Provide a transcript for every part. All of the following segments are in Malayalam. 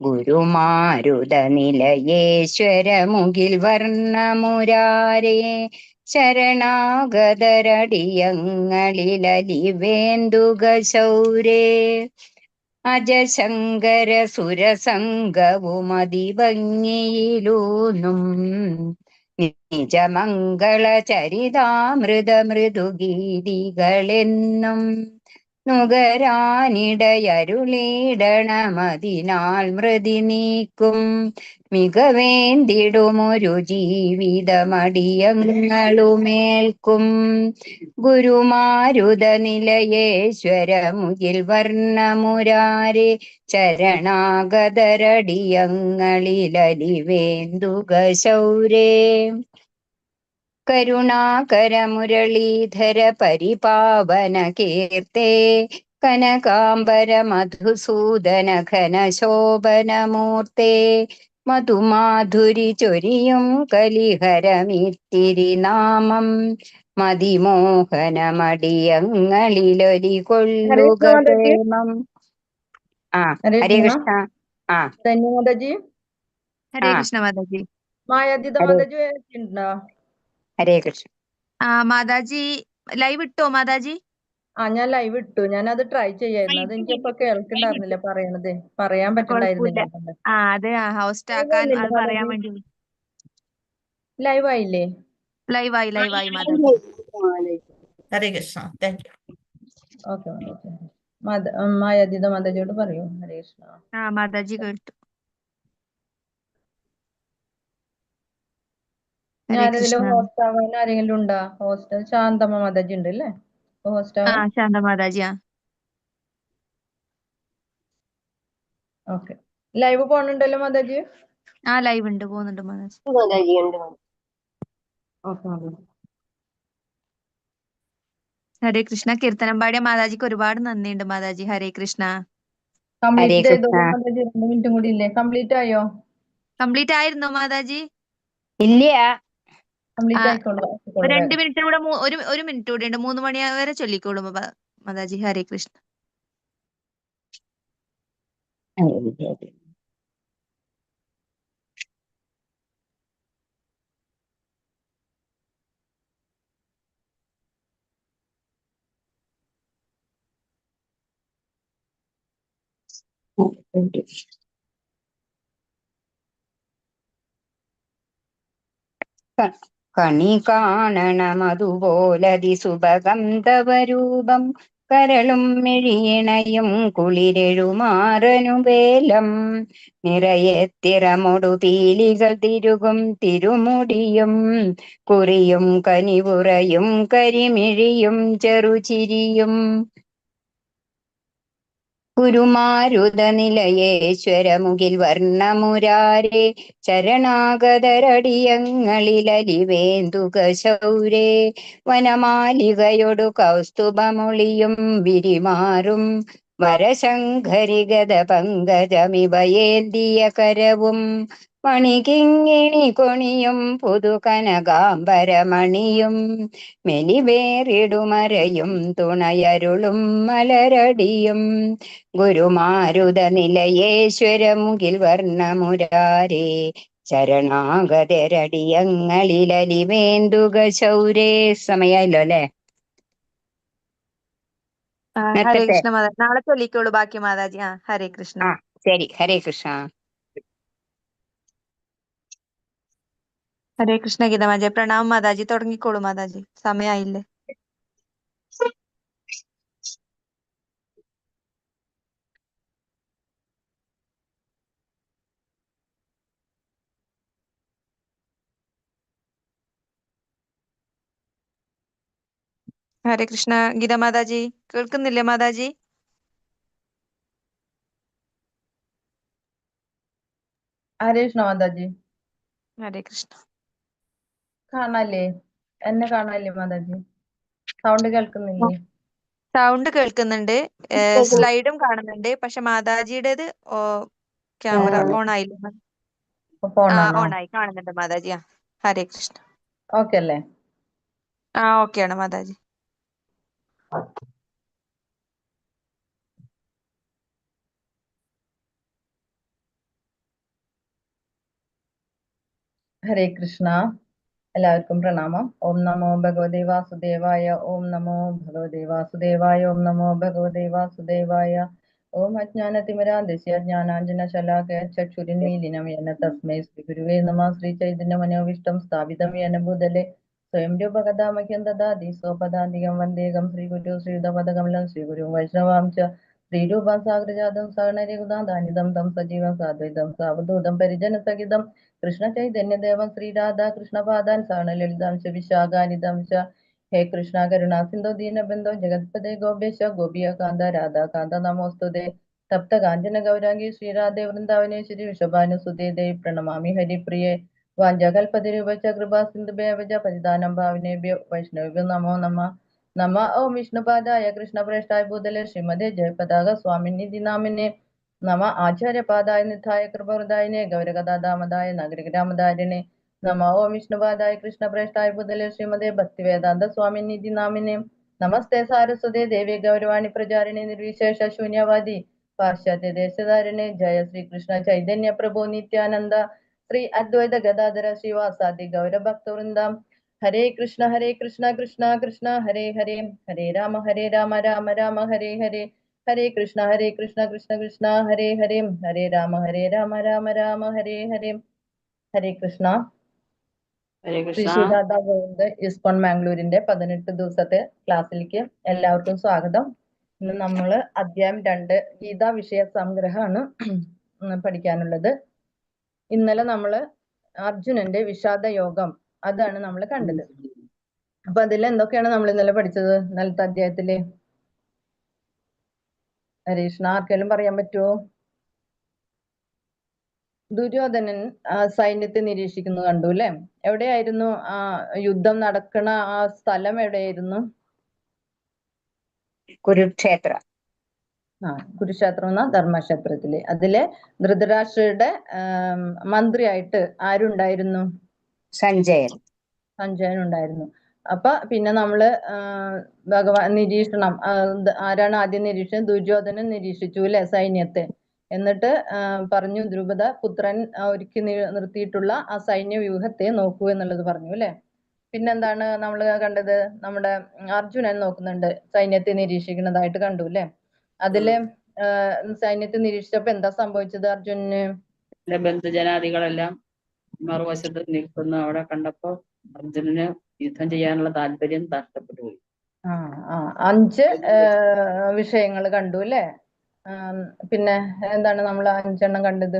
ഗുരുമാരുത നിലയേശ്വരമുകിൽ വർണ്ണമുരാരേ ശരണാഗതരടിയങ്ങളിലലിവേന്ദുക ശൗരേ അജശങ്കര സുരസംഗവുമതിഭംഗിയിലൂന്നും നിജമംഗള ചരിതാമൃത മൃദുഗീതികളെന്നും നുകരാനിടയരുളിടണമതിനാൽ മൃതി നീക്കും മികവേന്തിടുമൊരു ജീവിതമടിയങ്ങളുമേൽക്കും ഗുരുമാരുത നിലയേശ്വരമുകിൽ വർണ്ണമുരാരേ ശരണാഗതരടിയങ്ങളിലലിവേന്ദുക ശൗരേ കരുണാകര മുരളീധര പരിപാവന കീർത്തേ കനകാംബര മധുസൂദന ഘന ശോഭനമൂർത്തേ മധുമാധുരി ചൊരിയും കലിഹരമിത്തിരി നാമം മതിമോഹനമടിയങ്ങളിലൊലി കൊള്ളുക പ്രേമം. ഹരേ കൃഷ്ണ. ധന്യവാദജി. ഹരേ കൃഷ്ണ മാതാജി. മായാതീത മാതാജി ഉണ്ടോ? ഹരേ കൃഷ്ണ. മാതാജി ലൈവ് ഇട്ടോ മാതാജി? ഞാൻ ലൈവ് ഇട്ടു. ഞാനത് ട്രൈ ചെയ്യായിരുന്നു. അത് എനിക്കിപ്പോ കേൾക്കണ്ടായിരുന്നില്ല പറയണത്, പറയാൻ പറ്റണ്ടായിരുന്നില്ല. അതെ, ഹോസ്റ്റ് ആക്കാൻ അത് പറയാൻ വേണ്ടി. ലൈവ് ആയില്ലേ? ലൈവായി mataji. Hare Krishna. Thank you. Okay mataji. Mayatita മാതാജിയോട് പറയൂ. ഹരേ കൃഷ്ണ. മാതാജി കേട്ടു. ഞാനിതില് ഹോസ്റ്റ് ആവാൻ ആരെങ്കിലും ഉണ്ടോ? ഹോസ്റ്റ് ശാന്തമ്മ മാതാജി ഉണ്ട് അല്ലേ? ഹോസ്റ്റ് ആവാൻ. ശാന്ത മാതാജിയാ. ഓക്കെ. ലൈവ് പോണുണ്ടല്ലോ മാതാജി? ലൈവ് ഉണ്ട്, പോകുന്നുണ്ട് മാതാജി. ഹരേ കൃഷ്ണ. കീർത്തനം പാടിയ മാതാജിക്ക് ഒരുപാട് നന്ദിയുണ്ട് മാതാജി. ഹരേ കൃഷ്ണ. കംപ്ലീറ്റ് ചെയ്തോളൂ മാതാജി. 2 മിനിറ്റും കൂടി ഇല്ലേ? കംപ്ലീറ്റ് ആയോ? കംപ്ലീറ്റ് ആയിരുന്നോ മാതാജി? ഇല്ല. കംപ്ലീറ്റ് ആയിക്കോളൂ. 2 മിനിറ്റ് കൂടെ, ഒരു മിനിറ്റ് കൂടെ ഉണ്ട്. 3 മണി വരെ ചൊല്ലിക്കോളൂ മാതാജി. ഹരേ കൃഷ്ണ. കണി കാണണമതുപോലതി സുഭഗന്ധവരൂപം കരളും മെഴിയണയും കുളിരെഴുമാറനുവേലം നിറയെ തിറമൊടു പീലികൾ തിരുകും തിരുമുടിയും കുറിയും കനിവുറയും കരിമിഴിയും ചെറുചിരിയും ഗുരുമാരുത നിലയേശ്വരമുകിൽ വർണ്ണമുരാരേ ശരണാഗതരടിയങ്ങളിലലിവേന്ദുക ശൗരേ വനമാലികയൊടു കൗസ്തുഭമൊളിയും വിരിമാറും വരശങ്കരിഗത പങ്കജമിവയേന്തിയ കരവും മണികിങ്ങിണി കൊണിയും പുതു കനകാംബരമണിയും മെലിവേറിടുമരയും തുണയരുളും മലരടിയും ഗുരുമാരുത നിലയേശ്വരമുകിൽ വർണ്ണമുരാരേ ശരണാഗതരടിയങ്ങളിലലിവേന്ദുക ശൗരേ. സമയായല്ലോ അല്ലേ? ഹരേ കൃഷ്ണ മാതാജി. നാളെ ചൊല്ലിക്കോളൂ ബാക്കി മാതാജി. ഹരേ കൃഷ്ണ. ശരി. ഹരേ കൃഷ്ണ. ഹരേ കൃഷ്ണ ഗീത മാതാജി. പ്രണാമം മാതാജി. തുടങ്ങിക്കോളൂ മാതാജി, സമയായില്ലേ? ഹരേ കൃഷ്ണ ഗീത മാതാജി. കേൾക്കുന്നില്ലേ മാതാജി? ഹരേ കൃഷ്ണ മാതാജി. ഹരേ കൃഷ്ണ. കാണാല്ലേ? എന്നെ കാണാല്ലേ മാതാജി? സൗണ്ട് കേൾക്കുന്നില്ലേ? സൗണ്ട് കേൾക്കുന്നുണ്ട്, സ്ലൈഡും കാണുന്നുണ്ട്. പക്ഷെ മാതാജിയുടേത് ക്യാമറ ഓൺ ആയില്ല. ഓൺ ആയി കാണുന്നുണ്ട് മാതാജി. ഹരേ കൃഷ്ണ. ഓക്കെ അല്ലേ? ഓക്കെയാണ് മാതാജി. ഹരേ കൃഷ്ണ. എല്ലാവർക്കും പ്രണാമം. ഓം നമോ ഭഗവതേ വാസുദേവായ. ഓം നമോ ഭഗവതേ വാസുദേവായ. ഓം നമോ ഭഗവതേ വാസുദേവായ. ഓം അജ്ഞാനതിമിരാന്ധസ്യ ജ്ഞാനാഞ്ജനശലാകയ ചക്ഷുരുന്മീലിനം യേന തസ്മൈ ശ്രീ ഗുരുവേ നമഃ. ശ്രീ ചൈതന്യമനോവിഷ്ടം സ്ഥാപിതം യേന ഭൂതലെ സ്വയം രൂപകഥാമഹ്യം ദദാതി സ്വപദാന്തികം വന്ദേഹം ശ്രീഗുരു ശ്രീയുതപദകമലം ശ്രീഗുരു വൈഷ്ണവാം ച ശ്രീരൂപം സാഗരജാതം സഹനരികുദാനിതം തം സജീവം സാദ്വൈതം സാവധൂതം പരിജനസഹിതം കൃഷ്ണ ചൈതന്യദേവം ശ്രീരാധാ കൃഷ്ണപാദാൻ സഹനലളിതാം ച വിശാഖാനിതം ച ഹേ കൃഷ്ണ കരുണാ സിന്ധു ദീനബന്ധോ ജഗത്പദേ ഗോപേശ ഗോപിയ കാന്ത രാധാ കാന്ത നമോസ്തുതേ തപ്ത കാഞ്ചന ഗൗരാംഗി ശ്രീരാധേ വൃന്ദാവനേശ്വരി വിഷഭാനുസുതേ ദേവി പ്രണമാമി ഹരിപ്രിയേ വാഞ്ചകൽപതിരൂപച കൃപാ സിന്ധുഭേവച പരിധാനം ഭാവിനേഭ്യോ വൈഷ്ണവേഭ്യോ നമോ നമഃ. നമ ഓം വിഷ്ണുപാദായ കൃഷ്ണപ്രേഷ്ഠായ ഭൂതലെ ശ്രീമതേ ജയപതാക സ്വാമിനിധി നാമിനെ നമ ആചാര്യപാദായ നിധായ കൃപവൃദായിനെ ഗൗരഗദാദാമദായ നാഗരികരാമദാരിണെ നമ ഓം വിഷ്ണുപാദായ കൃഷ്ണപ്രേഷ്ഠായ ഭൂതലെ ശ്രീമതേ ഭക്തിവേദാന്ത സ്വാമിനിധി നാമിനെ നമസ്തേ സാരസ്വതേ ദേവി ഗൗരവാണി പ്രചാരിണി നിർവിശേഷ ശൂന്യവാദി പാശ്ചാത്യ ദേശധാരിണെ ജയ ശ്രീകൃഷ്ണ ചൈതന്യ പ്രഭു നിത്യാനന്ദ ശ്രീ അദ്വൈത ഗദാധര ശ്രീവാസാദി ഗൗരഭക്തവൃന്ദം. ഹരേ കൃഷ്ണ കൃഷ്ണ കൃഷ്ണ ഹരേ ഹരേ ഹരേ രാമ രാമ രാമ ഹരേ ഹരേ ഹരേ കൃഷ്ണ കൃഷ്ണ കൃഷ്ണ ഹരേ ഹരേ ഹരേ രാമ രാമ രാമ ഹരേ ഹരേ. ഹരേ കൃഷ്ണ. ശ്രീ ശ്രീരാധ ഗോവിന്ദ് ഇസ്കോൺ മാംഗ്ലൂരിന്റെ 18 ദിവസത്തെ ക്ലാസ്സിലേക്ക് എല്ലാവർക്കും സ്വാഗതം. ഇന്ന് നമ്മള് അധ്യായം 2 ഗീതാ വിഷയ സംഗ്രഹമാണ് പഠിക്കാനുള്ളത്. ഇന്നലെ നമ്മള് അർജുനന്റെ വിഷാദ യോഗം അതാണ് നമ്മൾ കണ്ടത്. അപ്പൊ അതിൽ എന്തൊക്കെയാണ് നമ്മൾ ഇന്നലെ പഠിച്ചത്? ഇന്നലത്തെ അധ്യായത്തില് ഹരീഷ്ണ ആർക്കെങ്കിലും പറയാൻ പറ്റുമോ? ദുര്യോധനൻ സൈന്യത്തെ നിരീക്ഷിക്കുന്നു കണ്ടു അല്ലെ? എവിടെയായിരുന്നു ആ യുദ്ധം നടക്കണ ആ സ്ഥലം? എവിടെയായിരുന്നു? കുരുക്ഷേത്ര. കുരുക്ഷേത്രം എന്ന ധർമ്മക്ഷേത്രത്തില്. അതില് ധൃതരാഷ്ട്രയുടെ മന്ത്രിയായിട്ട് ആരുണ്ടായിരുന്നു? സഞ്ജയൻ ഉണ്ടായിരുന്നു. അപ്പൊ പിന്നെ നമ്മള് ഭഗവാൻ നിരീക്ഷണം ആരാണ് ആദ്യം നിരീക്ഷിച്ചത്? ദുര്യോധനൻ നിരീക്ഷിച്ചു അല്ലെ സൈന്യത്തെ. എന്നിട്ട് പറഞ്ഞു ദ്രുപദ പുത്രൻ ഒരുക്കി നിർത്തിയിട്ടുള്ള ആ സൈന്യ വ്യൂഹത്തെ നോക്കൂ എന്നുള്ളത് പറഞ്ഞു അല്ലെ. പിന്നെന്താണ് നമ്മൾ കണ്ടത്? നമ്മുടെ അർജുനൻ നോക്കുന്നുണ്ട്, സൈന്യത്തെ നിരീക്ഷിക്കുന്നതായിട്ട് കണ്ടു അല്ലെ. അതില് സൈന്യത്തെ നിരീക്ഷിച്ചപ്പോ എന്താ സംഭവിച്ചത് അർജുനന്? ബന്ധുജനാദികളെല്ലാം മറുവശത്ത് നിൽക്കുന്ന അവിടെ കണ്ടപ്പോ അർജുനന് യുദ്ധം ചെയ്യാനുള്ള താല്പര്യം നഷ്ടപ്പെട്ടു പോയി. 5 വിഷയങ്ങൾ കണ്ടു അല്ലെ. പിന്നെ എന്താണ് നമ്മൾ 5 എണ്ണം കണ്ടത്?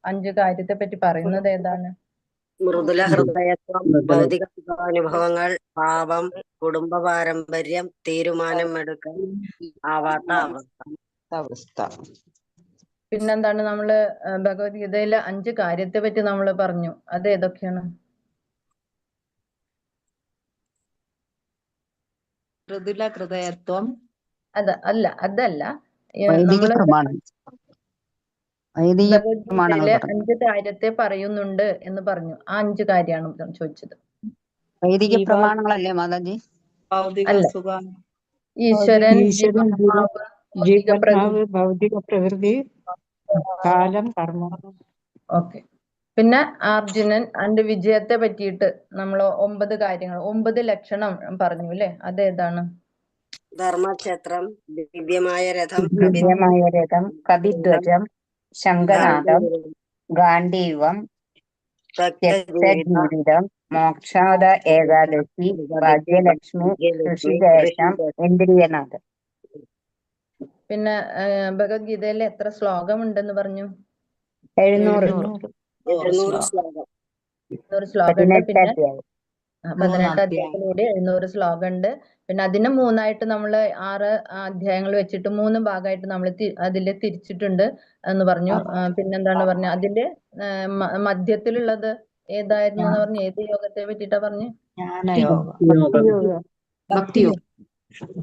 5 കാര്യത്തെ പറ്റി പറയുന്നത് ഏതാണ്? മൃദുല ഹൃദയത്വം, ഭൗതിക അനുഭവങ്ങൾ, പാപം, കുടുംബ പാരമ്പര്യം, തീരുമാനം എടുക്കാൻ ആവാത്ത അവസ്ഥ. പിന്നെന്താണ് നമ്മള് ഭഗവത്ഗീതയിലെ 5 കാര്യത്തെ പറ്റി നമ്മൾ പറഞ്ഞു. അത് ഏതൊക്കെയാണ്? മൃദുല ഹൃദയത്വം അതല്ല ഭഗവത്ഗീതയിലെ 5 കാര്യത്തെ പറയുന്നുണ്ട് എന്ന് പറഞ്ഞു. ആ 5 കാര്യമാണ് ചോദിച്ചത്. വൈദിക പ്രമാണങ്ങളല്ലേ മാതാജി? ഈശ്വരൻ, ഭൗതിക പ്രകൃതി, കാലം, കർമ്മം. ഓക്കെ. പിന്നെ അർജുനൻ അതിന്റെ വിജയത്തെ പറ്റിയിട്ട് നമ്മൾ 9 കാര്യങ്ങൾ 9 ലക്ഷണം പറഞ്ഞു അല്ലെ. അതേതാണ്? ധർമ്മക്ഷേത്രം, ദിവ്യമായ രഥം, കപിധ്വജം, ശംഖനാദം, ഗാണ്ഡീവം, ജീവിതം, മോക്ഷാദ ഏകാദശി, ഭാഗ്യലക്ഷ്മി, ഋഷികേശം, ഇന്ദ്രിയനാഥം. പിന്നെ ഭഗവത്ഗീതയിൽ എത്ര ശ്ലോകം ഉണ്ടെന്ന് പറഞ്ഞു? 700 ശ്ലോകം ഉണ്ട്. പിന്നെ 18 അധ്യായത്തിലൂടെ 700 ശ്ലോകം ഉണ്ട്. പിന്നെ അതിന് 3ആയിട്ട് നമ്മൾ 6 അധ്യായങ്ങൾ വെച്ചിട്ട് 3 ഭാഗമായിട്ട് നമ്മൾ അതില് തിരിച്ചിട്ടുണ്ട് എന്ന് പറഞ്ഞു. പിന്നെന്താണ് പറഞ്ഞ അതിന്റെ മധ്യത്തിലുള്ളത് ഏതായിരുന്നു എന്ന് പറഞ്ഞു? ഏത് യോഗത്തെ പറ്റിട്ടാ പറഞ്ഞു?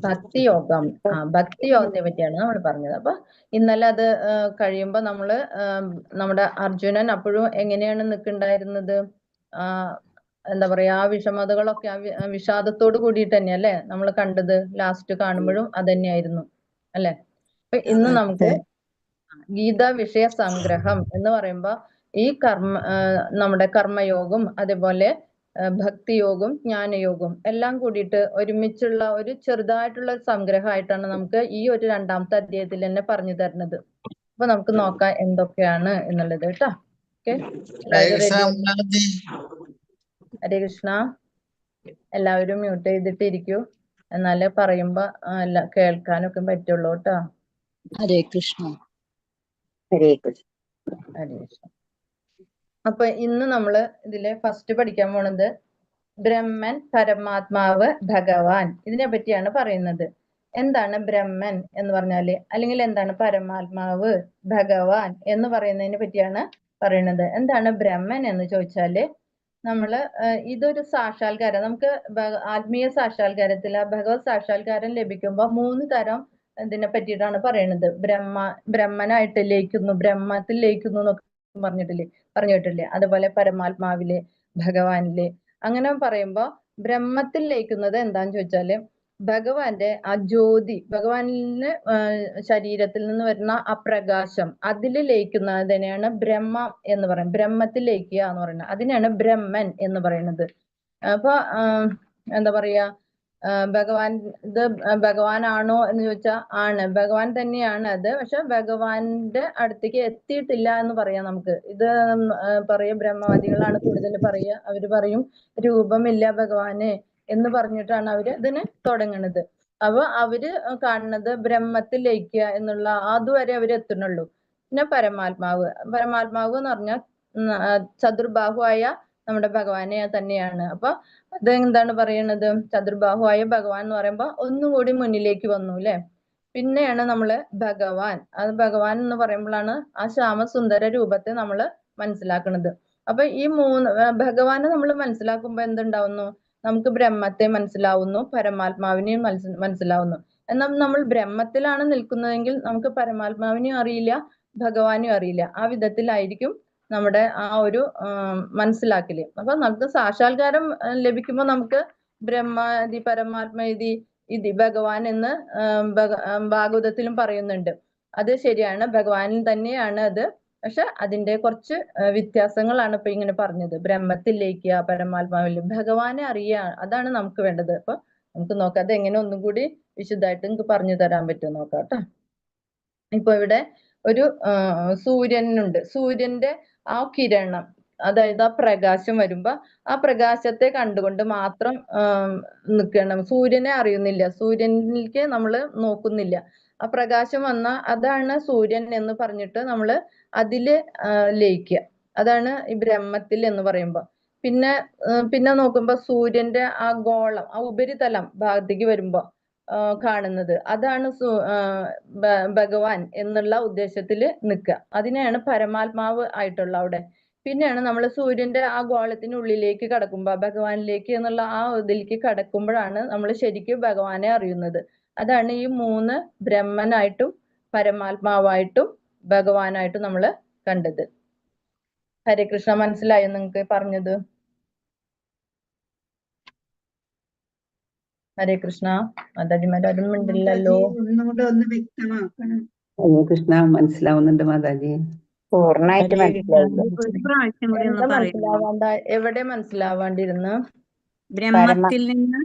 ഭക്തിയോഗം. ഭക്തിയോഗത്തെ പറ്റിയാണ് നമ്മൾ പറഞ്ഞത്. അപ്പൊ ഇന്നലെ അത് കഴിയുമ്പോ നമ്മള് നമ്മുടെ അർജുനൻ അപ്പോഴും എങ്ങനെയാണ് നിൽക്കുന്നുണ്ടായിരുന്നത്? എന്താ പറയാ, ആ വിഷമതകളൊക്കെ വിഷാദത്തോട് കൂടിയിട്ട് തന്നെ അല്ലെ നമ്മൾ കണ്ടത്. ലാസ്റ്റ് കാണുമ്പോഴും അത് തന്നെയായിരുന്നു അല്ലെ. അപ്പൊ ഇന്ന് നമുക്ക് ഗീതാ വിഷയ സംഗ്രഹം എന്ന് പറയുമ്പോ ഈ നമ്മുടെ കർമ്മയോഗം അതേപോലെ ഭക്തിയോഗം ജ്ഞാനയോഗം എല്ലാം കൂടിയിട്ട് ഒരുമിച്ചുള്ള ഒരു ചെറുതായിട്ടുള്ള ഒരു സംഗ്രഹമായിട്ടാണ് നമുക്ക് ഈ ഒരു 2ാമത്തെ അധ്യായത്തിൽ തന്നെ പറഞ്ഞു തരുന്നത്. അപ്പൊ നമുക്ക് നോക്കാം എന്തൊക്കെയാണ് എന്നുള്ളത് കേട്ടോ. ഓക്കെ, എല്ലാവരും റെഡി? ഹരേ കൃഷ്ണ. എല്ലാവരും മ്യൂട്ട് ചെയ്തിട്ട് ഇരിക്കൂ, എന്നാലേ പറയുമ്പോ കേൾക്കാനൊക്കെ പറ്റുള്ളൂ കേട്ടോ. ഹരേ കൃഷ്ണ. ഹരേ കൃഷ്ണ. ഹരേ കൃഷ്ണ. അപ്പൊ ഇന്ന് നമ്മള് ഇതിലെ ഫസ്റ്റ് പഠിക്കാൻ പോണത് ബ്രഹ്മൻ, പരമാത്മാവ്, ഭഗവാൻ, ഇതിനെ പറ്റിയാണ് പറയുന്നത്. എന്താണ് ബ്രഹ്മൻ എന്ന് പറഞ്ഞാല്, അല്ലെങ്കിൽ എന്താണ് പരമാത്മാവ്, ഭഗവാൻ എന്ന് പറയുന്നതിനെ പറ്റിയാണ് പറയുന്നത്. എന്താണ് ബ്രഹ്മൻ എന്ന് ചോദിച്ചാല്, നമ്മള് ഇതൊരു സാക്ഷാത്കാരം, നമുക്ക് ആത്മീയ സാക്ഷാത്കാരത്തിൽ ഭഗവത് സാക്ഷാത്കാരം ലഭിക്കുമ്പോൾ 3 തരം ഇതിനെ പറ്റിയിട്ടാണ് പറയുന്നത്. ബ്രഹ്മനായിട്ട് ലയിക്കുന്നു, ബ്രഹ്മത്തിൽ ലയിക്കുന്നു എന്നൊക്കെ പറഞ്ഞിട്ടില്ലേ. അതുപോലെ പരമാത്മാവില്, ഭഗവാനില്. അങ്ങനെ പറയുമ്പോ ബ്രഹ്മത്തിൽ ലയിക്കുന്നത് എന്താന്ന് ചോദിച്ചാല്, ഭഗവാന്റെ ആ ജ്യോതി, ഭഗവാനിന് ശരീരത്തിൽ നിന്ന് വരുന്ന ആ പ്രകാശം, അതിൽ ലയിക്കുന്നതിനെയാണ് ബ്രഹ്മം എന്ന് പറയുന്നത്. ബ്രഹ്മത്തിൽ ലയിക്കുക എന്ന് പറയുന്നത് അതിനെയാണ് ബ്രഹ്മൻ എന്ന് പറയുന്നത്. അപ്പൊ എന്താ പറയാ, ഇത് ഭഗവാനാണോ എന്ന് ചോദിച്ചാൽ ആണ്, ഭഗവാൻ തന്നെയാണ് അത്. പക്ഷെ ഭഗവാന്റെ അടുത്തേക്ക് എത്തിയിട്ടില്ല എന്ന് പറയാം നമുക്ക്. ഇത് പറയാ ബ്രഹ്മവാദികളാണ് കൂടുതൽ പറയുക. അവര് പറയും രൂപമില്ല ഭഗവാന് എന്ന് പറഞ്ഞിട്ടാണ് അവര് ഇതിന് തുടങ്ങുന്നത്. അപ്പൊ അവര് കാണുന്നത് ബ്രഹ്മത്തിൽ ലയിക്കുക എന്നുള്ള അതുവരെ അവര് എത്തുന്നുള്ളൂ. പിന്നെ പരമാത്മാവ് എന്ന് പറഞ്ഞാൽ ചതുർബാഹുവായ നമ്മുടെ ഭഗവാനെ തന്നെയാണ്. അപ്പൊ അതെന്താണ് പറയണത്, ചതുർബാഹുവായ ഭഗവാൻ എന്ന് പറയുമ്പോ ഒന്നും കൂടി മുന്നിലേക്ക് വന്നു അല്ലെ. പിന്നെയാണ് നമ്മള് ഭഗവാൻ, അത് ഭഗവാൻ എന്ന് പറയുമ്പോഴാണ് ആ ശ്യാമസുന്ദര രൂപത്തെ നമ്മള് മനസ്സിലാക്കുന്നത്. അപ്പൊ ഈ ഭഗവാനെ നമ്മൾ മനസ്സിലാക്കുമ്പോ എന്തുണ്ടാവുന്നു, നമുക്ക് ബ്രഹ്മത്തെ മനസ്സിലാവുന്നു, പരമാത്മാവിനെയും മനസ്സിലാവുന്നു. എന്നാൽ നമ്മൾ ബ്രഹ്മത്തിലാണ് നിൽക്കുന്നതെങ്കിൽ നമുക്ക് പരമാത്മാവിനെയും അറിയില്ല, ഭഗവാനെയും അറിയില്ല. ആ വിധത്തിലായിരിക്കും നമ്മുടെ ആ ഒരു മനസ്സിലാക്കല്. അപ്പൊ നമുക്ക് സാക്ഷാത്കാരം ലഭിക്കുമ്പോൾ നമുക്ക് ബ്രഹ്മാദി പരമാത്മ ഇതി ഭഗവാൻ എന്ന് ഭാഗവതത്തിലും പറയുന്നുണ്ട്. അത് ശരിയാണ്, ഭഗവാനിൽ തന്നെയാണ് അത്. പക്ഷെ അതിന്റെ കുറച്ച് വ്യത്യാസങ്ങളാണ് ഇപ്പൊ ഇങ്ങനെ പറഞ്ഞത്. ബ്രഹ്മത്തിൽ ലയിക്കുക, പരമാത്മാവിൽ ഭഗവാനെ അറിയുക, അതാണ് നമുക്ക് വേണ്ടത്. അപ്പൊ നമുക്ക് നോക്കാം അത് എങ്ങനെ ഒന്നും കൂടി വിശദമായിട്ട് നിങ്ങൾക്ക് പറഞ്ഞു തരാൻ പറ്റും നോക്കാം കേട്ടോ. ഇപ്പൊ ഇവിടെ ഒരു സൂര്യനുണ്ട്. സൂര്യന്റെ ആ കിരണം, അതായത് ആ പ്രകാശം വരുമ്പോ ആ പ്രകാശത്തെ കണ്ടുകൊണ്ട് മാത്രം നിൽക്കണം. സൂര്യനെ അറിയുന്നില്ല, സൂര്യനിലേക്ക് നമ്മൾ നോക്കുന്നില്ല. ആ പ്രകാശം വന്ന അതാണ് സൂര്യൻ എന്ന് പറഞ്ഞിട്ട് നമ്മള് അതില് ലയിക്കുക. അതാണ് ഈ ബ്രഹ്മത്തിൽ എന്ന് പറയുമ്പോ. പിന്നെ നോക്കുമ്പോ സൂര്യന്റെ ആ ഗോളം, ആ ഉപരിതലം ഭാഗത്തേക്ക് വരുമ്പോ കാണുന്നത് അതാണ് ഭഗവാൻ എന്നുള്ള ഉദ്ദേശത്തില് നിൽക്കുക. അതിനെയാണ് പരമാത്മാവ് ആയിട്ടുള്ള അവിടെ. പിന്നെയാണ് നമ്മൾ സൂര്യന്റെ ആ ഗോളത്തിനുള്ളിലേക്ക് കടക്കുമ്പോ ഭഗവാനിലേക്ക് എന്നുള്ള ആ ഇതിലേക്ക് കടക്കുമ്പോഴാണ് നമ്മൾ ശരിക്കും ഭഗവാനെ അറിയുന്നത്. അതാണ് ഈ 3 ബ്രഹ്മനായിട്ടും പരമാത്മാവായിട്ടും ഭഗവാനായിട്ടും നമ്മൾ കണ്ടത്. ഹരേ കൃഷ്ണ, മനസ്സിലായോ നിങ്ങൾക്ക് പറഞ്ഞത്? ഹരേ കൃഷ്ണ. മാതാജിമാരും മിണ്ടില്ലല്ലോ. ഒന്നുകൂടെ ഒന്ന് വ്യക്തമാക്കണം. ഹരേ കൃഷ്ണ, മനസ്സിലാവുന്നുണ്ട് മാതാജി. പൂർണ്ണമായിട്ട് മനസ്സിലായില്ല. ഒരു പ്രാവശ്യം കൂടി ഒന്ന് എന്താ പറയുന്നു. മനസ്സിലാവാണ്ട, എവിടെ മനസ്സിലാവാണ്ടിരുന്നു? ബ്രഹ്മത്തിൽ നിന്ന്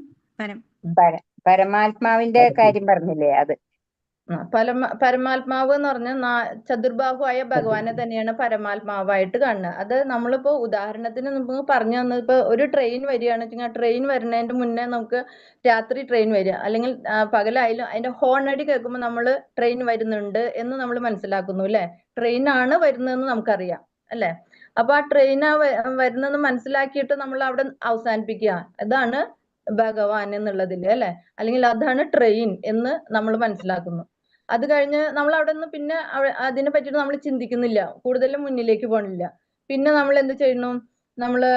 പരമാത്മാവിന്റെ കാര്യം പറഞ്ഞില്ലേ അത്. പരമാത്മാവ് എന്ന് പറഞ്ഞാൽ ചതുർബാഹുവായ ഭഗവാനെ തന്നെയാണ് പരമാത്മാവായിട്ട് കാണുന്നത്. അത് നമ്മളിപ്പോ ഉദാഹരണത്തിന് നമുക്ക് പറഞ്ഞു തന്നത്, ഇപ്പൊ ഒരു ട്രെയിൻ വരികയാണെന്ന് വെച്ചാൽ ട്രെയിൻ വരുന്നതിന്റെ മുന്നേ നമുക്ക് രാത്രി ട്രെയിൻ വരിക അല്ലെങ്കിൽ പകലായാലും അതിന്റെ ഹോൺ അടി കേൾക്കുമ്പോൾ നമ്മൾ ട്രെയിൻ വരുന്നുണ്ട് എന്ന് നമ്മൾ മനസ്സിലാക്കുന്നു അല്ലെ. ട്രെയിൻ ആണ് വരുന്നതെന്ന് നമുക്കറിയാം അല്ലെ. അപ്പൊ ആ ട്രെയിൻ വരുന്നതെന്ന് മനസ്സിലാക്കിയിട്ട് നമ്മൾ അവിടെ അവസാനിപ്പിക്കുക. അതാണ് ഭഗവാൻ എന്നുള്ളതില് അല്ലെ, അല്ലെങ്കിൽ അതാണ് ട്രെയിൻ എന്ന് നമ്മൾ മനസ്സിലാക്കുന്നു. അത് കഴിഞ്ഞ് നമ്മൾ അവിടെ നിന്ന് പിന്നെ അതിനെ പറ്റിയിട്ട് നമ്മൾ ചിന്തിക്കുന്നില്ല, കൂടുതലും മുന്നിലേക്ക് പോകണില്ല. പിന്നെ നമ്മൾ എന്ത് ചെയ്യുന്നു, നമ്മള്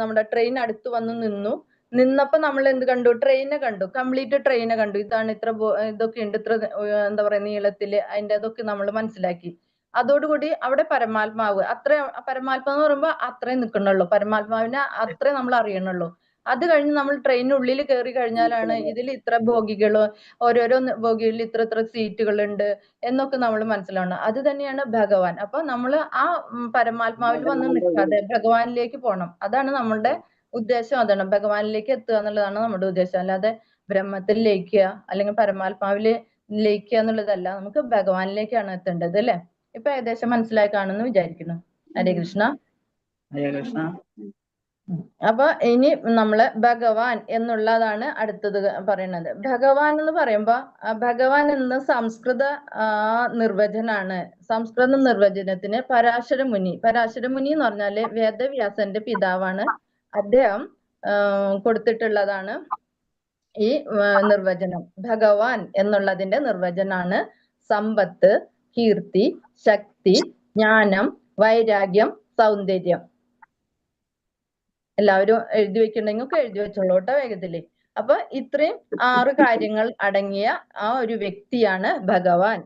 നമ്മുടെ ട്രെയിൻ അടുത്ത് വന്ന് നിന്നപ്പോ നമ്മൾ എന്ത് കണ്ടു, ട്രെയിനെ കണ്ടു, കംപ്ലീറ്റ് ട്രെയിനെ കണ്ടു. ഇതാണ് ഇത്ര ഇതൊക്കെ ഉണ്ട്, ഇത്ര എന്താ പറയാ നീളത്തില്, അതിന്റെ അതൊക്കെ നമ്മൾ മനസ്സിലാക്കി. അതോടുകൂടി അവിടെ പരമാത്മാവ്, പരമാത്മാവ് എന്ന് പറയുമ്പോ അത്രേ നിൽക്കണുള്ളൂ, പരമാത്മാവിനെ അത്രേ നമ്മൾ അറിയണുള്ളൂ. അത് കഴിഞ്ഞ് നമ്മൾ ട്രെയിനുള്ളിൽ കയറി കഴിഞ്ഞാലാണ് ഇതിൽ ഇത്ര ബോഗികള്, ഓരോരോ ബോഗികളിൽ ഇത്ര ഇത്ര സീറ്റുകളുണ്ട് എന്നൊക്കെ നമ്മൾ മനസ്സിലാവണം. അത് തന്നെയാണ് ഭഗവാൻ. അപ്പൊ നമ്മൾ ആ പരമാത്മാവിൽ വന്ന് നിൽക്കാതെ ഭഗവാനിലേക്ക് പോകണം. അതാണ് നമ്മളുടെ ഉദ്ദേശം. അതാണ് ഭഗവാനിലേക്ക് എത്തുക എന്നുള്ളതാണ് നമ്മുടെ ഉദ്ദേശം. അല്ലാതെ ബ്രഹ്മത്തിൽ ലയിക്കുക അല്ലെങ്കിൽ പരമാത്മാവില് ലയിക്കുക എന്നുള്ളതല്ല, നമുക്ക് ഭഗവാനിലേക്കാണ് എത്തേണ്ടത് അല്ലെ. ഇപ്പൊ ഏകദേശം മനസ്സിലായി കാണുന്നു വിചാരിക്കുന്നു. ഹരേ കൃഷ്ണ. ഹരേ കൃഷ്ണ. അപ്പൊ ഇനി നമ്മള് ഭഗവാൻ എന്നുള്ളതാണ് അടുത്തത് പറയുന്നത്. ഭഗവാൻ എന്ന് പറയുമ്പോ ഭഗവാൻ എന്ന സംസ്കൃത നിർവചനാണ്. സംസ്കൃത നിർവചനത്തിന് പരാശര മുനി എന്ന് പറഞ്ഞാല് വേദവ്യാസന്റെ പിതാവാണ്. അദ്ദേഹം കൊടുത്തിട്ടുള്ളതാണ് ഈ നിർവചനം. ഭഗവാൻ എന്നുള്ളതിന്റെ നിർവചനാണ് സമ്പത്ത്, കീർത്തി, ശക്തി, ജ്ഞാനം, വൈരാഗ്യം, സൗന്ദര്യം. എല്ലാവരും എഴുതി വെക്കണമെങ്കിൽ ഒക്കെ എഴുതി വെച്ചോളൂ കേട്ടോ വേഗത്തില്. അപ്പൊ ഇത്രയും 6 കാര്യങ്ങൾ അടങ്ങിയ ആ ഒരു വ്യക്തിയാണ് ഭഗവാൻ.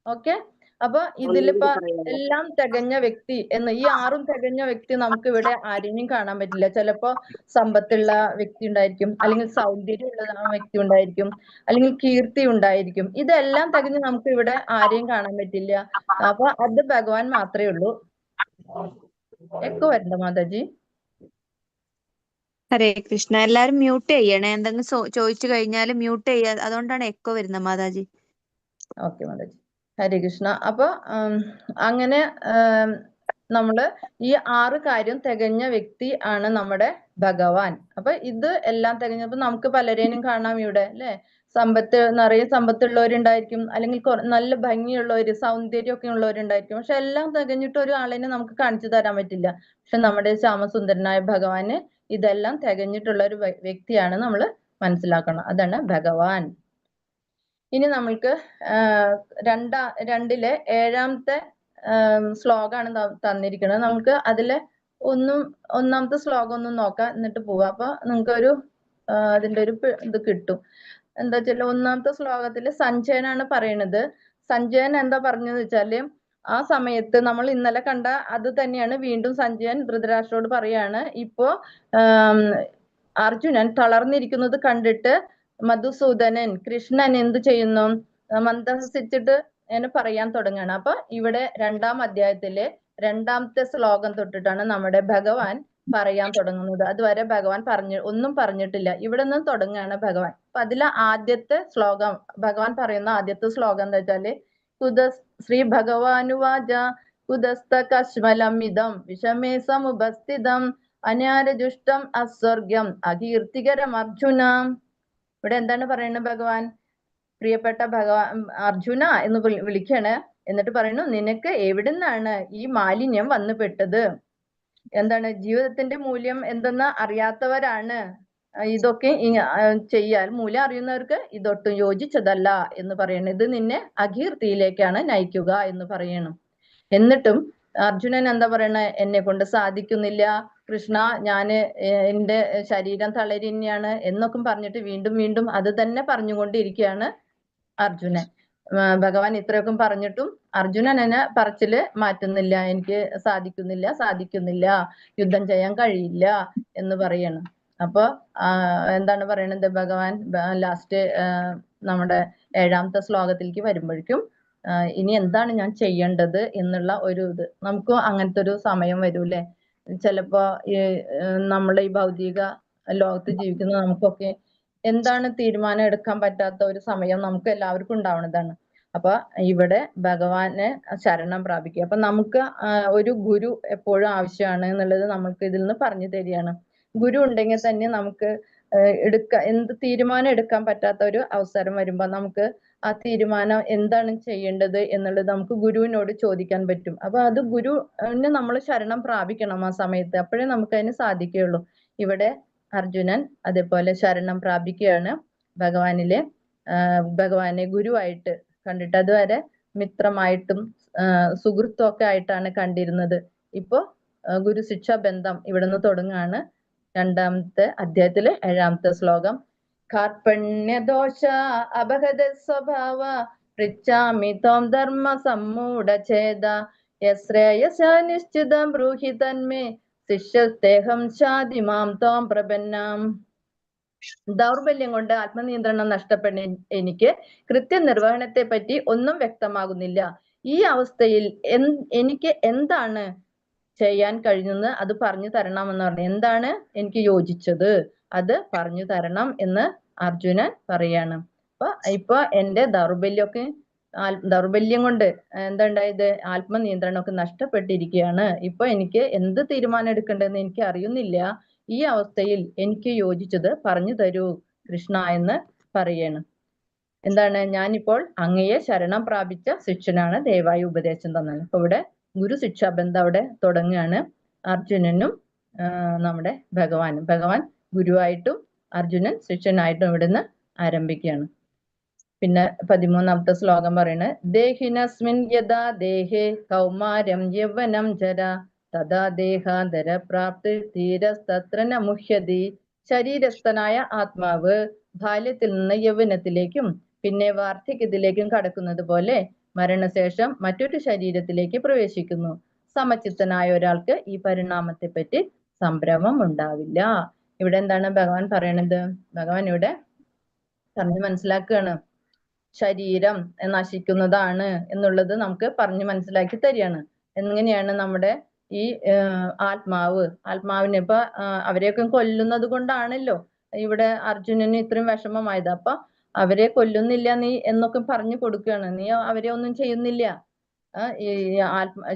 ഓക്കെ. അപ്പൊ ഇതിലിപ്പോ എല്ലാം തികഞ്ഞ വ്യക്തി എന്ന്, ഈ 6ഉം തികഞ്ഞ വ്യക്തി നമുക്ക് ഇവിടെ ആരെയും കാണാൻ പറ്റില്ല. ചിലപ്പോ സമ്പത്തുള്ള വ്യക്തി ഉണ്ടായിരിക്കും, അല്ലെങ്കിൽ സൗന്ദര്യമുള്ള വ്യക്തി ഉണ്ടായിരിക്കും, അല്ലെങ്കിൽ കീർത്തി ഉണ്ടായിരിക്കും. ഇതെല്ലാം തികഞ്ഞ് നമുക്ക് ഇവിടെ ആരെയും കാണാൻ പറ്റില്ല. അപ്പൊ അത് ഭഗവാൻ മാത്രമേ ഉള്ളൂ. എക്കോ വരണ്ട മാതാജി? ഹരേ കൃഷ്ണ. എല്ലാരും മ്യൂട്ട് ചെയ്യണേ. എന്തെങ്കിലും ചോദിച്ചു കഴിഞ്ഞാൽ മ്യൂട്ട് ചെയ്യാ. അതുകൊണ്ടാണ് എക്കോ വരുന്നത് മാതാജി. ഓക്കെ മാതാജി. ഹരേ കൃഷ്ണ. അപ്പൊ അങ്ങനെ നമ്മള് ഈ 6 കാര്യം തികഞ്ഞ വ്യക്തി ആണ് നമ്മുടെ ഭഗവാൻ. അപ്പൊ ഇത് എല്ലാം തികഞ്ഞപ്പോ നമുക്ക് പലരേനും കാണാം ഇവിടെ അല്ലെ. നിറയെ സമ്പത്തുള്ളവരുണ്ടായിരിക്കും, അല്ലെങ്കിൽ നല്ല ഭംഗിയുള്ളവര്, സൗന്ദര്യമൊക്കെ ഉള്ളവരുണ്ടായിരിക്കും. പക്ഷെ എല്ലാം തികഞ്ഞിട്ട് ഒരു ആളിനെ നമുക്ക് കാണിച്ചു തരാൻ പറ്റില്ല. പക്ഷെ നമ്മുടെ ശ്യാമസുന്ദരനായ ഭഗവാന് ഇതെല്ലാം തികഞ്ഞിട്ടുള്ള ഒരു വ്യക്തിയാണ് നമ്മൾ മനസ്സിലാക്കണം. അതാണ് ഭഗവാൻ. ഇനി നമ്മൾക്ക് 2-ലെ 7ാമത്തെ ശ്ലോകമാണ് തന്നിരിക്കുന്നത്. നമുക്ക് അതിലെ ഒന്നാമത്തെ ശ്ലോകം ഒന്നും നോക്കാം, എന്നിട്ട് പോവാം. അപ്പൊ നിങ്ങൾക്ക് അതിന്റെ ഒരു ഇത് കിട്ടും. എന്താ വെച്ചാൽ 1ാമത്തെ ശ്ലോകത്തില് സഞ്ജയനാണ് പറയണത്. സഞ്ജയൻ എന്താ പറഞ്ഞതെന്ന് വെച്ചാല്, ആ സമയത്ത് നമ്മൾ ഇന്നലെ കണ്ട അത് തന്നെയാണ് വീണ്ടും സഞ്ജയൻ ധൃതരാഷ്ട്രോട് പറയാണ്. ഇപ്പോ അർജുനൻ തളർന്നിരിക്കുന്നത് കണ്ടിട്ട് മധുസൂദനൻ, കൃഷ്ണൻ എന്ത് ചെയ്യുന്നു? മന്ദഹസിച്ചിട്ട് എന്ന് പറയാൻ തുടങ്ങുകയാണ്. അപ്പൊ ഇവിടെ 2ാം അധ്യായത്തിലെ 2ാമത്തെ ശ്ലോകം തൊട്ടിട്ടാണ് നമ്മുടെ ഭഗവാൻ പറയാൻ തുടങ്ങുന്നത്. അതുവരെ ഭഗവാൻ ഒന്നും പറഞ്ഞിട്ടില്ല. ഇവിടെ നിന്നും തുടങ്ങുകയാണ് ഭഗവാൻ. അപ്പൊ അതിലെ ആദ്യത്തെ ശ്ലോകം, ഭഗവാൻ പറയുന്ന ആദ്യത്തെ ശ്ലോകം എന്താ വെച്ചാല്, ശ്രീ ഭഗവാനുവാച കുതസ്ഥ കശ്മലമിതം വിഷമേ സമുപസ്ഥിതം അനാരജുഷ്ടം അസ്വർഗ്യം അകീർത്തികരം അർജുന. ഇവിടെ എന്താണ് പറയുന്നത് ഭഗവാൻ? പ്രിയപ്പെട്ട അർജുന എന്ന് വിളിക്കാണ്. എന്നിട്ട് പറയുന്നു, നിനക്ക് എവിടുന്നാണ് ഈ മാലിന്യം വന്നു പെട്ടത്? എന്താണ് ജീവിതത്തിന്റെ മൂല്യം എന്തെന്ന് അറിയാത്തവരാണ് ഇതൊക്കെ ചെയ്യാൻ. മൂല്യം അറിയുന്നവർക്ക് ഇതൊട്ടും യോജിച്ചതല്ല എന്ന് പറയണം. ഇത് നിന്നെ അകീർത്തിയിലേക്കാണ് നയിക്കുക എന്ന് പറയണം. എന്നിട്ടും അർജുനൻ എന്താ പറയണ? എന്നെ കൊണ്ട് സാധിക്കുന്നില്ല കൃഷ്ണ, എന്റെ ശരീരം തളരുകയാണ് എന്നൊക്കെ പറഞ്ഞിട്ട് വീണ്ടും വീണ്ടും അത് തന്നെ പറഞ്ഞുകൊണ്ടിരിക്കുകയാണ് അർജുനൻ. ഭഗവാൻ ഇത്രയൊക്കെ പറഞ്ഞിട്ടും അർജുനൻ എന്നെ പറച്ചില് മാറ്റുന്നില്ല. എനിക്ക് സാധിക്കുന്നില്ല, യുദ്ധം ചെയ്യാൻ കഴിയില്ല എന്ന് പറയണം. അപ്പൊ എന്താണ് പറയണത് ഭഗവാൻ ലാസ്റ്റ് നമ്മുടെ 7ാമത്തെ ശ്ലോകത്തിലേക്ക് വരുമ്പോഴേക്കും, ഇനി എന്താണ് ഞാൻ ചെയ്യേണ്ടത് എന്നുള്ള ഒരു ഇത് നമുക്കും അങ്ങനത്തെ ഒരു സമയം വരൂല്ലേ. ചിലപ്പോ നമ്മളെ ഈ ഭൗതിക ലോകത്ത് ജീവിക്കുന്ന നമുക്കൊക്കെ എന്താണ് തീരുമാനം എടുക്കാൻ പറ്റാത്ത ഒരു സമയം നമുക്ക് എല്ലാവർക്കും ഉണ്ടാവുന്നതാണ്. അപ്പൊ ഇവിടെ ഭഗവാനെ ശരണം പ്രാപിക്കുക. അപ്പൊ നമുക്ക് ഒരു ഗുരു എപ്പോഴും ആവശ്യമാണ് എന്നുള്ളത് നമുക്ക് ഇതിൽ നിന്ന് പറഞ്ഞു തരികയാണ്. ഗുരു ഉണ്ടെങ്കിൽ തന്നെ നമുക്ക് എന്ത് തീരുമാനം എടുക്കാൻ പറ്റാത്ത ഒരു അവസരം വരുമ്പോ നമുക്ക് ആ തീരുമാനം എന്താണ് ചെയ്യേണ്ടത് എന്നുള്ളത് നമുക്ക് ഗുരുവിനോട് ചോദിക്കാൻ പറ്റും. അപ്പൊ അത് ഗുരുവിനെ നമ്മൾ ശരണം പ്രാപിക്കണം ആ സമയത്ത്. അപ്പോഴേ നമുക്ക് അതിന് സാധിക്കുകയുള്ളൂ. ഇവിടെ അർജുനൻ അതേപോലെ ശരണം പ്രാപിക്കുകയാണ് ഭഗവാനെ ഗുരുവായിട്ട് കണ്ടിട്ട്. അതുവരെ മിത്രമായിട്ടും സുഹൃത്തും ഒക്കെ ആയിട്ടാണ് കണ്ടിരുന്നത്. ഇപ്പോ ഗുരു ശിക്ഷ ബന്ധം ഇവിടുന്ന് തുടങ്ങുകയാണ്. 2ാമത്തെ അധ്യായത്തിലെ 7ാമത്തെ ശ്ലോകം. കാർപ്പണ്യദോഷ അപഹത സ്വഭാവ പൃച്ഛാമി ത്വം ധർമ്മ സമ്മൂഢഛേദ യശ്രേയസ നിശ്ചിതം ബ്രൂഹി തന്മേ ശിഷ്യസ്തേഹം ശാതിമാം ത്വാം പ്രപന്നാം. ദൗർബല്യം കൊണ്ട് ആത്മനിയന്ത്രണം നഷ്ടപ്പെട്ട എനിക്ക് കൃത്യനിർവഹണത്തെ പറ്റി ഒന്നും വ്യക്തമാകുന്നില്ല. ഈ അവസ്ഥയിൽ എനിക്ക് എന്താണ് ചെയ്യാൻ കഴിയുന്നത് അത് പറഞ്ഞു തരണമെന്ന് പറഞ്ഞു. എന്താണ് എനിക്ക് യോജിച്ചത് അത് പറഞ്ഞു തരണം എന്ന് അർജുനൻ പറയാണ്. ഇപ്പൊ എന്റെ ദൗർബല്യം കൊണ്ട് എന്താ ഉണ്ടായത്? ആത്മനിയന്ത്രണമൊക്കെ നഷ്ടപ്പെട്ടിരിക്കുകയാണ്. ഇപ്പൊ എനിക്ക് എന്ത് തീരുമാനം എടുക്കേണ്ടതെന്ന് എനിക്ക് അറിയുന്നില്ല. ഈ അവസ്ഥയിൽ എനിക്ക് യോജിച്ചത് പറഞ്ഞു തരൂ കൃഷ്ണ എന്ന് പറയാണ്. എന്താണ്? ഞാനിപ്പോൾ അങ്ങയെ ശരണം പ്രാപിച്ച ശിഷ്യനാണ്, ദയവായി ഉപദേശം തന്നത്. അപ്പൊ ഇവിടെ ഗുരു ശിക്ഷാബന്ധം അവിടെ തുടങ്ങുകയാണ്. അർജുനനും നമ്മുടെ ഭഗവാൻ ഗുരുവായിട്ടും അർജുനൻ ശിഷ്യനായിട്ടും ഇവിടുന്ന് ആരംഭിക്കുകയാണ്. പിന്നെ 13ാമത്തെ ശ്ലോകം പറയുന്നത് ദേഹിനസ്മിൻ യഥാ ദേഹേ കൗമാരം യൗവനം ജര തഥാ ദേഹാന്തര പ്രാപ്തി ധീരസ്തത്ര ന മുഹ്യതി. ശരീരസ്ഥനായ ആത്മാവ് ബാല്യത്തിൽ നിന്ന് യൗവനത്തിലേക്കും പിന്നെ വാർദ്ധക്യത്തിലേക്കും കടക്കുന്നത് പോലെ മരണശേഷം മറ്റൊരു ശരീരത്തിലേക്ക് പ്രവേശിക്കുന്നു. സമചിത്തനായ ഒരാൾക്ക് ഈ പരിണാമത്തെ പറ്റി സംഭ്രമം ഉണ്ടാവില്ല. ഇവിടെ എന്താണ് ഭഗവാൻ പറയണത്? ഭഗവാൻ ഇവിടെ പറഞ്ഞു മനസ്സിലാക്കുകയാണ്. ശരീരം നശിക്കുന്നതാണ് എന്നുള്ളത് നമുക്ക് പറഞ്ഞു മനസ്സിലാക്കി തരികയാണ്. എങ്ങനെയാണ് നമ്മുടെ ഈ ആത്മാവിനെ ഇപ്പൊ അവരെയൊക്കെ കൊല്ലുന്നത് കൊണ്ടാണല്ലോ ഇവിടെ അർജുനന് ഇത്രയും വിഷമമായത്. അപ്പൊ അവരെ കൊല്ലുന്നില്ല നീ എന്നൊക്കെ പറഞ്ഞു കൊടുക്കുകയാണ്. നീ അവരെ ഒന്നും ചെയ്യുന്നില്ല. ഈ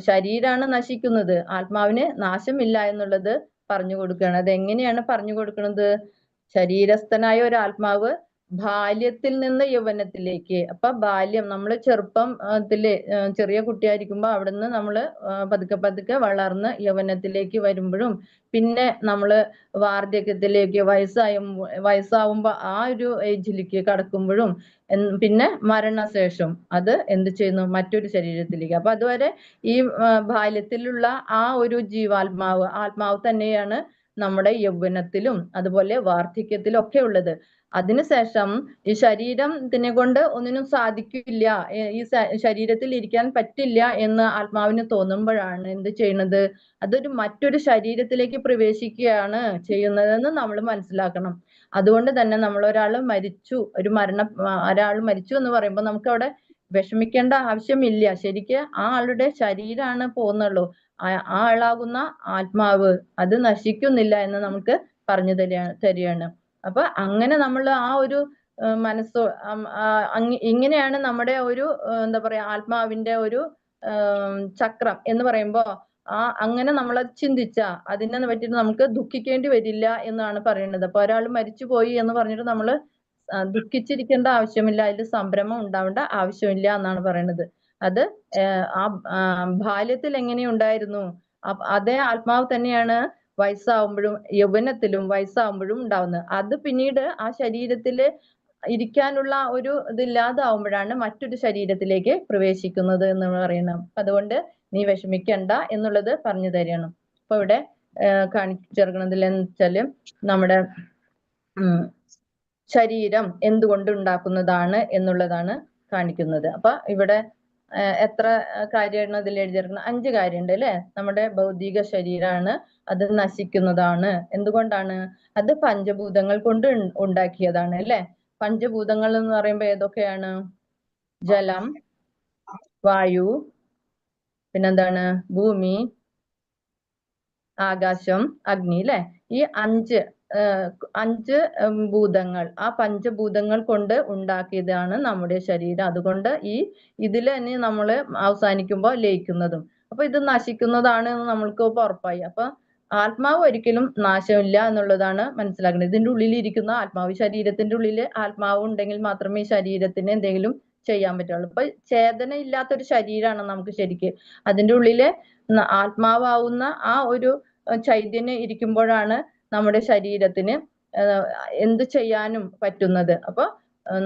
ശരീരാണ് നശിക്കുന്നത്, ആത്മാവിന് നാശമില്ല എന്നുള്ളത് പറഞ്ഞു കൊടുക്കുകയാണ്. അതെങ്ങനെയാണ് പറഞ്ഞു കൊടുക്കുന്നത്? ശരീരസ്ഥനായ ഒരു ആത്മാവ് ബാല്യത്തിൽ നിന്ന് യൗവനത്തിലേക്ക്. അപ്പൊ ബാല്യം നമ്മൾ ചെറുപ്പത്തില് ചെറിയ കുട്ടിയായിരിക്കുമ്പോ അവിടുന്ന് നമ്മള് പതുക്കെ വളർന്ന് യൗവനത്തിലേക്ക് വരുമ്പോഴും പിന്നെ നമ്മള് വാർദ്ധക്യത്തിലേക്ക് വയസ്സാവുമ്പോ ആ ഒരു ഏജിലേക്ക് കടക്കുമ്പോഴും പിന്നെ മരണശേഷം അത് എന്ത് ചെയ്യുന്നു? മറ്റൊരു ശരീരത്തിലേക്ക്. അപ്പൊ അതുവരെ ഈ ബാല്യത്തിലുള്ള ആ ഒരു ആത്മാവ് തന്നെയാണ് നമ്മുടെ യൗവനത്തിലും അതുപോലെ വാർദ്ധക്യത്തിലും ഒക്കെ ഉള്ളത്. അതിനുശേഷം ഈ ശരീരത്തിനെ കൊണ്ട് ഒന്നിനും സാധിക്കില്ല, ഈ ശരീരത്തിൽ ഇരിക്കാൻ പറ്റില്ല എന്ന് ആത്മാവിന് തോന്നുമ്പോഴാണ് എന്ത് ചെയ്യുന്നത്? അതൊരു മറ്റൊരു ശരീരത്തിലേക്ക് പ്രവേശിക്കുകയാണ് ചെയ്യുന്നതെന്ന് നമ്മൾ മനസ്സിലാക്കണം. അതുകൊണ്ട് തന്നെ നമ്മൾ ഒരാൾ മരിച്ചു എന്ന് പറയുമ്പോൾ നമുക്ക് അവിടെ വിഷമിക്കേണ്ട ആവശ്യമില്ല. ശരിക്ക് ആ ആളുടെ ശരീരമാണ് പോകുന്നുള്ളൂ. ആ ആളാകുന്ന ആത്മാവ് അത് നശിക്കുന്നില്ല എന്ന് നമുക്ക് പറഞ്ഞു തരികയാണ്. അപ്പൊ അങ്ങനെ നമ്മൾ ആ ഒരു മനസ്സോ ഇങ്ങനെയാണ് നമ്മുടെ ഒരു എന്താ പറയാ ആത്മാവിന്റെ ഒരു ചക്രം എന്ന് പറയുമ്പോ അങ്ങനെ നമ്മൾ ചിന്തിച്ച അതിനെ പറ്റിയിട്ട് നമുക്ക് ദുഃഖിക്കേണ്ടി വരില്ല എന്നാണ് പറയുന്നത്. അപ്പൊ ഒരാൾ മരിച്ചുപോയി എന്ന് പറഞ്ഞിട്ട് നമ്മൾ ദുഃഖിച്ചിരിക്കേണ്ട ആവശ്യമില്ല, അതിൽ സംഭ്രമം ഉണ്ടാവേണ്ട ആവശ്യമില്ല എന്നാണ് പറയുന്നത്. അത് ബാല്യത്തിൽ എങ്ങനെയുണ്ടായിരുന്നു അതേ ആത്മാവ് തന്നെയാണ് വയസ്സാവുമ്പോഴും യൗവനത്തിലും വയസ്സാവുമ്പോഴും ഉണ്ടാവുന്നത്. അത് പിന്നീട് ആ ശരീരത്തില് ഇരിക്കാനുള്ള ഒരു ഇതില്ലാതാവുമ്പോഴാണ് മറ്റൊരു ശരീരത്തിലേക്ക് പ്രവേശിക്കുന്നത് എന്ന് പറയുന്നത്. അതുകൊണ്ട് നീ വിഷമിക്കണ്ട എന്നുള്ളത് പറഞ്ഞു തരികയാണ്. അപ്പൊ ഇവിടെ കാണിച്ചേർക്കണതിൽ എന്ന് വെച്ചാല് നമ്മുടെ ശരീരം എന്തുകൊണ്ട് ഉണ്ടാക്കുന്നതാണ് എന്നുള്ളതാണ് കാണിക്കുന്നത്. അപ്പൊ ഇവിടെ എത്ര കാര്യമാണ് ഇതിൽ എഴുതിയിരിക്കുന്നത്? 5 കാര്യമുണ്ട് അല്ലെ? നമ്മുടെ ഭൗതിക ശരീരമാണ്, അത് നശിക്കുന്നതാണ്. എന്തുകൊണ്ടാണ്? അത് പഞ്ചഭൂതങ്ങൾ കൊണ്ട് ഉണ്ടാക്കിയതാണ് അല്ലെ? പഞ്ചഭൂതങ്ങൾ എന്ന് പറയുമ്പോ ഏതൊക്കെയാണ്? ജലം, വായു, പിന്നെന്താണ്? ഭൂമി, ആകാശം, അഗ്നി അല്ലെ? ഈ 5 ഭൂതങ്ങൾ, ആ പഞ്ചഭൂതങ്ങൾ കൊണ്ട് ഉണ്ടാക്കിയതാണ് നമ്മുടെ ശരീരം. അതുകൊണ്ട് ഇതിൽ തന്നെ നമ്മൾ അവസാനിക്കുമ്പോൾ ലയിക്കുന്നതും. അപ്പൊ ഇത് നശിക്കുന്നതാണ് എന്ന് നമ്മൾക്ക് ഉറപ്പായി. അപ്പൊ ആത്മാവ് ഒരിക്കലും നാശമില്ല എന്നുള്ളതാണ് മനസ്സിലാക്കുന്നത്. ഇതിന്റെ ഉള്ളിൽ ഇരിക്കുന്ന ആത്മാവ്, ശരീരത്തിന്റെ ഉള്ളിൽ ആത്മാവ് ഉണ്ടെങ്കിൽ മാത്രമേ ഈ ശരീരത്തിന് എന്തെങ്കിലും ചെയ്യാൻ പറ്റുള്ളൂ. ഇപ്പൊ ചേതന ഇല്ലാത്തൊരു ശരീരമാണ് നമുക്ക് ശരിക്ക്. അതിന്റെ ഉള്ളില് ആത്മാവാവുന്ന ആ ഒരു ചൈതന്യം ഇരിക്കുമ്പോഴാണ് നമ്മുടെ ശരീരത്തിന് എന്ത് ചെയ്യാനും പറ്റുന്നത്. അപ്പൊ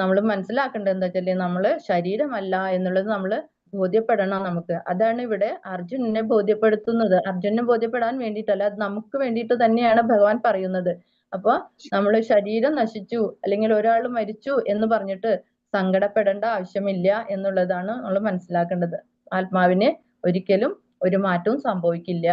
നമ്മൾ മനസ്സിലാക്കേണ്ടത് എന്താ വെച്ചാല് നമ്മള് ശരീരമല്ല എന്നുള്ളത് നമ്മൾ ബോധ്യപ്പെടണം നമുക്ക്. അതാണ് ഇവിടെ അർജുനനെ ബോധ്യപ്പെടുത്തുന്നത്. അർജുനനെ ബോധ്യപ്പെടാൻ വേണ്ടിയിട്ടല്ല, അത് നമുക്ക് വേണ്ടിയിട്ട് തന്നെയാണ് ഭഗവാൻ പറയുന്നത്. അപ്പൊ നമ്മൾ ശരീരം നശിച്ചു അല്ലെങ്കിൽ ഒരാൾ മരിച്ചു എന്ന് പറഞ്ഞിട്ട് സങ്കടപ്പെടേണ്ട ആവശ്യമില്ല എന്നുള്ളതാണ് നമ്മൾ മനസ്സിലാക്കേണ്ടത്. ആത്മാവിന് ഒരിക്കലും ഒരു മാറ്റവും സംഭവിക്കില്ല.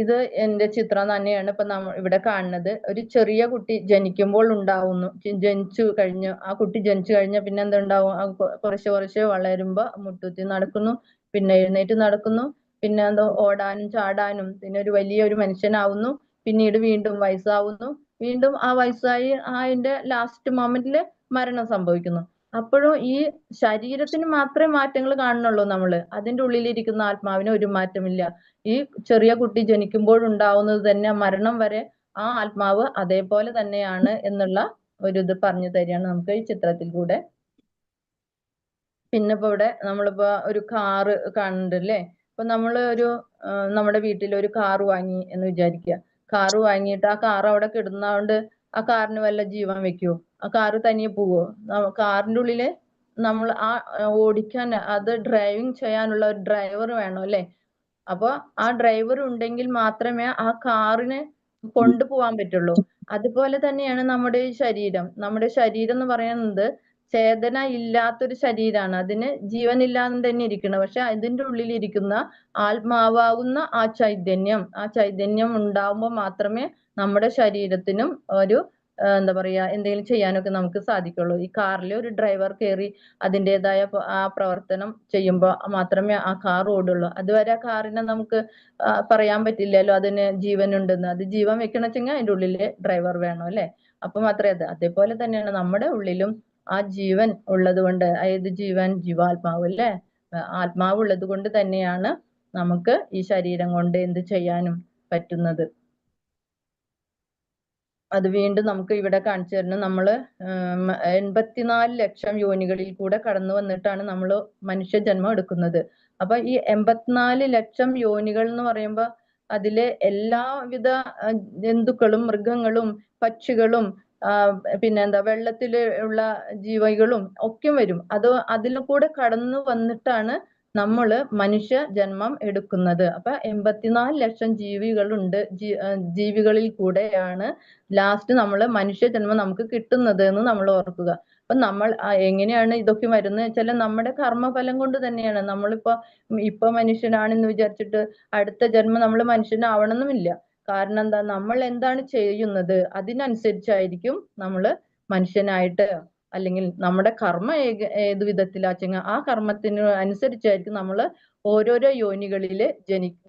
ഇത് എന്റെ ചിത്രം തന്നെയാണ് ഇപ്പൊ ഇവിടെ കാണുന്നത്. ഒരു ചെറിയ കുട്ടി ജനിക്കുമ്പോൾ ഉണ്ടാവുന്നു, ജനിച്ചു കഴിഞ്ഞു. ആ കുട്ടി ജനിച്ചു കഴിഞ്ഞാൽ പിന്നെ എന്തുണ്ടാവും? കുറച്ച് കുറച്ച് വളരുമ്പോ മുട്ടുത്തി നടക്കുന്നു, പിന്നെ എഴുന്നേറ്റ് നടക്കുന്നു, പിന്നെ എന്തോ ഓടാനും ചാടാനും, പിന്നെ ഒരു വലിയൊരു മനുഷ്യനാവുന്നു, പിന്നീട് വീണ്ടും വയസ്സാവുന്നു, വീണ്ടും ആ വയസ്സായി അതിന്റെ ലാസ്റ്റ് മൊമെന്റില് മരണം സംഭവിക്കുന്നു. അപ്പോഴും ഈ ശരീരത്തിന് മാത്രമേ മാറ്റങ്ങൾ കാണുന്നുള്ളൂ നമ്മള്. അതിന്റെ ഉള്ളിലിരിക്കുന്ന ആത്മാവിന് ഒരു മാറ്റമില്ല. ഈ ചെറിയ കുട്ടി ജനിക്കുമ്പോൾ ഉണ്ടാവുന്നത് തന്നെ മരണം വരെ ആ ആത്മാവ് അതേപോലെ തന്നെയാണ് എന്നുള്ള ഒരു ഇത് പറഞ്ഞു തരികയാണ് നമുക്ക് ഈ ചിത്രത്തിൽ കൂടെ. പിന്നെ ഇപ്പൊ ഇവിടെ നമ്മളിപ്പോ ഒരു കാറ് കാണുന്നുണ്ടല്ലേ. ഇപ്പൊ നമ്മള് നമ്മുടെ വീട്ടിൽ ഒരു കാറ് വാങ്ങി എന്ന് വിചാരിക്കുക. കാറ് വാങ്ങിയിട്ട് ആ കാർ അവിടെ കിടന്നോണ്ട് ആ കാറിന് വല്ല ജീവൻ വെക്കുവോ? ആ കാറ് തനിയെ പോവോ? കാറിന്റെ ഉള്ളില് നമ്മൾ ഓടിക്കാൻ, അത് ഡ്രൈവിംഗ് ചെയ്യാനുള്ള ഒരു ഡ്രൈവർ വേണം അല്ലെ? അപ്പൊ ആ ഡ്രൈവർ ഉണ്ടെങ്കിൽ മാത്രമേ ആ കാറിന് കൊണ്ടുപോകാൻ പറ്റുള്ളൂ. അതുപോലെ തന്നെയാണ് നമ്മുടെ ഈ ശരീരം. നമ്മുടെ ശരീരം എന്ന് പറയുന്നത് ചേതന ഇല്ലാത്തൊരു ശരീരമാണ്. അതിന് ജീവനില്ലാതെ തന്നെ ഇരിക്കണം. പക്ഷെ അതിന്റെ ഉള്ളിലിരിക്കുന്ന ആത്മാവാകുന്ന ആ ചൈതന്യം ഉണ്ടാവുമ്പോൾ മാത്രമേ നമ്മുടെ ശരീരത്തിനും ഒരു എന്താ പറയാ എന്തെങ്കിലും ചെയ്യാനൊക്കെ നമുക്ക് സാധിക്കുള്ളൂ. ഈ കാറിൽ ഒരു ഡ്രൈവർ കയറി അതിൻ്റെതായ ആ പ്രവർത്തനം ചെയ്യുമ്പോൾ മാത്രമേ ആ കാർ ഓടുള്ളൂ. അതുവരെ ആ കാറിനെ നമുക്ക് പറയാൻ പറ്റില്ലല്ലോ അതിന് ജീവൻ ഉണ്ടെന്ന്. അത് ജീവൻ വെക്കണമെച്ചെങ്കിൽ അതിൻ്റെ ഉള്ളില് ഡ്രൈവർ വേണം അല്ലെ? അപ്പൊ മാത്രമേ അത്. അതേപോലെ തന്നെയാണ് നമ്മുടെ ഉള്ളിലും ആ ജീവൻ ഉള്ളത് കൊണ്ട്, ഏത് ജീവൻ? ജീവാത്മാവ് അല്ലെ? ആത്മാവ് ഉള്ളത് കൊണ്ട് തന്നെയാണ് നമുക്ക് ഈ ശരീരം കൊണ്ട് എന്ത് ചെയ്യാനും പറ്റുന്നത്. അത് വീണ്ടും നമുക്ക് ഇവിടെ കാണിച്ചു തരുന്നത്, നമ്മള് 84 ലക്ഷം യോനികളിൽ കൂടെ കടന്നു വന്നിട്ടാണ് നമ്മൾ മനുഷ്യജന്മം എടുക്കുന്നത്. അപ്പൊ ഈ 84 ലക്ഷം യോനികൾ എന്ന് പറയുമ്പോ അതിലെ എല്ലാവിധ ജന്തുക്കളും മൃഗങ്ങളും പക്ഷികളും പിന്നെ എന്താ വെള്ളത്തില് ഉള്ള ജീവികളും ഒക്കെ വരും. അതിൽ കൂടെ കടന്നു വന്നിട്ടാണ് നമ്മള് മനുഷ്യ ജന്മം എടുക്കുന്നത്. അപ്പൊ 84 ലക്ഷം ജീവികളുണ്ട്. ജീവികളിൽ കൂടെയാണ് ലാസ്റ്റ് നമ്മള് മനുഷ്യ ജന്മം നമുക്ക് കിട്ടുന്നത് എന്ന് നമ്മൾ ഓർക്കുക. അപ്പൊ നമ്മൾ എങ്ങനെയാണ് ഇതൊക്കെ വരുന്നത് വെച്ചാൽ നമ്മുടെ കർമ്മഫലം കൊണ്ട് തന്നെയാണ്. ഇപ്പൊ മനുഷ്യനാണെന്ന് വിചാരിച്ചിട്ട് അടുത്ത ജന്മം നമ്മൾ മനുഷ്യനാവണമെന്നില്ല. കാരണം എന്താ? നമ്മൾ എന്താണ് ചെയ്യുന്നത് അതിനനുസരിച്ചായിരിക്കും നമ്മള് മനുഷ്യനായിട്ട്, അല്ലെങ്കിൽ നമ്മുടെ കർമ്മ ഏത് വിധത്തിലാച്ചെങ്കിൽ ആ കർമ്മത്തിന് അനുസരിച്ചായിരിക്കും നമ്മള് ഓരോരോ യോനികളില്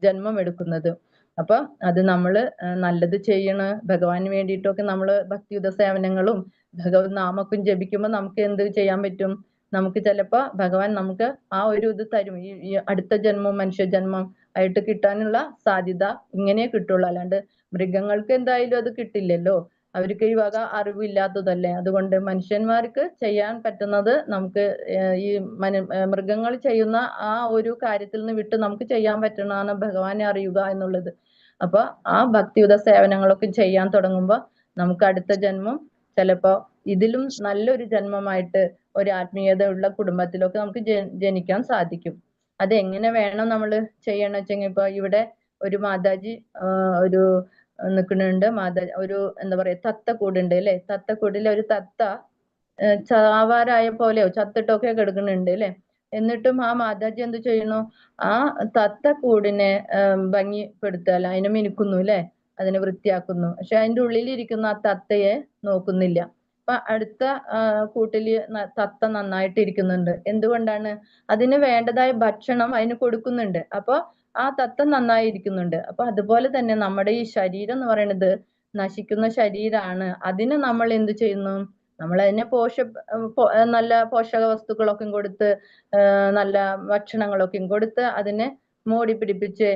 ജന്മം എടുക്കുന്നത്. അപ്പൊ അത് നമ്മള് നല്ലത് ചെയ്യണ ഭഗവാന് വേണ്ടിയിട്ടൊക്കെ നമ്മള് ഭക്തിയുത സേവനങ്ങളും ഭഗവത് നാമൊക്കെ ജപിക്കുമ്പോൾ നമുക്ക് എന്ത് ചെയ്യാൻ പറ്റും? നമുക്ക് ചിലപ്പോ ഭഗവാൻ നമുക്ക് ആ ഒരു ഇത് തരും. ഈ അടുത്ത ജന്മം മനുഷ്യജന്മം ആയിട്ട് കിട്ടാനുള്ള സാധ്യത ഇങ്ങനെ കിട്ടുള്ളൂ. അല്ലാണ്ട് മൃഗങ്ങൾക്ക് എന്തായാലും അത് കിട്ടില്ലല്ലോ. അവർക്ക് ഈ വക അറിവില്ലാത്തതല്ലേ. അതുകൊണ്ട് മനുഷ്യന്മാർക്ക് ചെയ്യാൻ പറ്റുന്നത് നമുക്ക് ഈ മൃഗങ്ങൾ ചെയ്യുന്ന ആ ഒരു കാര്യത്തിൽ നിന്ന് വിട്ട് നമുക്ക് ചെയ്യാൻ പറ്റണതാണ് ഭഗവാനെ അറിയുക എന്നുള്ളത്. അപ്പൊ ആ ഭക്തിയുത സേവനങ്ങളൊക്കെ ചെയ്യാൻ തുടങ്ങുമ്പോൾ നമുക്ക് അടുത്ത ജന്മം ചിലപ്പോ ഇതിലും നല്ലൊരു ജന്മമായിട്ട് ഒരു ആത്മീയത ഉള്ള കുടുംബത്തിലൊക്കെ നമുക്ക് ജനിക്കാൻ സാധിക്കും. അതെങ്ങനെ വേണം നമ്മൾ ചെയ്യണം വെച്ചെങ്കിൽ, ഇപ്പൊ ഇവിടെ ഒരു മാതാജി ഒരു നിൽക്കുന്നുണ്ട്. ഒരു എന്താ പറയാ തത്തക്കൂടുണ്ട് അല്ലെ? തത്തക്കൂടിൽ ഒരു തത്ത ചാവാറായ പോലെയോ ചത്തിട്ടൊക്കെ കിടക്കുന്നുണ്ട് അല്ലെ? എന്നിട്ടും ആ മാതാജി എന്ത് ചെയ്യുന്നു? ആ തത്തക്കൂടിനെ ഭംഗിപ്പെടുത്തല്ല, അതിനെ മിനുക്കുന്നു അല്ലെ? അതിനെ വൃത്തിയാക്കുന്നു. പക്ഷെ അതിന്റെ ഉള്ളിലിരിക്കുന്ന ആ തത്തയെ നോക്കുന്നില്ല. അപ്പൊ അടുത്ത കൂട്ടില് തത്ത നന്നായിട്ട് ഇരിക്കുന്നുണ്ട്. എന്തുകൊണ്ടാണ്? അതിന് വേണ്ടതായ ഭക്ഷണം അതിന് കൊടുക്കുന്നുണ്ട്. അപ്പൊ ആ തത്ത നന്നായി ഇരിക്കുന്നുണ്ട്. അപ്പൊ അതുപോലെ തന്നെ നമ്മുടെ ഈ ശരീരം എന്ന് പറയുന്നത് നശിക്കുന്ന ശരീരമാണ്. അതിന് നമ്മൾ എന്ത് ചെയ്യുന്നു? നമ്മൾ അതിനെ നല്ല പോഷക വസ്തുക്കളൊക്കെ കൊടുത്ത് നല്ല ഭക്ഷണങ്ങളൊക്കെ കൊടുത്ത് അതിനെ മോടി പിടിപ്പിച്ച്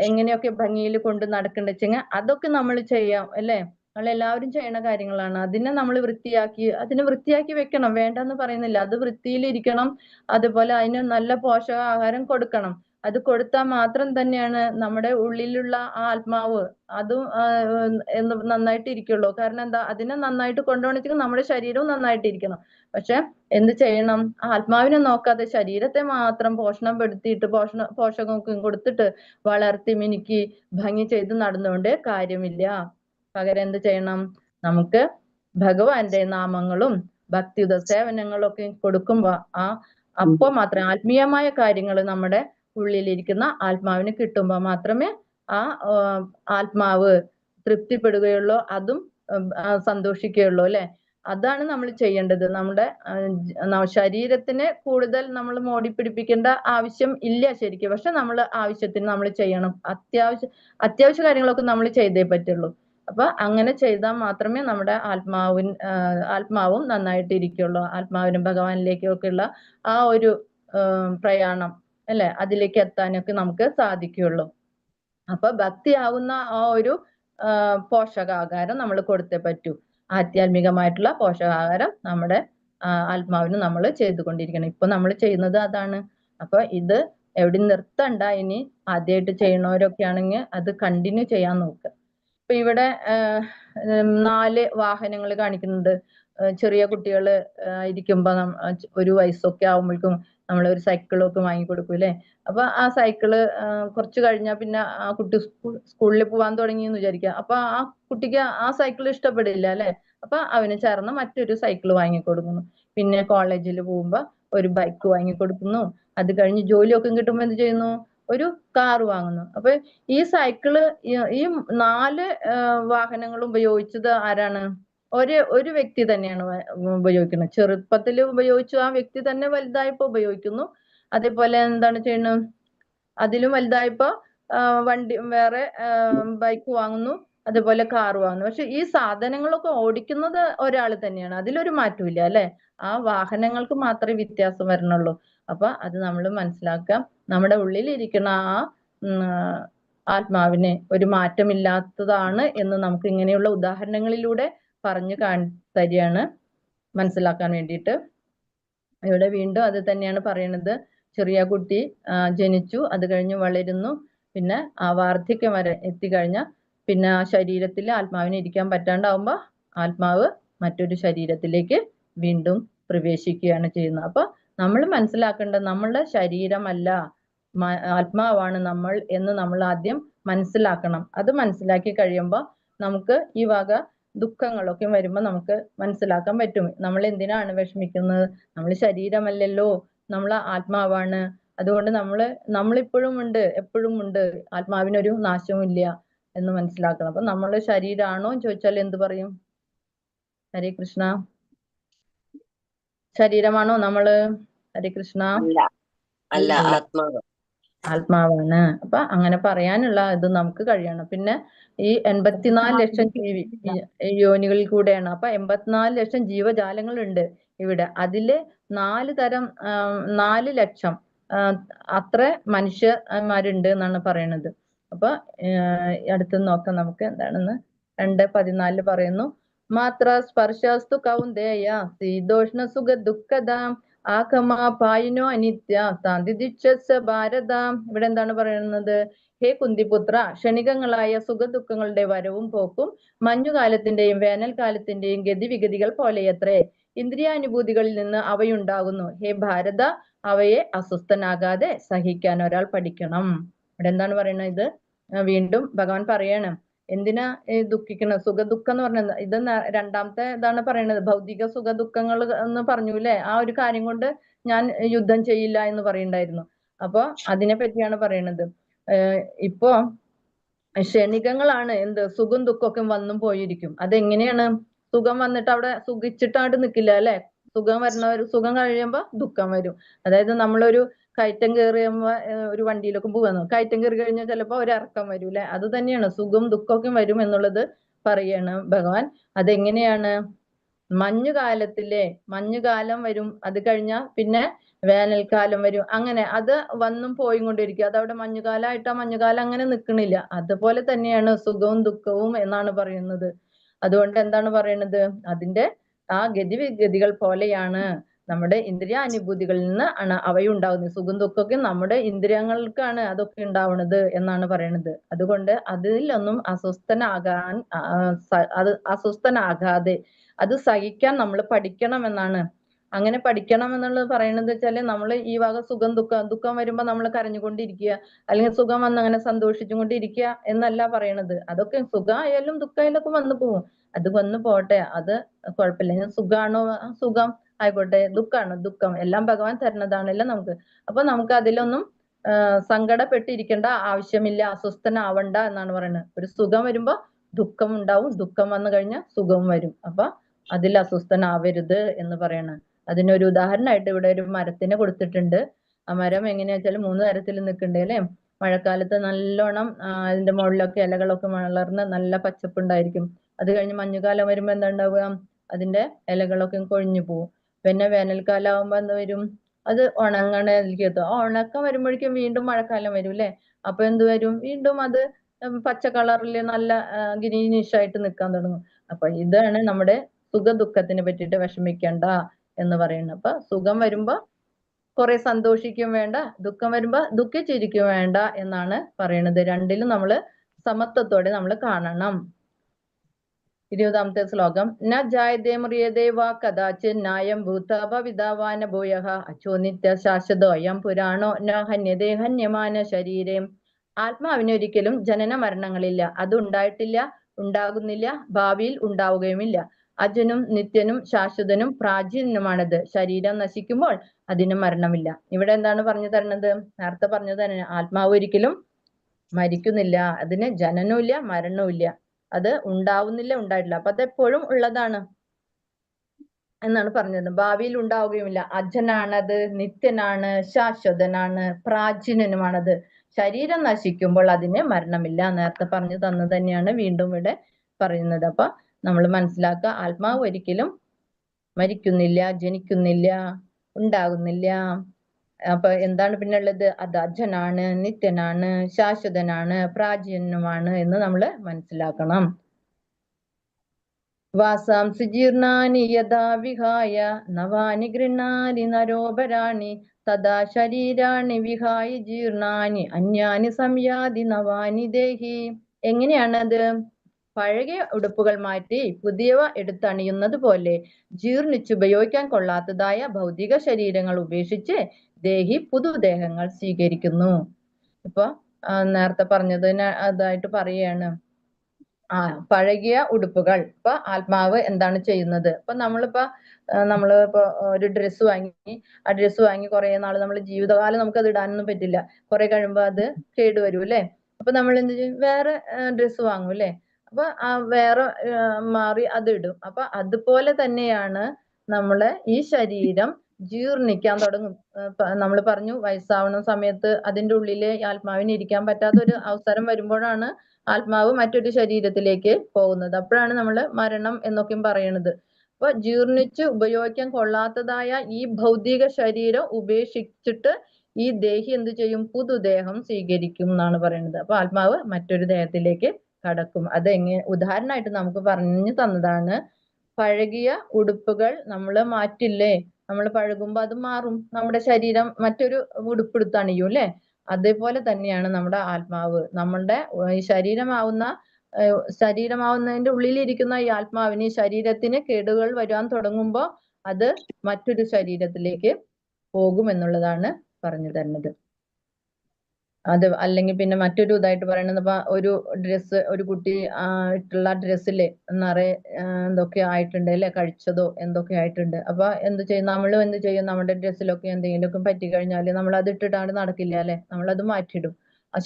എങ്ങനെയൊക്കെ ഭംഗിയിൽ കൊണ്ട് നടക്കണ്ട വെച്ചെങ്കിൽ അതൊക്കെ നമ്മൾ ചെയ്യാം അല്ലെ? നമ്മളെല്ലാവരും ചെയ്യണ കാര്യങ്ങളാണ്. അതിനെ നമ്മൾ അതിനെ വൃത്തിയാക്കി വെക്കണം, വേണ്ടെന്ന് പറയുന്നില്ല. അത് വൃത്തിയിലിരിക്കണം. അതുപോലെ അതിന് നല്ല പോഷകാഹാരം കൊടുക്കണം. അത് കൊടുത്താൽ മാത്രം തന്നെയാണ് നമ്മുടെ ഉള്ളിലുള്ള ആ ആത്മാവ് അതും നന്നായിട്ട് ഇരിക്കുള്ളൂ. കാരണം എന്താ? അതിനെ നന്നായിട്ട് കൊണ്ടുപോകണമെങ്കിൽ നമ്മുടെ ശരീരവും നന്നായിട്ട് ഇരിക്കണം. പക്ഷെ എന്ത് ചെയ്യണം? ആത്മാവിനെ നോക്കാതെ ശരീരത്തെ മാത്രം പോഷണപ്പെടുത്തിയിട്ട് പോഷകമൊക്കെ കൊടുത്തിട്ട് വളർത്തി മിനുക്കി ഭംഗി ചെയ്ത് നടന്നുകൊണ്ട് കാര്യമില്ല. പകരം എന്ത് ചെയ്യണം? നമുക്ക് ഭഗവാന്റെ നാമങ്ങളും ഭക്തിയുത സേവനങ്ങളും ഒക്കെ കൊടുക്കുമ്പോ അപ്പൊ മാത്രമേ ആത്മീയമായ കാര്യങ്ങൾ നമ്മുടെ ഉള്ളിലിരിക്കുന്ന ആത്മാവിന് കിട്ടുമ്പോൾ മാത്രമേ ആ ആത്മാവ് തൃപ്തിപ്പെടുകയുള്ളൂ, അതും സന്തോഷിക്കുകയുള്ളൂ അല്ലെ. അതാണ് നമ്മൾ ചെയ്യേണ്ടത്. നമ്മുടെ ശരീരത്തിന് കൂടുതൽ നമ്മൾ മോടി പിടിപ്പിക്കേണ്ട ആവശ്യം ഇല്ല ശരിക്കും. പക്ഷെ നമ്മൾ ആവശ്യത്തിന് നമ്മൾ ചെയ്യണം. അത്യാവശ്യ കാര്യങ്ങളൊക്കെ നമ്മൾ ചെയ്തേ പറ്റുള്ളൂ. അപ്പൊ അങ്ങനെ ചെയ്താൽ മാത്രമേ നമ്മുടെ ആത്മാവും നന്നായിട്ട് ഇരിക്കുള്ളൂ. ആത്മാവിനും ഭഗവാനിലേക്കും ഒക്കെയുള്ള ആ ഒരു പ്രയാണം അല്ലെ, അതിലേക്ക് എത്താനൊക്കെ നമുക്ക് സാധിക്കുള്ളൂ. അപ്പൊ ഭക്തിയാവുന്ന ആ ഒരു പോഷകാഹാരം നമ്മൾ കൊടുത്തേ പറ്റൂ. ആധ്യാത്മികമായിട്ടുള്ള പോഷകാഹാരം നമ്മുടെ ആത്മാവിന് നമ്മൾ ചെയ്തുകൊണ്ടിരിക്കണം. ഇപ്പൊ നമ്മൾ ചെയ്യുന്നത് അതാണ്. അപ്പൊ ഇത് എവിടെ നിർത്തണ്ട. ഇനി ആദ്യമായിട്ട് ചെയ്യണവരൊക്കെ ആണെങ്കിൽ അത് കണ്ടിന്യൂ ചെയ്യാൻ നോക്കുക. ഇപ്പൊ ഇവിടെ 4 വാഹനങ്ങൾ കാണിക്കുന്നുണ്ട്. ചെറിയ കുട്ടികൾ ഇരിക്കുമ്പോ ഒരു വയസ്സൊക്കെ ആവുമ്പോഴേക്കും നമ്മൾ ഒരു സൈക്കിളൊക്കെ വാങ്ങിക്കൊടുക്കും അല്ലെ. അപ്പൊ ആ സൈക്കിള് കുറച്ച് കഴിഞ്ഞാൽ പിന്നെ ആ കുട്ടി സ്കൂളിൽ പോവാൻ തുടങ്ങി എന്ന് വിചാരിക്കുക. അപ്പൊ ആ കുട്ടിക്ക് ആ സൈക്കിൾ ഇഷ്ടപ്പെടില്ല അല്ലെ. അപ്പൊ അവന് ചേർന്ന് മറ്റൊരു സൈക്കിൾ വാങ്ങിക്കൊടുക്കുന്നു. പിന്നെ കോളേജിൽ പോകുമ്പോ ഒരു ബൈക്ക് വാങ്ങിക്കൊടുക്കുന്നു. അത് കഴിഞ്ഞ് ജോലിയൊക്കെ കിട്ടുമ്പോ എന്ത് ചെയ്യുന്നു? ഒരു കാർ വാങ്ങുന്നു. അപ്പൊ ഈ സൈക്കിള് ഈ 4 വാഹനങ്ങൾ ഉപയോഗിച്ചത് ആരാണ്? ഒരു വ്യക്തി തന്നെയാണ് ഉപയോഗിക്കുന്നത്. ചെറുപ്പത്തിൽ ഉപയോഗിച്ചു ആ വ്യക്തി തന്നെ വലുതായപ്പോ ഉപയോഗിക്കുന്നു. അതേപോലെ എന്താണ് ചെയ്യുന്നത്? അതിലും വലുതായപ്പോ വണ്ടി വേറെ ബൈക്ക് വാങ്ങുന്നു, അതേപോലെ കാർ വാങ്ങുന്നു. പക്ഷെ ഈ സാധനങ്ങളൊക്കെ ഓടിക്കുന്നത് ഒരാൾ തന്നെയാണ്. അതിലൊരു മാറ്റമില്ല അല്ലെ. ആ വാഹനങ്ങൾക്ക് മാത്രമേ വ്യത്യാസം വരണുള്ളൂ. അപ്പൊ അത് നമ്മൾ മനസ്സിലാക്കാം. നമ്മുടെ ഉള്ളിലിരിക്കുന്ന ആ ആത്മാവിന് ഒരു മാറ്റമില്ലാത്തതാണ് എന്ന് നമുക്ക് ഇങ്ങനെയുള്ള ഉദാഹരണങ്ങളിലൂടെ പറഞ്ഞു തരികയാണ് മനസ്സിലാക്കാൻ വേണ്ടിയിട്ട്. ഇവിടെ വീണ്ടും അത് തന്നെയാണ് പറയുന്നത്. ചെറിയ കുട്ടി ജനിച്ചു, അത് കഴിഞ്ഞ് വളരുന്നു, പിന്നെ ആ വാർദ്ധക്യം വരെ എത്തിക്കഴിഞ്ഞാൽ പിന്നെ ആ ശരീരത്തിൽ ആത്മാവിന് ഇരിക്കാൻ പറ്റാണ്ടാവുമ്പോ ആത്മാവ് മറ്റൊരു ശരീരത്തിലേക്ക് വീണ്ടും പ്രവേശിക്കുകയാണ് ചെയ്യുന്നത്. അപ്പൊ നമ്മൾ മനസ്സിലാക്കേണ്ടത് നമ്മളുടെ ശരീരമല്ല, ആത്മാവാണ് നമ്മൾ എന്ന് നമ്മൾ ആദ്യം മനസ്സിലാക്കണം. അത് മനസ്സിലാക്കി കഴിയുമ്പോൾ നമുക്ക് ഈ വക ദുഃഖങ്ങളൊക്കെ വരുമ്പോൾ നമുക്ക് മനസ്സിലാക്കാൻ പറ്റും. നമ്മൾ എന്തിനാണ് വിഷമിക്കുന്നത്? നമ്മൾ ശരീരമല്ലല്ലോ, നമ്മൾ ആത്മാവാണ്. അതുകൊണ്ട് നമ്മളിപ്പോഴും ഉണ്ട്, എപ്പോഴും ഉണ്ട്. ആത്മാവിനൊരു നാശവും ഇല്ല എന്ന് മനസ്സിലാക്കണം. അപ്പൊ നമ്മൾ ശരീരമാണോ എന്ന് ചോദിച്ചാൽ എന്ത് പറയും? ഹരേ കൃഷ്ണ. ശരീരമാണോ നമ്മള്? ഹരേ കൃഷ്ണ. അല്ല, ആത്മാവ്. ആത്മാവാണ്. അപ്പൊ അങ്ങനെ പറയാനുള്ള ഇത് നമുക്ക് കഴിയണം. പിന്നെ ഈ 84 ലക്ഷം യോനികളിൽ കൂടെയാണ്. അപ്പൊ 84 ലക്ഷം ജീവജാലങ്ങളുണ്ട് ഇവിടെ. അതില് 4 ലക്ഷം അത്ര മനുഷ്യന്മാരുണ്ട് എന്നാണ് പറയണത്. അപ്പൊ അടുത്ത് നോക്കാം നമുക്ക് എന്താണെന്ന്. 2:14 പറയുന്നു, മാത്ര സ്പർശാസ്തു കൗന്ദേയ ശീതോഷ്ണ സുഖ ദുഃഖദാം ആകമാപായിനോ അനിത്യ താന്തിദിച്ഛസ ഭാരത. ഇവിടെ എന്താണ് പറയുന്നത്? ഹേ കുന്തിപുത്ര, ക്ഷണികങ്ങളായ സുഖദുഃഖങ്ങളുടെ വരവും പോക്കും മഞ്ഞുകാലത്തിന്റെയും വേനൽക്കാലത്തിന്റെയും ഗതിവിഗതികൾ പോലെയത്രേ. ഇന്ദ്രിയാനുഭൂതികളിൽ നിന്ന് അവയുണ്ടാകുന്നു. ഹേ ഭാരത, അവയെ അസ്വസ്ഥനാകാതെ സഹിക്കാൻ ഒരാൾ പഠിക്കണം. ഇവിടെ എന്താണ് പറയുന്നത്? ഇത് വീണ്ടും ഭഗവാൻ പറയണം. എന്തിനാ ദുഃഖിക്കണം? സുഖദുഃഖം എന്ന് പറഞ്ഞത് ഇത് രണ്ടാമത്തെ ഇതാണ് പറയുന്നത്. ഭൗതിക സുഖദുഃഖങ്ങൾ എന്ന് പറഞ്ഞു അല്ലെ. ആ ഒരു കാര്യം കൊണ്ട് ഞാൻ യുദ്ധം ചെയ്യില്ല എന്ന് പറയുണ്ടായിരുന്നു. അപ്പൊ അതിനെ പറ്റിയാണ് പറയണത്. ഇപ്പോ ക്ഷണികങ്ങളാണ് എന്ത്? സുഖം ദുഃഖമൊക്കെ വന്നും പോയിരിക്കും. അതെങ്ങനെയാണ്? സുഖം വന്നിട്ട് അവിടെ സുഖിച്ചിട്ടാണ്ട് നിൽക്കില്ല അല്ലെ. സുഖം കഴിയുമ്പോ ദുഃഖം വരും. അതായത് നമ്മളൊരു കയറ്റം കയറിയുമ്പോ ഒരു വണ്ടിയിലൊക്കെ പോവാന്ന്, കയറ്റം കയറി കഴിഞ്ഞാൽ ചിലപ്പോ ഒരു ഇറക്കം വരും അല്ലെ. അത് തന്നെയാണ് സുഖം ദുഃഖമൊക്കെ വരും എന്നുള്ളത് പറയാണ് ഭഗവാൻ. അതെങ്ങനെയാണ്? മഞ്ഞുകാലം വരും, അത് കഴിഞ്ഞാൽ പിന്നെ വേനൽക്കാലം വരും. അങ്ങനെ അത് വന്നും പോയി കൊണ്ടിരിക്കും. അതവിടെ മഞ്ഞുകാലമായിട്ട് ആ മഞ്ഞുകാലം അങ്ങനെ നിൽക്കണില്ല. അതുപോലെ തന്നെയാണ് സുഖവും ദുഃഖവും എന്നാണ് പറയുന്നത്. അതുകൊണ്ട് എന്താണ് പറയുന്നത്? അതിന്റെ ആ ഗതിവിഗതികൾ പോലെയാണ്. നമ്മുടെ ഇന്ദ്രിയാനുഭൂതികളിൽ നിന്ന് ആണ് അവയുണ്ടാകുന്നത്. സുഖം ദുഃഖമൊക്കെ നമ്മുടെ ഇന്ദ്രിയങ്ങൾക്കാണ് അതൊക്കെ ഉണ്ടാവുന്നത് എന്നാണ് പറയുന്നത്. അതുകൊണ്ട് അതിലൊന്നും അസ്വസ്ഥനാകാതെ അത് സഹിക്കാൻ നമ്മൾ പഠിക്കണം എന്നാണ്. അങ്ങനെ പഠിക്കണം എന്നുള്ളത് പറയുന്നത് വെച്ചാല് നമ്മൾ ഈ വക ദുഃഖം വരുമ്പോ നമ്മൾ കരഞ്ഞുകൊണ്ടിരിക്കുക, അല്ലെങ്കിൽ സുഖം വന്ന് അങ്ങനെ സന്തോഷിച്ചുകൊണ്ടിരിക്കുക എന്നല്ല പറയണത്. അതൊക്കെ സുഖമായാലും ദുഃഖമായാലും ഒക്കെ വന്നു പോകും. അത് വന്നു പോട്ടെ, അത് കുഴപ്പമില്ല. സുഖാണോ? സുഖം ആയിക്കോട്ടെ. ദുഃഖാണോ? ദുഃഖം. എല്ലാം ഭഗവാൻ തരുന്നതാണല്ലോ നമുക്ക്. അപ്പൊ നമുക്ക് അതിലൊന്നും സങ്കടപ്പെട്ടിരിക്കേണ്ട ആവശ്യമില്ല, അസ്വസ്ഥനാവണ്ട എന്നാണ് പറയുന്നത്. ഒരു സുഖം വരുമ്പോ ദുഃഖം ഉണ്ടാവും, ദുഃഖം വന്നു കഴിഞ്ഞാൽ സുഖം വരും. അപ്പൊ അതിൽ അസ്വസ്ഥനാവരുത് എന്ന് പറയണം. അതിനൊരു ഉദാഹരണമായിട്ട് ഇവിടെ ഒരു മരത്തിനെ കൊടുത്തിട്ടുണ്ട്. ആ മരം എങ്ങനെയാ വെച്ചാൽ 3 തരത്തിൽ നിൽക്കണ്ടേ അല്ലെ. മഴക്കാലത്ത് നല്ലോണം അതിന്റെ മുകളിലൊക്കെ ഇലകളൊക്കെ വളർന്ന് നല്ല പച്ചപ്പുണ്ടായിരിക്കും. അത് കഴിഞ്ഞ് മഞ്ഞുകാലം വരുമ്പോ എന്താ ഉണ്ടാവുക, അതിന്റെ ഇലകളൊക്കെ കൊഴിഞ്ഞു പോകും. പിന്നെ വേനൽക്കാലം ആവുമ്പോ എന്താ വരും, അത് ഉണങ്ങണതിലേക്ക് എത്തും. ആ ഉണക്കം വരുമ്പോഴേക്കും വീണ്ടും മഴക്കാലം വരും അല്ലെ. അപ്പൊ എന്ത് വരും, വീണ്ടും അത് പച്ച കളറിൽ നല്ല ഗ്രീനിഷ് ആയിട്ട് നിൽക്കാൻ തുടങ്ങും. അപ്പൊ ഇതാണ് നമ്മുടെ സുഖ ദുഃഖത്തിനെ പറ്റിയിട്ട് വിഷമിക്കണ്ട എന്ന് പറയുന്നത്. അപ്പൊ സുഖം വരുമ്പോ കുറെ സന്തോഷിക്കും വേണ്ട, ദുഃഖം വരുമ്പോ ദുഃഖിച്ചിരിക്കും വേണ്ട എന്നാണ് പറയുന്നത്. രണ്ടിലും നമ്മള് സമത്വത്തോടെ നമ്മൾ കാണണം. 20ാമത്തെ ശ്ലോകം. ന ജായതേ മ്രിയതേ വാ കദാചിൻ നായം ഭൂതാപവിതാവാന ഭൂയഃ അച്ചോ നിത്യ ശാശ്വതോയം പുരാണോ ന ഹന്യതേ ഹന്യമാന ശരീരേ. ആത്മാവിന് ഒരിക്കലും ജനന മരണങ്ങളില്ല, അത് ഉണ്ടായിട്ടില്ല, ഉണ്ടാകുന്നില്ല, ഭാവിയിൽ ഉണ്ടാവുകയുമില്ല. അജനും നിത്യനും ശാശ്വതനും പ്രാചീനനുമാണത്. ശരീരം നശിക്കുമ്പോൾ അതിന് മരണമില്ല. ഇവിടെ എന്താണ് പറഞ്ഞു തരുന്നത്, നേരത്തെ പറഞ്ഞു തന്നെ, ആത്മാവ് ഒരിക്കലും മരിക്കുന്നില്ല, അതിന് ജനനവും ഇല്ല മരണവും ഇല്ല, അത് ഉണ്ടാവുന്നില്ല, ഉണ്ടായിട്ടില്ല. അപ്പൊ അതെപ്പോഴും ഉള്ളതാണ് എന്നാണ് പറഞ്ഞത്. ഭാവിയിൽ ഉണ്ടാവുകയുമില്ല. അജനാണത്, നിത്യനാണ്, ശാശ്വതനാണ്, പ്രാചീനനുമാണത്. ശരീരം നശിക്കുമ്പോൾ അതിന് മരണമില്ല. നേരത്തെ പറഞ്ഞു തന്നു തന്നെയാണ് വീണ്ടും ഇവിടെ പറയുന്നത്. അപ്പൊ നമ്മൾ മനസ്സിലാക്കുക, ആത്മാവ് ഒരിക്കലും മരിക്കുന്നില്ല, ജനിക്കുന്നില്ല, ഉണ്ടാകുന്നില്ല. അപ്പൊ എന്താണ് പിന്നെ ഉള്ളത്, അത് അജനാണ്, നിത്യനാണ്, ശാശ്വതനാണ്, പ്രാചീനനുമാണ് എന്ന് നമ്മൾ മനസ്സിലാക്കണം. വാസാംസി ജീർണാനി യഥാ വിഹായ നവാനി ഗൃഹാനി നരോപരാണി തഥാ ശരീരാണി വിഹായ ജീർണാനി അന്യാനി സംയാതി നവാനി ദേഹി. എങ്ങനെയാണത്, പഴകിയ ഉടുപ്പുകൾ മാറ്റി പുതിയവ എടുത്തണിയുന്നത് പോലെ ജീർണിച്ചുപയോഗിക്കാൻ കൊള്ളാത്തതായ ഭൗതിക ശരീരങ്ങൾ ഉപേക്ഷിച്ച് ദേഹി പുതുദേഹങ്ങൾ സ്വീകരിക്കുന്നു. ഇപ്പൊ നേരത്തെ പറഞ്ഞതിന് അതായിട്ട് പറയാണ്, പഴകിയ ഉടുപ്പുകൾ. ഇപ്പൊ ആത്മാവ് എന്താണ് ചെയ്യുന്നത്, ഇപ്പൊ നമ്മളിപ്പോ ഒരു ഡ്രസ്സ് വാങ്ങി, ആ ഡ്രസ്സ് വാങ്ങി കുറെ നാൾ നമ്മൾ ജീവിതകാലം നമുക്ക് അത് ഇടാനൊന്നും പറ്റില്ല. കുറെ കഴിയുമ്പോ അത് കേടുവരും അല്ലെ. അപ്പൊ നമ്മൾ എന്ത് ചെയ്യും, വേറെ ഡ്രസ്സ് വാങ്ങും അല്ലെ. അപ്പൊ വേറെ മാറി അത് ഇടും. അപ്പൊ അതുപോലെ തന്നെയാണ് നമ്മളെ ഈ ശരീരം ജീർണിക്കാൻ തുടങ്ങും. നമ്മൾ പറഞ്ഞു വയസ്സാവണ സമയത്ത് അതിന്റെ ഉള്ളില് ആത്മാവിന് ഇരിക്കാൻ പറ്റാത്ത ഒരു അവസരം വരുമ്പോഴാണ് ആത്മാവ് മറ്റൊരു ശരീരത്തിലേക്ക് പോകുന്നത്. അപ്പോഴാണ് നമ്മൾ മരണം എന്നൊക്കെയും പറയണത്. അപ്പൊ ജീർണിച്ച് ഉപയോഗിക്കാൻ കൊള്ളാത്തതായ ഈ ഭൗതിക ശരീരം ഉപേക്ഷിച്ചിട്ട് ഈ ദേഹി എന്ത് ചെയ്യും, പുതുദേഹം സ്വീകരിക്കും എന്നാണ് പറയുന്നത്. അപ്പൊ ആത്മാവ് മറ്റൊരു ദേഹത്തിലേക്ക് കടക്കും. അത് ഉദാഹരണമായിട്ട് നമുക്ക് പറഞ്ഞു തന്നതാണ്. പഴകിയ ഉടുപ്പുകൾ നമ്മൾ മാറ്റില്ലേ, നമ്മൾ പഴകുമ്പോ അത് മാറും, നമ്മുടെ ശരീരം മറ്റൊരു ഉടുപ്പെടുത്ത് അണിയും അല്ലെ. അതേപോലെ തന്നെയാണ് നമ്മുടെ ആത്മാവ്. നമ്മളുടെ ഈ ശരീരമാവുന്നതിന്റെ ഉള്ളിലിരിക്കുന്ന ഈ ആത്മാവിന്, ഈ ശരീരത്തിന് കേടുകൾ വരാൻ തുടങ്ങുമ്പോ അത് മറ്റൊരു ശരീരത്തിലേക്ക് പോകും എന്നുള്ളതാണ് പറഞ്ഞു തരുന്നത്. അത് അല്ലെങ്കിൽ പിന്നെ മറ്റൊരു ഇതായിട്ട് പറയുന്നത്, ഇപ്പൊ ഒരു ഡ്രസ്സ്, ഒരു കുട്ടി ഇട്ടുള്ള ഡ്രസ്സില് നിറയെ എന്തൊക്കെ ആയിട്ടുണ്ട് അല്ലെ, കഴിച്ചതോ എന്തൊക്കെ ആയിട്ടുണ്ട്. അപ്പൊ എന്ത് ചെയ്യും, നമ്മളും എന്ത് ചെയ്യും, നമ്മുടെ ഡ്രസ്സിലൊക്കെ എന്തെങ്കിലുമൊക്കെ പറ്റി കഴിഞ്ഞാല് നമ്മൾ അത് ഇട്ടിട്ടാണ് നടക്കില്ല അല്ലെ, നമ്മളത് മാറ്റിയിടും. ആ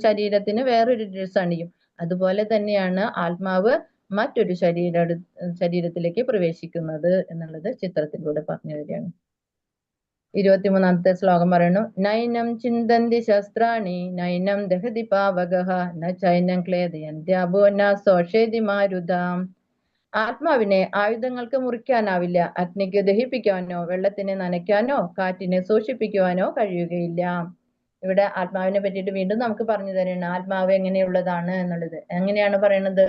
ശരീരത്തിന് വേറൊരു ഡ്രസ്സ് അണിയും. അതുപോലെ തന്നെയാണ് ആത്മാവ് മറ്റൊരു ശരീരത്തിലേക്ക് പ്രവേശിക്കുന്നത് എന്നുള്ളത് ചിത്രത്തിലൂടെ പറഞ്ഞു തരികയാണ്. 23ാമത്തെ ശ്ലോകം പറയുന്നു. നൈനം ചിന്തന്തി ശസ്ത്രാണി നൈനം ദഹതി പാവകഃ ന ചൈനം ക്ലേദയന്ത്യാഭോ ന സോഷേതി മാരുതാം. ആത്മാവിനെ ആയുധങ്ങൾക്ക് മുറിക്കാനാവില്ല, അഗ്നിക്ക് ദഹിപ്പിക്കാനോ വെള്ളത്തിനെ നനയ്ക്കാനോ കാറ്റിനെ സൂക്ഷിപ്പിക്കുവാനോ കഴിയുകയില്ല. ഇവിടെ ആത്മാവിനെ പറ്റിയിട്ട് വീണ്ടും നമുക്ക് പറഞ്ഞു തരണം, ആത്മാവ് എങ്ങനെയുള്ളതാണ് എന്നുള്ളത്. എങ്ങനെയാണ് പറയണത്,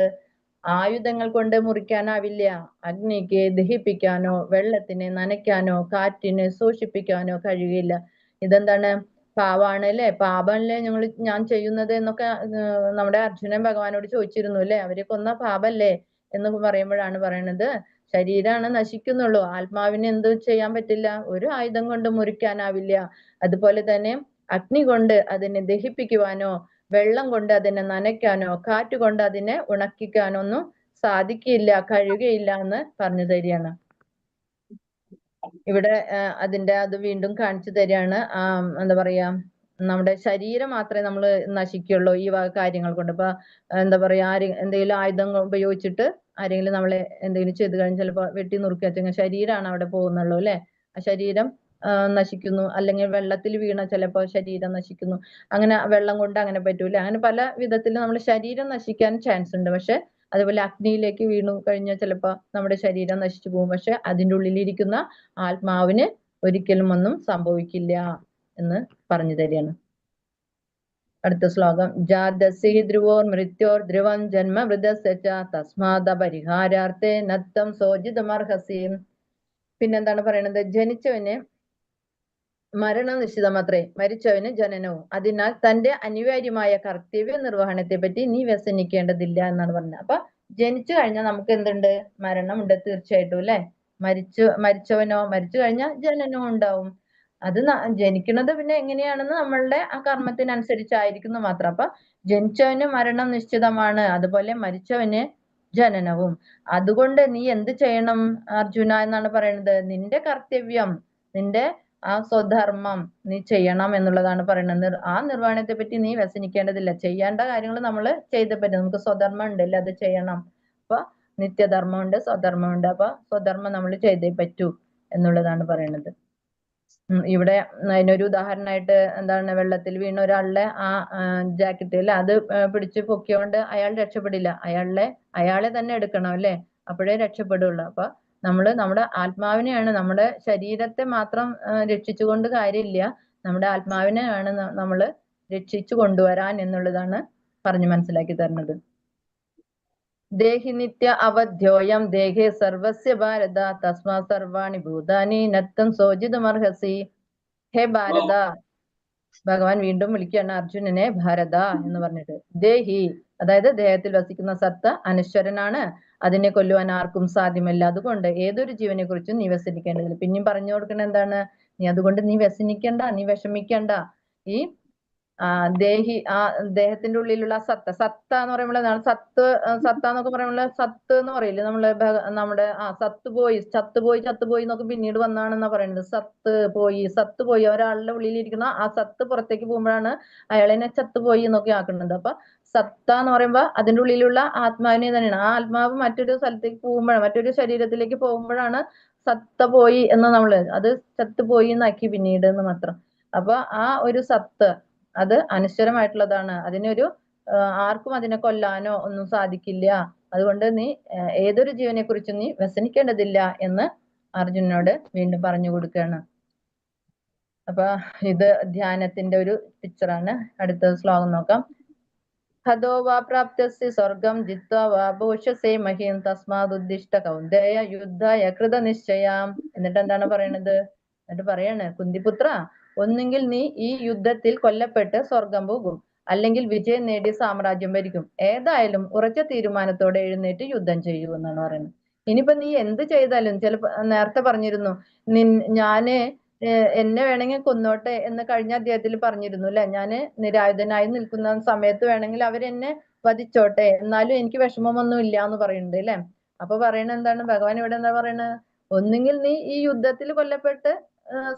ആയുധങ്ങൾ കൊണ്ട് മുറിക്കാനാവില്ല, അഗ്നിക്ക് ദഹിപ്പിക്കാനോ വെള്ളത്തിനെ നനയ്ക്കാനോ കാറ്റിനെ സൂക്ഷിപ്പിക്കാനോ കഴിയില്ല. ഇതെന്താണ്, പാവാണ് അല്ലെ, പാപമല്ലേ ഞാൻ ചെയ്യുന്നത് എന്നൊക്കെ നമ്മുടെ അർജുനൻ ഭഗവാനോട് ചോദിച്ചിരുന്നു അല്ലെ. അവരെ കൊന്ന പാപല്ലേ എന്ന് പറയുമ്പോഴാണ് പറയണത്, ശരീരമാണ് നശിക്കുന്നുള്ളൂ, ആത്മാവിന് എന്ത് ചെയ്യാൻ പറ്റില്ല, ഒരു ആയുധം കൊണ്ട് മുറിക്കാനാവില്ല. അതുപോലെ തന്നെ അഗ്നി കൊണ്ട് അതിനെ ദഹിപ്പിക്കുവാനോ വെള്ളം കൊണ്ട് അതിനെ നനയ്ക്കാനോ കാറ്റ് കൊണ്ട് അതിനെ ഉണക്കിക്കാനോ ഒന്നും സാധിക്കില്ല, കഴിയുകയില്ല എന്ന് പറഞ്ഞു തരികയാണ്. ഇവിടെ അത് വീണ്ടും കാണിച്ചു തരികയാണ്. എന്താ പറയാ, നമ്മുടെ ശരീരം മാത്രമേ നമ്മൾ നശിക്കുള്ളൂ ഈ വക കാര്യങ്ങൾ കൊണ്ട്. ഇപ്പൊ എന്താ പറയാ, എന്തെങ്കിലും ആയുധം ഉപയോഗിച്ചിട്ട് ആരെങ്കിലും നമ്മളെ എന്തെങ്കിലും ചെയ്ത് കഴിഞ്ഞാൽ ചിലപ്പോൾ വെട്ടി നുറുക്കി വെച്ചെങ്കിൽ ശരീരമാണ് അവിടെ പോകുന്നുള്ളൂ അല്ലെ. ആ ശരീരം നശിക്കുന്നു. അല്ലെങ്കിൽ വെള്ളത്തിൽ വീണ ചിലപ്പോൾ ശരീരം നശിക്കുന്നു. അങ്ങനെ വെള്ളം കൊണ്ട് അങ്ങനെ പറ്റൂല. അങ്ങനെ പല വിധത്തിൽ നമ്മുടെ ശരീരം നശിക്കാൻ ചാൻസ് ഉണ്ട്. പക്ഷെ അതുപോലെ അഗ്നിയിലേക്ക് വീണു കഴിഞ്ഞാൽ ചിലപ്പോൾ നമ്മുടെ ശരീരം നശിച്ചു പോകും. പക്ഷെ അതിൻ്റെ ഉള്ളിലിരിക്കുന്ന ആത്മാവിന് ഒരിക്കലും ഒന്നും സംഭവിക്കില്ല എന്ന് പറഞ്ഞു തരികയാണ്. അടുത്ത ശ്ലോകം. ജാതസി ധ്രുവോർ മൃത്യോർ ധ്രുവം ജന്മ വൃതസ്യ തസ്മാദ പരിഹാരാർത്ഥേ നത്തം സോജിതമർഹസി. പിന്നെന്താണ് പറയണത്? ജനിച്ചവന് മരണം നിശ്ചിതമത്രേ, മരിച്ചവന് ജനനവും. അതിനാൽ തന്റെ അനിവാര്യമായ കർത്തവ്യ നിർവഹണത്തെ പറ്റി നീ വ്യസനിക്കേണ്ടതില്ല എന്നാണ് പറഞ്ഞത്. അപ്പൊ ജനിച്ചു കഴിഞ്ഞാൽ നമുക്ക് എന്തുണ്ട്? മരണമുണ്ട് തീർച്ചയായിട്ടും അല്ലെ. മരിച്ചു കഴിഞ്ഞാൽ ജനനവും ഉണ്ടാവും. അത് ജനിക്കുന്നത് പിന്നെ എങ്ങനെയാണെന്ന് നമ്മളുടെ ആ കർമ്മത്തിനനുസരിച്ചായിരിക്കുന്നു മാത്രം. അപ്പൊ ജനിച്ചവന് മരണം നിശ്ചിതമാണ്, അതുപോലെ മരിച്ചവന് ജനനവും. അതുകൊണ്ട് നീ എന്ത് ചെയ്യണം അർജുന എന്നാണ് പറയുന്നത്? നിന്റെ കർത്തവ്യം, നിന്റെ ആ സ്വധർമ്മം നീ ചെയ്യണം എന്നുള്ളതാണ് പറയുന്നത്. ആ നിർവ്വഹണത്തെ പറ്റി നീ വ്യസനിക്കേണ്ടതില്ല. ചെയ്യേണ്ട കാര്യങ്ങൾ നമ്മൾ ചെയ്തേ പറ്റും. നമുക്ക് സ്വധർമ്മം ഉണ്ടല്ലോ, അത് ചെയ്യണം. അപ്പൊ നിത്യധർമ്മം ഉണ്ട്, സ്വധർമ്മം ഉണ്ട്. അപ്പൊ സ്വധർമ്മം നമ്മൾ ചെയ്തേ പറ്റൂ എന്നുള്ളതാണ് പറയുന്നത്. ഇവിടെ അതിനൊരു ഉദാഹരണമായിട്ട് എന്താണ്, വെള്ളത്തിൽ വീണ ഒരാളുടെ ആ ജാക്കറ്റ് അല്ലെ, അത് പിടിച്ച് പൊക്കിയോണ്ട് അയാൾ രക്ഷപ്പെടില്ല. അയാളെ തന്നെ എടുക്കണം അല്ലെ, അപ്പോഴേ രക്ഷപ്പെടുള്ളൂ. അപ്പൊ നമ്മുടെ ആത്മാവിനെയാണ്, നമ്മുടെ ശരീരത്തെ മാത്രം രക്ഷിച്ചുകൊണ്ട് കാര്യമില്ല. നമ്മുടെ ആത്മാവിനെയാണ് നമ്മൾ രക്ഷിച്ചു കൊണ്ടുവരാൻ എന്നുള്ളതാണ് പറഞ്ഞു മനസ്സിലാക്കി തരുന്നത്. ദേഹി നിത്യ അവധ്യോയം ദേഹേ സർവസ്യ ഭാരത തസ്മാ സർവാണി ഭൂതാനി നത്തം സോജിതമർഹസി. ഹേ ഭാരത, ഭഗവാൻ വീണ്ടും വിളിക്കുകയാണ് അർജുനനെ ഭാരത എന്ന് പറഞ്ഞിട്ട്. ദേഹി, അതായത് ദേഹത്തിൽ വസിക്കുന്ന സത്ത അനശ്വരനാണ്, അതിനെ കൊല്ലുവാൻ ആർക്കും സാധ്യമല്ല. അതുകൊണ്ട് ഏതൊരു ജീവനെ കുറിച്ചും നീ വ്യസനിക്കേണ്ടതില്ല. പിന്നെയും പറഞ്ഞു കൊടുക്കണ എന്താണ്? അതുകൊണ്ട് നീ വ്യസനിക്കണ്ട, നീ വിഷമിക്കണ്ട. ഈ ദേഹി, ആ ദേഹത്തിന്റെ ഉള്ളിലുള്ള സത്ത എന്ന് പറയുമ്പോൾ സത്ത എന്നൊക്കെ പറയുമ്പോൾ സത്ത് എന്ന് പറയില്ലേ നമ്മള്, നമ്മുടെ ചത്തുപോയി എന്നൊക്കെ പിന്നീട് വന്നാണെന്നാ പറയുന്നത്. സത്ത് പോയി ഒരാളുടെ ഉള്ളിലിരിക്കുന്ന ആ സത്ത് പുറത്തേക്ക് പോകുമ്പോഴാണ് അയാളെന്നെ ചത്തുപോയി എന്നൊക്കെ ആക്കുന്നത്. അപ്പൊ സത്ത എന്ന് പറയുമ്പോ അതിന്റെ ഉള്ളിലുള്ള ആത്മാവിനെ തന്നെയാണ്. ആ ആത്മാവ് മറ്റൊരു സ്ഥലത്തേക്ക് പോകുമ്പോഴാണ്, മറ്റൊരു ശരീരത്തിലേക്ക് പോകുമ്പോഴാണ് സത്ത പോയി എന്ന് അത് ചത്തുപോയി എന്നാക്കി പിന്നീട് എന്ന് മാത്രം. അപ്പൊ ആ ഒരു സത്ത് അത് അനശ്വരമായിട്ടുള്ളതാണ്. അതിനൊരു ആർക്കും അതിനെ കൊല്ലാനോ ഒന്നും സാധിക്കില്ല. അതുകൊണ്ട് നീ ഏതൊരു ജീവനെ കുറിച്ചും നീ വ്യസനിക്കേണ്ടതില്ല എന്ന് അർജുനനോട് വീണ്ടും പറഞ്ഞു കൊടുക്കുകയാണ്. അപ്പൊ ഇത് ധ്യാനത്തിന്റെ ഒരു പിക്ചറാണ്. അടുത്ത ശ്ലോകം നോക്കാം. ഹതോ വാ പ്രാപ്തസ്യ സ്വർഗം ജിത്വാ വാ ഭൂഷസേ മഹീം തസ്മാദുദ്ദിഷ്ട കൗന്ദേയ യുദ്ധായ കൃതനിശ്ചയാം. എന്നിട്ട് എന്താണ് പറയണത്? എന്നിട്ട് പറയാണ്, കുന്തിപുത്ര, ഒന്നുകിൽ നീ ഈ യുദ്ധത്തിൽ കൊല്ലപ്പെട്ട് സ്വർഗം പോകും, അല്ലെങ്കിൽ വിജയം നേടി സാമ്രാജ്യം ഭരിക്കും. ഏതായാലും ഉറച്ച തീരുമാനത്തോടെ എഴുന്നേറ്റ് യുദ്ധം ചെയ്യൂ എന്നാണ് പറയുന്നത്. ഇനിയിപ്പോ നീ എന്ത് ചെയ്താലും, ചിലപ്പോ നേരത്തെ പറഞ്ഞിരുന്നു ഞാന് എന്നെ വേണമെങ്കിൽ കൊന്നോട്ടെ എന്ന് കഴിഞ്ഞ അധ്യായത്തിൽ പറഞ്ഞിരുന്നു അല്ലെ. ഞാന് നിരായുധനായി നിൽക്കുന്ന സമയത്ത് വേണമെങ്കിൽ അവരെന്നെ വധിച്ചോട്ടെ, എന്നാലും എനിക്ക് വിഷമമൊന്നും ഇല്ല എന്ന് പറയുന്നുണ്ട് അല്ലെ. അപ്പൊ പറയണ എന്താണ് ഭഗവാൻ ഇവിടെ എന്താ പറയണത്? ഒന്നുകിൽ നീ ഈ യുദ്ധത്തിൽ കൊല്ലപ്പെട്ട്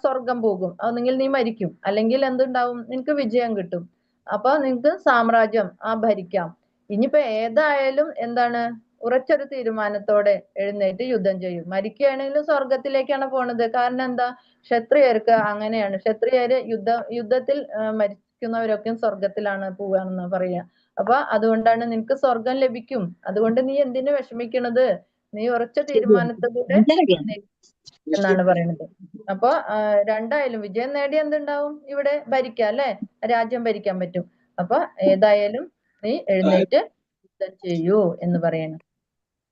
സ്വർഗം പോകും, ഒന്നുകിൽ നീ മരിക്കും, അല്ലെങ്കിൽ എന്തുണ്ടാവും, നിനക്ക് വിജയം കിട്ടും. അപ്പൊ നിനക്ക് സാമ്രാജ്യം ഭരിക്കാം. ഇനിയിപ്പോ ഏതായാലും എന്താണ്, ഉറച്ചൊരു തീരുമാനത്തോടെ എഴുന്നേറ്റ് യുദ്ധം ചെയ്യും. മരിക്കുകയാണെങ്കിലും സ്വർഗത്തിലേക്കാണ് പോണത്. കാരണം എന്താ, ക്ഷത്രിയർക്ക് അങ്ങനെയാണ്. ക്ഷത്രിയര് യുദ്ധത്തിൽ മരിക്കുന്നവരൊക്കെ സ്വർഗത്തിലാണ് പോവാണെന്ന് പറയാ. അപ്പൊ അതുകൊണ്ടാണ് നിനക്ക് സ്വർഗം ലഭിക്കും. അതുകൊണ്ട് നീ എന്തിനു വിഷമിക്കണത്? നീ ഉറച്ച തീരുമാനത്തോടെ എന്നാണ് പറയുന്നത്. അപ്പൊ രണ്ടായാലും വിജയം നേടി എന്തുണ്ടാവും, ഇവിടെ ഭരിക്കാം അല്ലെ, രാജ്യം ഭരിക്കാൻ പറ്റും. അപ്പൊ ഏതായാലും നീ എഴുന്നേറ്റ് യുദ്ധം ചെയ്യൂ എന്ന് പറയണം.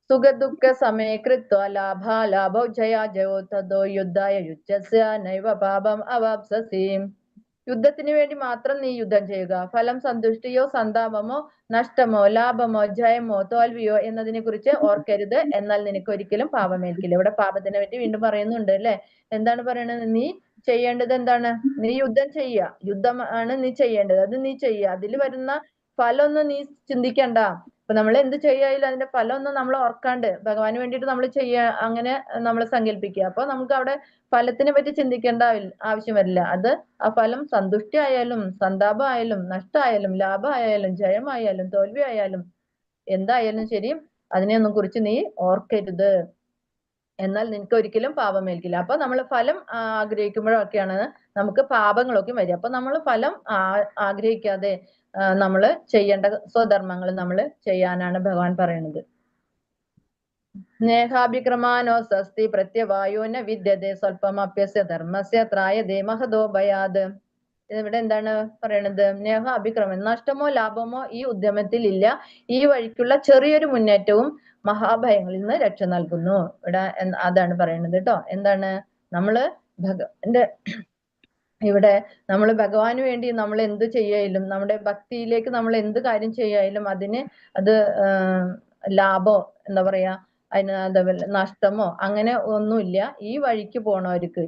സുഖദുഃഖ സമയ കൃത്വ ലാഭോ ജയോ തദോ യുദ്ധായ യുജ്യസ്യ നൈവ പാപം അവാപ്സസി. യുദ്ധത്തിന് വേണ്ടി മാത്രം നീ യുദ്ധം ചെയ്യുക. ഫലം സന്തുഷ്ടിയോ സന്താപമോ നഷ്ടമോ ലാഭമോ ജയമോ തോൽവിയോ എന്നതിനെ കുറിച്ച് ഓർക്കരുത്, എന്നാൽ നിനക്ക് ഒരിക്കലും പാപമേൽക്കില്ല. ഇവിടെ പാപത്തിനെ പറ്റി വീണ്ടും പറയുന്നുണ്ട് അല്ലെ. എന്താണ് പറയണത്? നീ ചെയ്യേണ്ടത് എന്താണ്? നീ യുദ്ധം ചെയ്യുക. യുദ്ധം ആണ് നീ ചെയ്യേണ്ടത്. അത് നീ ചെയ്യുക. അതിൽ വരുന്ന ഫലമൊന്നും നീ ചിന്തിക്കണ്ട. അപ്പൊ നമ്മൾ എന്ത് ചെയ്യായാലും അതിന്റെ ഫലം ഒന്നും നമ്മൾ ഓർക്കാണ്ട് ഭഗവാന് വേണ്ടിയിട്ട് നമ്മൾ അങ്ങനെ നമ്മൾ സങ്കല്പിക്കുക. അപ്പൊ നമുക്ക് അവിടെ ഫലത്തിനെ പറ്റി ചിന്തിക്കേണ്ട ആവശ്യം വരില്ല. അത് ആ ഫലം സന്തുഷ്ടി ആയാലും സന്താപം ആയാലും നഷ്ടമായാലും ലാഭമായാലും ജയമായാലും തോൽവി ആയാലും എന്തായാലും ശരി അതിനെയൊന്നും കുറിച്ച് നീ ഓർക്കരുത്, എന്നാൽ നിനക്ക് ഒരിക്കലും പാപമേൽക്കില്ല. അപ്പൊ നമ്മൾ ഫലം ആഗ്രഹിക്കുമ്പോഴൊക്കെയാണ് നമുക്ക് പാപങ്ങളൊക്കെ വരിക. അപ്പൊ നമ്മൾ ഫലം ആഗ്രഹിക്കാതെ നമ്മൾ ചെയ്യേണ്ട സ്വധർമ്മങ്ങൾ നമ്മൾ ചെയ്യാനാണ് ഭഗവാൻ പറയുന്നത്. സ്നേഹാഭിക്രമാനോ സസ്തി പ്രത്യവായോ ന വിദ്യതേ സ്വല്പമപ്യസ്യ ധർമ്മസ്യ ത്രായതേ മഹദോ ഭയാത്. ഇവിടെ എന്താണ് പറയണത്? സ്നേഹാഭിക്രമം, നഷ്ടമോ ലാഭമോ ഈ ഉദ്യമത്തിൽ ഇല്ല, ഈ വഴിക്കുള്ള ചെറിയൊരു മുന്നേറ്റവും മഹാഭയങ്ങളിൽ നിന്ന് രക്ഷ നൽകുന്നു. ഇവിടെ അതാണ് പറയുന്നത് കേട്ടോ. എന്താണ് നമ്മള് ഇവിടെ നമ്മൾ ഭഗവാന് വേണ്ടി നമ്മൾ എന്ത് ചെയ്യായാലും, നമ്മുടെ ഭക്തിയിലേക്ക് നമ്മൾ എന്ത് കാര്യം ചെയ്യായാലും അത് ലാഭോ എന്താ പറയാ അതിന് നഷ്ടമോ അങ്ങനെ ഒന്നുമില്ല. ഈ വഴിക്ക് പോണവർക്ക്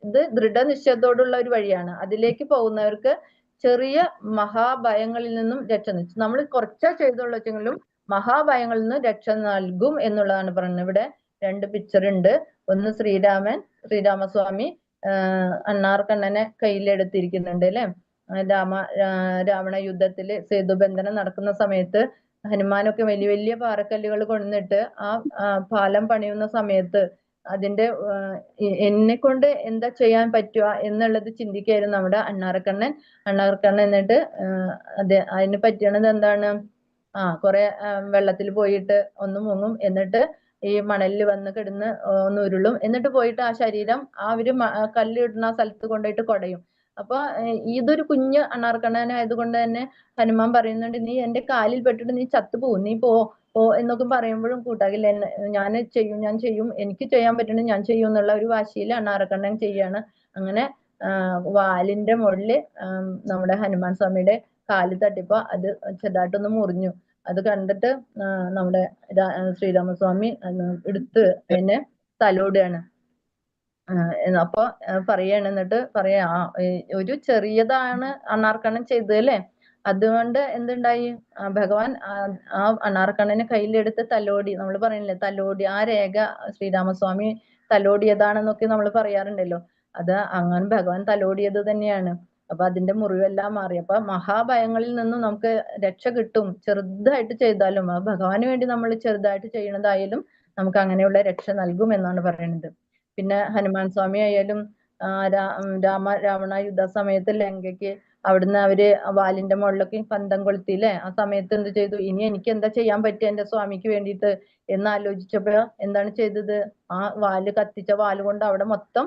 ഇത് ദൃഢനിശ്ചയത്തോടുള്ള ഒരു വഴിയാണ്. അതിലേക്ക് പോകുന്നവർക്ക് ചെറിയ മഹാഭയങ്ങളിൽ നിന്നും രക്ഷ നമ്മൾ കുറച്ചാ ചെയ്തുള്ളെങ്കിലും മഹാഭയങ്ങളിൽ നിന്ന് രക്ഷ നൽകും എന്നുള്ളതാണ് പറയുന്നത്. ഇവിടെ 2 പിക്ചർ ഉണ്ട്. ഒന്ന് ശ്രീരാമസ്വാമി അണ്ണാർക്കണ്ണനെ കയ്യിലെടുത്തിരിക്കുന്നുണ്ട് അല്ലെ. രാവണ യുദ്ധത്തില് സേതുബന്ധനം നടക്കുന്ന സമയത്ത് ഹനുമാനൊക്കെ വലിയ വലിയ പാറക്കല്ലുകൾ കൊണ്ടുവന്നിട്ട് ആ പാലം പണിയുന്ന സമയത്ത് അതിന്റെ എന്നെ കൊണ്ട് എന്താ ചെയ്യാൻ പറ്റുക എന്നുള്ളത് ചിന്തിക്കായിരുന്നു നമ്മുടെ അണ്ണാർക്കണ്ണൻ. എന്നിട്ട് അതിന് പറ്റണത് എന്താണ്? കുറെ വെള്ളത്തിൽ പോയിട്ട് ഒന്ന് മുങ്ങും, എന്നിട്ട് ഈ മണലിൽ വന്ന് കിടന്ന് ഒന്ന് ഉരുളും, എന്നിട്ട് പോയിട്ട് ആ ശരീരം അവര് കല്ലിടുന്ന സ്ഥലത്ത് കൊണ്ടുപോയിട്ട് കുടയും. അപ്പൊ ഇതൊരു കുഞ്ഞ് അണ്ണാർക്കണ്ണനായതുകൊണ്ട് തന്നെ ഹനുമാൻ പറയുന്നുണ്ട്, നീ എന്റെ കാലിൽ പെട്ടിട്ട് നീ ചത്തുപോകും, നീ പോ എന്നൊക്കെ പറയുമ്പോഴും കൂട്ടാകില്ല, ഞാൻ ചെയ്യും, എനിക്ക് ചെയ്യാൻ പറ്റണത് ഞാൻ ചെയ്യും എന്നുള്ള ഒരു വാശിയിൽ അണ്ണാർക്കണ്ണൻ ചെയ്യാണ്. അങ്ങനെ വാലിന്റെ മുകളില് നമ്മുടെ ഹനുമാൻ സ്വാമിയുടെ കാല് തട്ടിയപ്പോ അത് ചെറുതായിട്ടൊന്ന് മുറിഞ്ഞു. അത് കണ്ടിട്ട് നമ്മുടെ ശ്രീരാമസ്വാമി എടുത്ത് എന്നെ തലോടുകയാണ്. അപ്പൊ പറയാണ്, എന്നിട്ട് പറയാ ഒരു ചെറിയതാണ് അണ്ണാർക്കണ്ണൻ ചെയ്തത് അല്ലേ, അതുകൊണ്ട് എന്തുണ്ടായി? ഭഗവാൻ ആ അണ്ണാർക്കണ്ണനെ കയ്യിലെടുത്ത് തലോടി. നമ്മൾ പറയണില്ലേ തലോടി, ആ രേഖ ശ്രീരാമസ്വാമി തലോടിയതാണെന്നൊക്കെ നമ്മൾ പറയാറുണ്ടല്ലോ. അത് അങ്ങനെ ഭഗവാൻ തലോടിയത് തന്നെയാണ്. അപ്പൊ അതിന്റെ മുറിവെല്ലാം മാറി. അപ്പൊ മഹാഭയങ്ങളിൽ നിന്നും നമുക്ക് രക്ഷ കിട്ടും, ചെറുതായിട്ട് ചെയ്താലും. ഭഗവാന് വേണ്ടി നമ്മൾ ചെറുതായിട്ട് ചെയ്യണതായാലും നമുക്ക് അങ്ങനെയുള്ള രക്ഷ നൽകും എന്നാണ് പറയുന്നത്. പിന്നെ ഹനുമാൻ സ്വാമി ആയാലും രാവണ യുദ്ധ സമയത്ത് ലങ്കയ്ക്ക് അവിടുന്ന് അവര് വാലിന്റെ മുകളിലൊക്കെ പന്തം കൊളുത്തിയില്ലേ, ആ സമയത്ത് എന്ത് ചെയ്തു? ഇനി എനിക്ക് എന്താ ചെയ്യാൻ പറ്റുക എന്റെ സ്വാമിക്ക് വേണ്ടിയിട്ട് എന്ന് ആലോചിച്ചപ്പോ എന്താണ് ചെയ്തത്? ആ കത്തിച്ച വാല് കൊണ്ട് അവിടെ മൊത്തം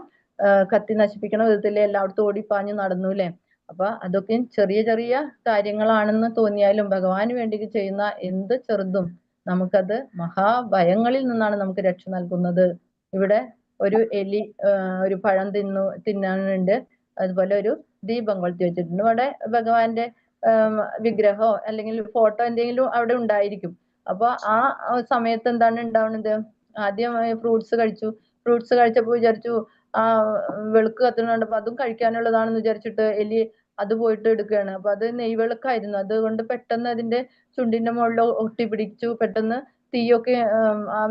കത്തി നശിപ്പിക്കണ വിധത്തിൽ എല്ലായിടത്തും ഓടിപ്പാഞ്ഞു നടന്നു അല്ലെ. അപ്പൊ അതൊക്കെ ചെറിയ ചെറിയ കാര്യങ്ങളാണെന്ന് തോന്നിയാലും ഭഗവാന് വേണ്ടി ചെയ്യുന്ന എന്ത് ചെറുതും നമുക്കത് മഹാഭയങ്ങളിൽ നിന്നാണ് നമുക്ക് രക്ഷ നൽകുന്നത്. ഇവിടെ ഒരു എലി ഒരു പഴം തിന്നാനുണ്ട്, അതുപോലെ ഒരു ദീപം കൊളുത്തി വെച്ചിട്ടുണ്ട്. അവിടെ ഭഗവാന്റെ വിഗ്രഹമോ അല്ലെങ്കിൽ ഫോട്ടോ എന്തെങ്കിലും അവിടെ ഉണ്ടായിരിക്കും. അപ്പൊ ആ സമയത്ത് എന്താണ് ഉണ്ടാവുന്നത്? ആദ്യം ഫ്രൂട്ട്സ് കഴിച്ചപ്പോ വിചാരിച്ചു വെളുക്ക് കത്തുന്നുണ്ടപ്പോ അതും കഴിക്കാനുള്ളതാണെന്ന് വിചാരിച്ചിട്ട് എലി അത് പോയിട്ട് എടുക്കുകയാണ്. അപ്പൊ അത് നെയ്വിളക്കായിരുന്നു. അതുകൊണ്ട് പെട്ടെന്ന് അതിന്റെ ചുണ്ടിന്റെ മുകളിൽ ഒട്ടിപ്പിടിച്ചു. പെട്ടെന്ന് തീയൊക്കെ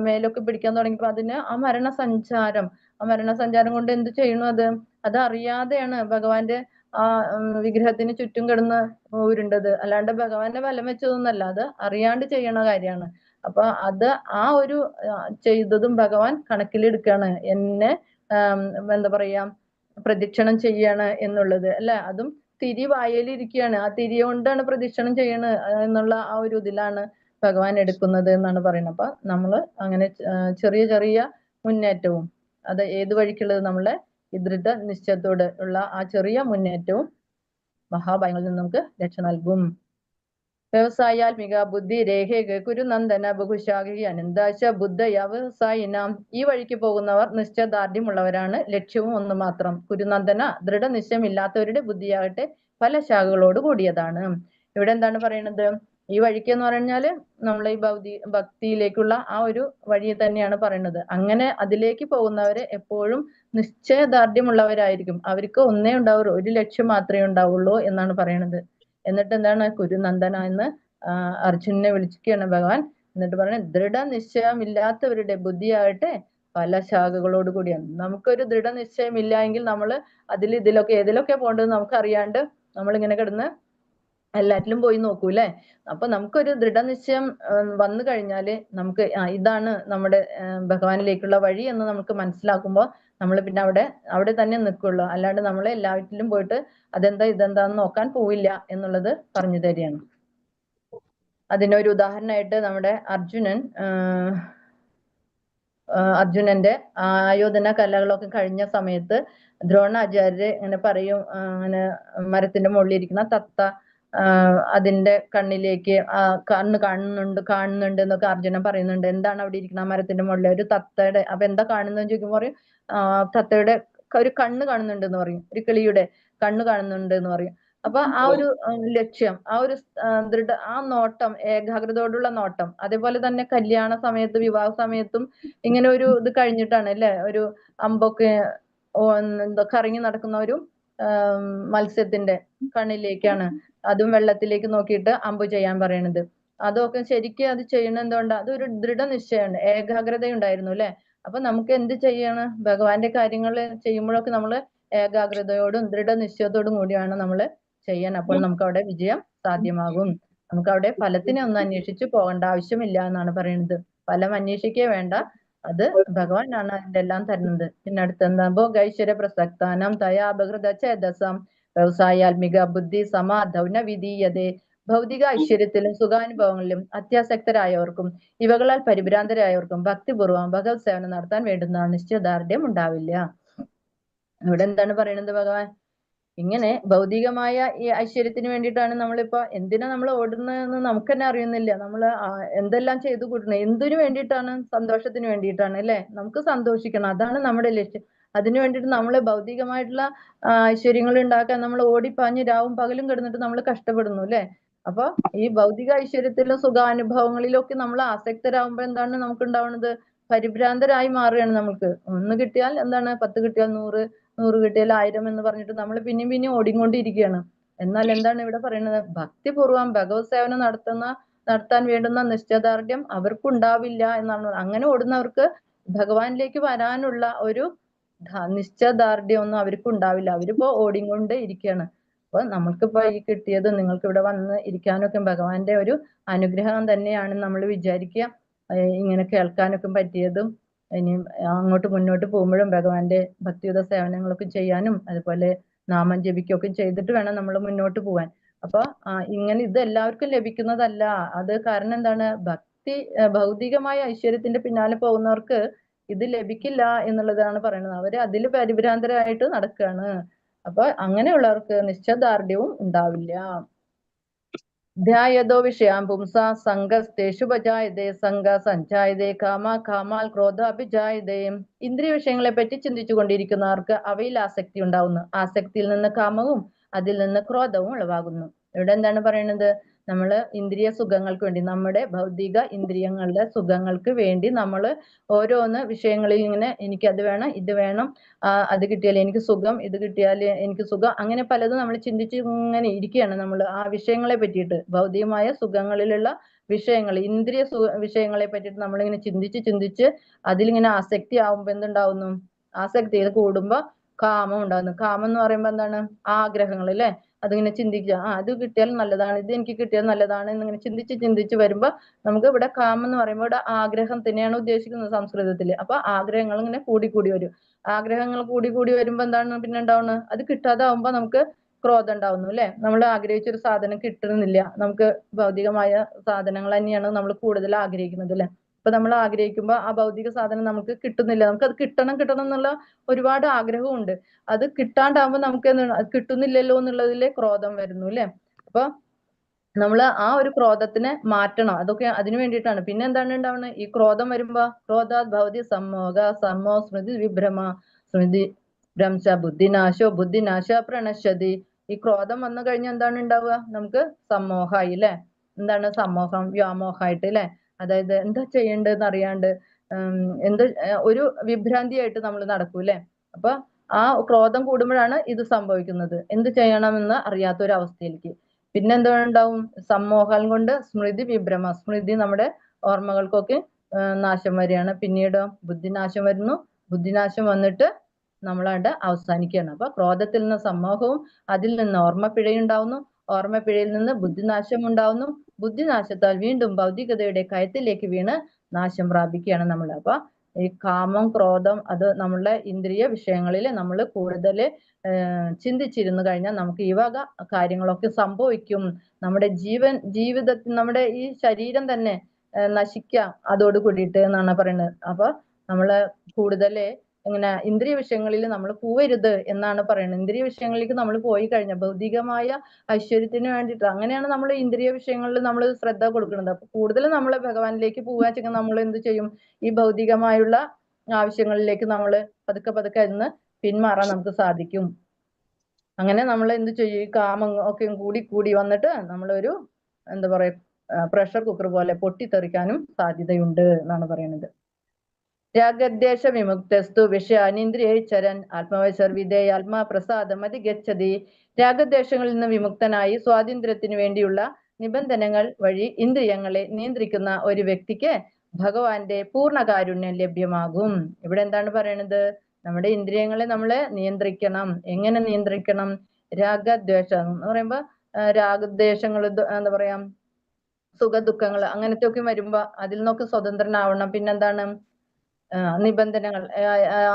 മേലൊക്കെ പിടിക്കാൻ തുടങ്ങിയപ്പോ അതിന് ആ മരണസഞ്ചാരം കൊണ്ട് എന്ത് ചെയ്യണു? അത് അറിയാതെയാണ് ഭഗവാന്റെ ആ വിഗ്രഹത്തിന് ചുറ്റും കിടന്ന് ഉരുണ്ടത്. അല്ലാണ്ട് ഭഗവാന്റെ ബലം വെച്ചതൊന്നല്ല, അത് അറിയാണ്ട് ചെയ്യണ കാര്യമാണ്. അപ്പൊ അത് ആ ഒരു ചെയ്തതും ഭഗവാൻ കണക്കിലെടുക്കാണ്. എന്നെ എന്താ പറയാ പ്രദക്ഷിണം ചെയ്യാണ് എന്നുള്ളത് അല്ലെ. അതും തിരി വായലിരിക്കുകയാണ്, ആ തിരി കൊണ്ടാണ് പ്രദക്ഷിണം ചെയ്യണത് എന്നുള്ള ആ ഒരു ഇതിലാണ് ഭഗവാൻ എടുക്കുന്നത് എന്നാണ് പറയുന്നത്. അപ്പൊ നമ്മള് അങ്ങനെ ചെറിയ ചെറിയ മുന്നേറ്റവും, അത് ഏത് വഴിക്കുള്ളത്? നമ്മളെ ഈ ദൃഢ നിശ്ചയത്തോട് ഉള്ള ആ ചെറിയ മുന്നേറ്റവും മഹാഭയങ്ങളിൽ നിന്ന് നമുക്ക് രക്ഷ നൽകും. വ്യവസായാത്മിക ബുദ്ധി രേഖ കുരുനന്ദന ബഹുശാഖി അനന്താശ ബുദ്ധ വ്യവസായിനാം. ഈ വഴിക്ക് പോകുന്നവർ നിശ്ചയദാർഢ്യമുള്ളവരാണ്, ലക്ഷ്യവും ഒന്ന് മാത്രം. കുരുനന്ദന ദൃഢനിശ്ചയമില്ലാത്തവരുടെ ബുദ്ധിയാകട്ടെ പല ശാഖകളോട് കൂടിയതാണ്. ഇവിടെ എന്താണ് പറയുന്നത്? ഈ വഴിക്ക് എന്ന് പറഞ്ഞാല് നമ്മൾ ഈ ഭക്തിയിലേക്കുള്ള ആ ഒരു വഴി തന്നെയാണ് പറയുന്നത്. അങ്ങനെ അതിലേക്ക് പോകുന്നവരെ എപ്പോഴും നിശ്ചയദാർഢ്യമുള്ളവരായിരിക്കും. അവർക്ക് ഒന്നേ ഉണ്ടാവൂ, ഒരു ലക്ഷ്യം മാത്രമേ ഉണ്ടാവുള്ളൂ എന്നാണ് പറയുന്നത്. എന്നിട്ട് എന്താണ്? കുരുനന്ദന എന്ന് അർജുനനെ വിളിക്കുകയാണ് ഭഗവാൻ. എന്നിട്ട് പറഞ്ഞു, ദൃഢനിശ്ചയമില്ലാത്തവരുടെ ബുദ്ധിയാകട്ടെ പല ശാഖകളോട് കൂടിയാണ്. നമുക്കൊരു ദൃഢനിശ്ചയം ഇല്ല എങ്കിൽ നമ്മൾ ഇതിലൊക്കെ ഏതിലൊക്കെ പോകേണ്ടത് നമുക്ക് അറിയാണ്ട് നമ്മളിങ്ങനെ കിടന്ന് എല്ലാറ്റിലും പോയി നോക്കൂലേ. അപ്പൊ നമുക്കൊരു ദൃഢനിശ്ചയം വന്നു കഴിഞ്ഞാല് നമുക്ക് ഇതാണ് നമ്മുടെ ഭഗവാനിലേക്കുള്ള വഴി എന്ന് നമുക്ക് മനസ്സിലാക്കുമ്പോൾ നമ്മൾ പിന്നെ അവിടെ തന്നെ നിൽക്കുള്ളൂ. അല്ലാണ്ട് നമ്മൾ എല്ലാറ്റിലും പോയിട്ട് അതെന്താ ഇതെന്താന്ന് നോക്കാൻ പോവില്ല എന്നുള്ളത് പറഞ്ഞു തരികയാണ്. അതിനൊരു ഉദാഹരണമായിട്ട് നമ്മുടെ അർജുനന്റെ ആയോധന കലകളൊക്കെ കഴിഞ്ഞ സമയത്ത് ദ്രോണാചാര്യര് ഇങ്ങനെ പറയും, അങ്ങനെ മരത്തിന്റെ മുകളിൽ ഇരിക്കുന്ന തത്ത അതിന്റെ കണ്ണിലേക്ക് കണ്ണ് കാണുന്നുണ്ട് എന്നൊക്കെ അർജുനൻ പറയുന്നുണ്ട്. എന്താണ് അവിടെ ഇരിക്കുന്ന മരത്തിന്റെ മുകളിൽ? ഒരു തത്തയുടെ. അപ്പൊ എന്താ കാണുന്നതെന്ന് ചോദിക്കുമ്പോൾ പറയും, തത്തയുടെ ഒരു കണ്ണ് കാണുന്നുണ്ട് എന്ന് പറയും, ഒരു കിളിയുടെ കണ്ണ് കാണുന്നുണ്ട് എന്ന് പറയും. അപ്പൊ ആ ഒരു ലക്ഷ്യം, ആ ഒരു ആ നോട്ടം, ഏകാഗ്രതയോടുള്ള നോട്ടം. അതേപോലെ തന്നെ കല്യാണ സമയത്ത്, വിവാഹ സമയത്തും ഇങ്ങനെ ഒരു ഇത് കഴിഞ്ഞിട്ടാണ് അല്ലെ, ഒരു അമ്പൊക്കെ കറങ്ങി നടക്കുന്ന ഒരു മത്സ്യത്തിന്റെ കണ്ണിലേക്കാണ്, അതും വെള്ളത്തിലേക്ക് നോക്കിയിട്ട് അമ്പ് ചെയ്യാൻ പറയണത്. അതൊക്കെ ശരിക്കും അത് ചെയ്യണത് എന്തുകൊണ്ടാ? അതൊരു ദൃഢനിശ്ചയമുണ്ട്, ഏകാഗ്രത ഉണ്ടായിരുന്നു അല്ലെ. അപ്പൊ നമുക്ക് എന്ത് ചെയ്യണം? ഭഗവാന്റെ കാര്യങ്ങൾ ചെയ്യുമ്പോഴൊക്കെ നമ്മൾ ഏകാഗ്രതയോടും ദൃഢനിശ്ചയത്തോടും കൂടിയാണ് നമ്മൾ ചെയ്യാൻ. അപ്പോൾ നമുക്ക് അവിടെ വിജയം സാധ്യമാകും. നമുക്ക് അവിടെ ഫലത്തിനെ ഒന്നും അന്വേഷിച്ച് പോകേണ്ട ആവശ്യമില്ല എന്നാണ് പറയുന്നത്. ഫലം അന്വേഷിക്കേ വേണ്ട, അത് ഭഗവാനാണ് അതിന്റെ എല്ലാം തരുന്നത്. പിന്നെ അടുത്തെന്താ? ഭോഗൈശ്വര്യ പ്രസക്താനം തയാപകൃത ചേതസം വ്യവസായാത്മിക ബുദ്ധി സമാധൗന വിധീയതേ. ഭൗതിക ഐശ്വര്യത്തിലും സുഖാനുഭവങ്ങളിലും അത്യാസക്തരായവർക്കും ഇവകളാൽ പരിഭ്രാന്തരായവർക്കും ഭക്തിപൂർവ്വം ഭഗവത് സേവനം നടത്താൻ വേണ്ടുന്ന നിശ്ചയദാർഢ്യം ഉണ്ടാവില്ല. ഇവിടെ എന്താണ് പറയുന്നത് ഭഗവാൻ? ഇങ്ങനെ ഭൗതികമായ ഈ ഐശ്വര്യത്തിന് വേണ്ടിയിട്ടാണ് നമ്മളിപ്പോ എന്തിനാ നമ്മൾ ഓടുന്നതെന്ന് നമുക്ക് തന്നെ അറിയുന്നില്ല. നമ്മൾ എന്തെല്ലാം ചെയ്തു കൂട്ടണം, എന്തിനു വേണ്ടിയിട്ടാണ്? സന്തോഷത്തിന് വേണ്ടിയിട്ടാണ് അല്ലെ. നമുക്ക് സന്തോഷിക്കണം, അതാണ് നമ്മുടെ ലക്ഷ്യം. അതിനു വേണ്ടിയിട്ട് നമ്മൾ ഭൗതികമായിട്ടുള്ള ഐശ്വര്യങ്ങൾ ഉണ്ടാക്കാൻ നമ്മൾ ഓടിപ്പാഞ്ഞ് രാവും പകലും കിടന്നിട്ട് നമ്മൾ കഷ്ടപ്പെടുന്നു അല്ലെ. അപ്പൊ ഈ ഭൗതിക ഐശ്വര്യത്തിലും സുഖാനുഭവങ്ങളിലും ഒക്കെ നമ്മൾ ആസക്തരാകുമ്പോ എന്താണ് നമുക്ക് ഉണ്ടാവുന്നത്? പരിഭ്രാന്തരായി മാറുകയാണ്. നമുക്ക് 1 കിട്ടിയാൽ എന്താണ്, 10 കിട്ടിയാൽ 100, 100 കിട്ടിയാൽ 1000 എന്ന് പറഞ്ഞിട്ട് നമ്മൾ പിന്നെയും ഓടിക്കൊണ്ടിരിക്കുകയാണ്. എന്നാൽ എന്താണ് ഇവിടെ പറയുന്നത്? ഭക്തിപൂർവ്വം ഭഗവത് സേവനം നടത്താൻ വേണ്ടുന്ന നിശ്ചയദാർഢ്യം അവർക്കുണ്ടാവില്ല എന്നാണ്. അങ്ങനെ ഓടുന്നവർക്ക് ഭഗവാനിലേക്ക് വരാനുള്ള ഒരു നിശ്ചയദാർഢ്യം ഒന്നും അവർക്ക് ഉണ്ടാവില്ല. അവരിപ്പോ ഓടിക്കൊണ്ട് ഇരിക്കുകയാണ്. അപ്പൊ നമുക്കിപ്പോ ഈ കിട്ടിയത്, നിങ്ങൾക്ക് ഇവിടെ വന്ന് ഇരിക്കാനൊക്കെ ഭഗവാന്റെ ഒരു അനുഗ്രഹം തന്നെയാണ് നമ്മൾ വിചാരിക്കുക. ഇങ്ങനെ കേൾക്കാനൊക്കെ പറ്റിയതും ഇനി അങ്ങോട്ട് മുന്നോട്ട് പോകുമ്പോഴും ഭഗവാന്റെ ഭക്തിയുത സേവനങ്ങളൊക്കെ ചെയ്യാനും അതുപോലെ നാമം ജപിക്കുകയൊക്കെ ചെയ്തിട്ട് വേണം നമ്മൾ മുന്നോട്ട് പോകാൻ. അപ്പൊ ഇങ്ങനെ ഇത് എല്ലാവർക്കും ലഭിക്കുന്നതല്ല. അത് കാരണം എന്താണ്? ഭൗതികമായ ഐശ്വര്യത്തിന്റെ പിന്നാലെ പോകുന്നവർക്ക് ഇത് ലഭിക്കില്ല എന്നുള്ളതാണ് പറയുന്നത്. അവര് അതിൽ പരിഭ്രാന്തരായിട്ട് നടക്കുകയാണ്. അപ്പൊ അങ്ങനെയുള്ളവർക്ക് നിശ്ചയദാർഢ്യവും ഉണ്ടാവില്ല. ധ്യായതോ വിഷയാം പുംസാ സംഘസ്തേഷുപജായതേ സംഘ സഞ്ചായതേ കാമാൽ ക്രോധ അഭിജായതേ. ഇന്ദ്രിയ വിഷയങ്ങളെ പറ്റി ചിന്തിച്ചു കൊണ്ടിരിക്കുന്നവർക്ക് അവയിൽ ആസക്തി ഉണ്ടാവുന്നു. ആസക്തിയിൽ നിന്ന് കാമവും അതിൽ നിന്ന് ക്രോധവും ഉളവാകുന്നു. ഇവിടെ എന്താണ് പറയുന്നത്? നമ്മൾ ഇന്ദ്രിയ സുഖങ്ങൾക്ക് വേണ്ടി, നമ്മുടെ ഭൗതിക ഇന്ദ്രിയങ്ങളുടെ സുഖങ്ങൾക്ക് വേണ്ടി നമ്മൾ ഓരോന്ന് വിഷയങ്ങളിൽ ഇങ്ങനെ എനിക്കത് വേണം, ഇത് വേണം, അത് കിട്ടിയാൽ എനിക്ക് സുഖം, ഇത് കിട്ടിയാൽ എനിക്ക് സുഖം, അങ്ങനെ പലതും നമ്മൾ ചിന്തിച്ച് ഇങ്ങനെ ഇരിക്കുകയാണ്. നമ്മൾ ആ വിഷയങ്ങളെ പറ്റിയിട്ട്, ഭൗതികമായ സുഖങ്ങളിലുള്ള വിഷയങ്ങൾ, ഇന്ദ്രിയ വിഷയങ്ങളെ പറ്റിയിട്ട് നമ്മളിങ്ങനെ ചിന്തിച്ച് അതിലിങ്ങനെ ആസക്തി ആവുമ്പോ എന്തുണ്ടാവുന്നു? ആസക്തിയിൽ കൂടുമ്പോ കാമം ഉണ്ടാകുന്നു. കാമം എന്ന് പറയുമ്പോ എന്താണ്? ആഗ്രഹങ്ങൾ അല്ലെ. അതിങ്ങനെ ചിന്തിക്കുക, അത് കിട്ടിയാൽ നല്ലതാണ്, ഇത് എനിക്ക് കിട്ടിയാൽ നല്ലതാണ് എന്നിങ്ങനെ ചിന്തിച്ച് വരുമ്പോ നമുക്ക് ഇവിടെ കാമം എന്ന് പറയുമ്പോൾ ഇവിടെ ആഗ്രഹം തന്നെയാണ് ഉദ്ദേശിക്കുന്നത് സംസ്കൃതത്തില്. അപ്പൊ ആഗ്രഹങ്ങൾ ഇങ്ങനെ കൂടി വരും. ആഗ്രഹങ്ങൾ കൂടി വരുമ്പോ എന്താണ് പിന്നെ ഉണ്ടാവുന്നത്? അത് കിട്ടാതാവുമ്പോ നമുക്ക് ക്രോധം ഉണ്ടാവുന്നു അല്ലെ. നമ്മൾ ആഗ്രഹിച്ചൊരു സാധനം കിട്ടുന്നില്ല, നമുക്ക് ഭൗതികമായ സാധനങ്ങൾ തന്നെയാണ് നമ്മൾ കൂടുതൽ ആഗ്രഹിക്കുന്നത് അല്ലെ. ഇപ്പൊ നമ്മൾ ആഗ്രഹിക്കുമ്പോ ആ ഭൗതിക സാധനം നമുക്ക് കിട്ടുന്നില്ല, നമുക്ക് അത് കിട്ടണം എന്നുള്ള ഒരുപാട് ആഗ്രഹമുണ്ട്. അത് കിട്ടാണ്ടാവുമ്പോ നമുക്ക് കിട്ടുന്നില്ലല്ലോ എന്നുള്ളതിലെ ക്രോധം വരുന്നു അല്ലെ. അപ്പൊ നമ്മൾ ആ ഒരു ക്രോധത്തിനെ മാറ്റണം. അതൊക്കെ അതിനു വേണ്ടിയിട്ടാണ്. പിന്നെ എന്താണ് ഉണ്ടാവുന്നത്? ഈ ക്രോധം വരുമ്പോ ക്രോധാത് ഭവതി സമ്മോ സ്മൃതി വിഭ്രമ സ്മൃതി ഭ്രംശ ബുദ്ധിനാശ പ്രണശ്യതി. ഈ ക്രോധം വന്നു കഴിഞ്ഞാൽ എന്താണ് ഉണ്ടാവുക? നമുക്ക് സമ്മോഹമായി അല്ലെ. എന്താണ് സമ്മോഹം? വ്യാമോഹമായിട്ട് അല്ലെ. അതായത് എന്താ ചെയ്യേണ്ടതെന്ന് അറിയാണ്ട് ഒരു വിഭ്രാന്തിയായിട്ട് നമ്മൾ നടക്കും അല്ലെ. അപ്പൊ ആ ക്രോധം കൂടുമ്പോഴാണ് ഇത് സംഭവിക്കുന്നത്. എന്ത് ചെയ്യണമെന്ന് അറിയാത്ത ഒരു അവസ്ഥയിലേക്ക്. പിന്നെന്തുണ്ടാവും? സമ്മോഹം കൊണ്ട് സ്മൃതി വിഭ്രമ, സ്മൃതി നമ്മുടെ ഓർമ്മകൾക്കൊക്കെ നാശം വരികയാണ്. പിന്നീട് ബുദ്ധിനാശം വരുന്നു. ബുദ്ധിനാശം വന്നിട്ട് നമ്മളവിടെ അവസാനിക്കുകയാണ്. അപ്പൊ ക്രോധത്തിൽ നിന്ന് സമ്മോഹവും അതിൽ നിന്ന് ഓർമ്മപ്പിഴയുണ്ടാവുന്നു. ഓർമ്മപ്പിഴയിൽ നിന്ന് ബുദ്ധിനാശം ഉണ്ടാവുന്നു. ബുദ്ധിനാശത്താൽ വീണ്ടും ഭൗതികതയുടെ കയത്തിലേക്ക് വീണ് നാശം പ്രാപിക്കുകയാണ് നമ്മൾ. അപ്പൊ ഈ കാമം, ക്രോധം അത് നമ്മളുടെ ഇന്ദ്രിയ വിഷയങ്ങളിൽ നമ്മൾ കൂടുതൽ ചിന്തിച്ചിരുന്നു കഴിഞ്ഞാൽ നമുക്ക് ഈ വക കാര്യങ്ങളൊക്കെ സംഭവിക്കും. നമ്മുടെ ജീവിതത്തിൽ നമ്മുടെ ഈ ശരീരം തന്നെ നശിക്കാം അതോട് കൂടിയിട്ട് എന്നാണ് പറയുന്നത്. അപ്പൊ നമ്മള് കൂടുതൽ ഇങ്ങനെ ഇന്ദ്രിയ വിഷയങ്ങളിൽ നമ്മൾ പോവരുത് എന്നാണ് പറയുന്നത്. ഇന്ദ്രിയ വിഷയങ്ങളിലേക്ക് നമ്മൾ പോയി കഴിഞ്ഞാൽ ഭൗതികമായ ഐശ്വര്യത്തിന് വേണ്ടിയിട്ട് അങ്ങനെയാണ് നമ്മൾ ഇന്ദ്രിയ വിഷയങ്ങളിൽ നമ്മൾ ശ്രദ്ധ കൊടുക്കുന്നത്. അപ്പൊ കൂടുതൽ നമ്മൾ ഭഗവാനിലേക്ക് പോവുക വെച്ചാൽ നമ്മൾ എന്ത് ചെയ്യും? ഈ ഭൗതികമായുള്ള ആവശ്യങ്ങളിലേക്ക് നമ്മൾ പതുക്കെ പതുക്കെ അതിന് പിന്മാറാൻ നമുക്ക് സാധിക്കും. അങ്ങനെ നമ്മൾ എന്ത് ചെയ്യും? ഈ കാമം ഒക്കെ കൂടി കൂടി വന്നിട്ട് നമ്മളൊരു എന്താ പറയാ പ്രഷർ കുക്കർ പോലെ പൊട്ടിത്തെറിക്കാനും സാധ്യതയുണ്ട് എന്നാണ് പറയുന്നത്. രാഗദ്വേഷ വിമുക്തസ്തു വിഷയാനിന്ദ്രിയൈശ്ചരൻ ആത്മവൈസർവിധേയ ആത്മാ പ്രസാദം അധിഗച്ഛതി. രാഗദ്വേഷങ്ങളിൽ നിന്ന് വിമുക്തനായി സ്വാതന്ത്ര്യത്തിന് വേണ്ടിയുള്ള നിബന്ധനകൾ വഴി ഇന്ദ്രിയങ്ങളെ നിയന്ത്രിക്കുന്ന ഒരു വ്യക്തിക്ക് ഭഗവാന്റെ പൂർണ്ണകാരുണ്യം ലഭ്യമാകും. ഇവിടെ എന്താണ് പറയണത്? നമ്മുടെ ഇന്ദ്രിയങ്ങളെ നമ്മള് നിയന്ത്രിക്കണം. എങ്ങനെ നിയന്ത്രിക്കണം? രാഗദ്വേഷം എന്ന് പറയുമ്പോ രാഗദ്വേഷങ്ങൾ എന്താ പറയാ സുഖദുഃഖങ്ങൾ അങ്ങനത്തെ ഒക്കെ വരുമ്പോ അതിൽ നിന്നൊക്കെ സ്വതന്ത്രനാവണം. പിന്നെന്താണ്? നിബന്ധനകൾ,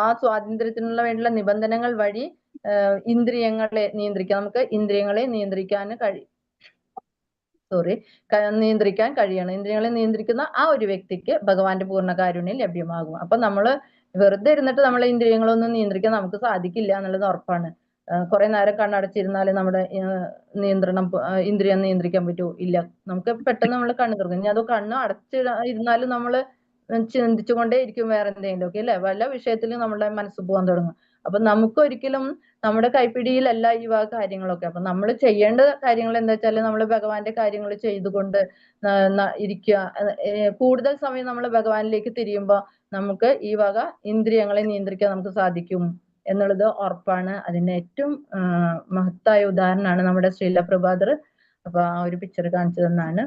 ആ സ്വാതന്ത്ര്യത്തിനുള്ള വേണ്ടിയുള്ള നിബന്ധനകൾ വഴി ഇന്ദ്രിയങ്ങളെ നിയന്ത്രിക്കാം. നമുക്ക് ഇന്ദ്രിയങ്ങളെ നിയന്ത്രിക്കാൻ നിയന്ത്രിക്കാൻ കഴിയണം. ഇന്ദ്രിയങ്ങളെ നിയന്ത്രിക്കുന്ന ആ ഒരു വ്യക്തിക്ക് ഭഗവാന്റെ പൂർണ്ണകാരുണ്യം ലഭ്യമാകും. അപ്പൊ നമ്മള് വെറുതെ ഇരുന്നിട്ട് നമ്മളെ ഇന്ദ്രിയങ്ങളൊന്നും നിയന്ത്രിക്കാൻ നമുക്ക് സാധിക്കില്ല എന്നുള്ളത് ഉറപ്പാണ്. കുറെ നേരം കണ്ണടച്ചിരുന്നാല് നമ്മുടെ ഇന്ദ്രിയം നിയന്ത്രിക്കാൻ പറ്റുമോ? ഇല്ല. നമുക്ക് പെട്ടെന്ന് നമ്മൾ കണ്ണ് തുറക്കും. ഇനി അത് കണ്ണ് ഇരുന്നാലും നമ്മള് ചിന്തിച്ചുകൊണ്ടേ ഇരിക്കും വേറെ എന്തെങ്കിലും ഒക്കെ അല്ലെ? വല്ല വിഷയത്തിലും നമ്മുടെ മനസ്സ് പോകാൻ തുടങ്ങും. അപ്പൊ നമുക്ക് ഒരിക്കലും നമ്മുടെ കൈപ്പിടിയിലല്ല ഈ വക കാര്യങ്ങളൊക്കെ. അപ്പൊ നമ്മൾ ചെയ്യേണ്ട കാര്യങ്ങൾ എന്താ വെച്ചാൽ നമ്മൾ ഭഗവാന്റെ കാര്യങ്ങൾ ചെയ്തുകൊണ്ട് ഇരിക്കുക. കൂടുതൽ സമയം നമ്മൾ ഭഗവാനിലേക്ക് തിരിയുമ്പോൾ നമുക്ക് ഈ വക ഇന്ദ്രിയങ്ങളെ നിയന്ത്രിക്കാൻ നമുക്ക് സാധിക്കും എന്നുള്ളത് ഉറപ്പാണ്. അതിന്റെ ഏറ്റവും മഹത്തായ ഉദാഹരണമാണ് നമ്മുടെ ശ്രീല പ്രഭാതർ. അപ്പൊ ആ ഒരു പിക്ചർ കാണിച്ചു തന്നാണ്.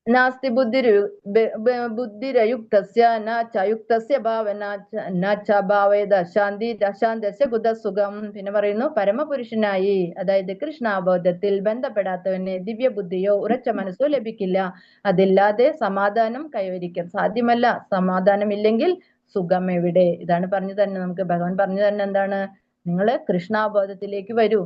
നാസ്തി ബുദ്ധിരയുക്തസ്യ നയുക്തസ്യ ഭാവന ഭാവേദ ശാന്തി അശാന്തസ്യ കുതസുഖം. പിന്നെ പറയുന്നു, പരമപുരുഷനായി അതായത് കൃഷ്ണാബോധത്തിൽ ബന്ധപ്പെടാത്തവന് ദിവ്യ ബുദ്ധിയോ ഉറച്ച മനസ്സോ ലഭിക്കില്ല. അതില്ലാതെ സമാധാനം കൈവരിക്കാൻ സാധ്യമല്ല. സമാധാനമില്ലെങ്കിൽ സുഖം എവിടെ? ഇതാണ് പറഞ്ഞു തന്നെ നമുക്ക് ഭഗവാൻ പറഞ്ഞു തന്നെ എന്താണ്? നിങ്ങള് കൃഷ്ണാബോധത്തിലേക്ക് വരൂ.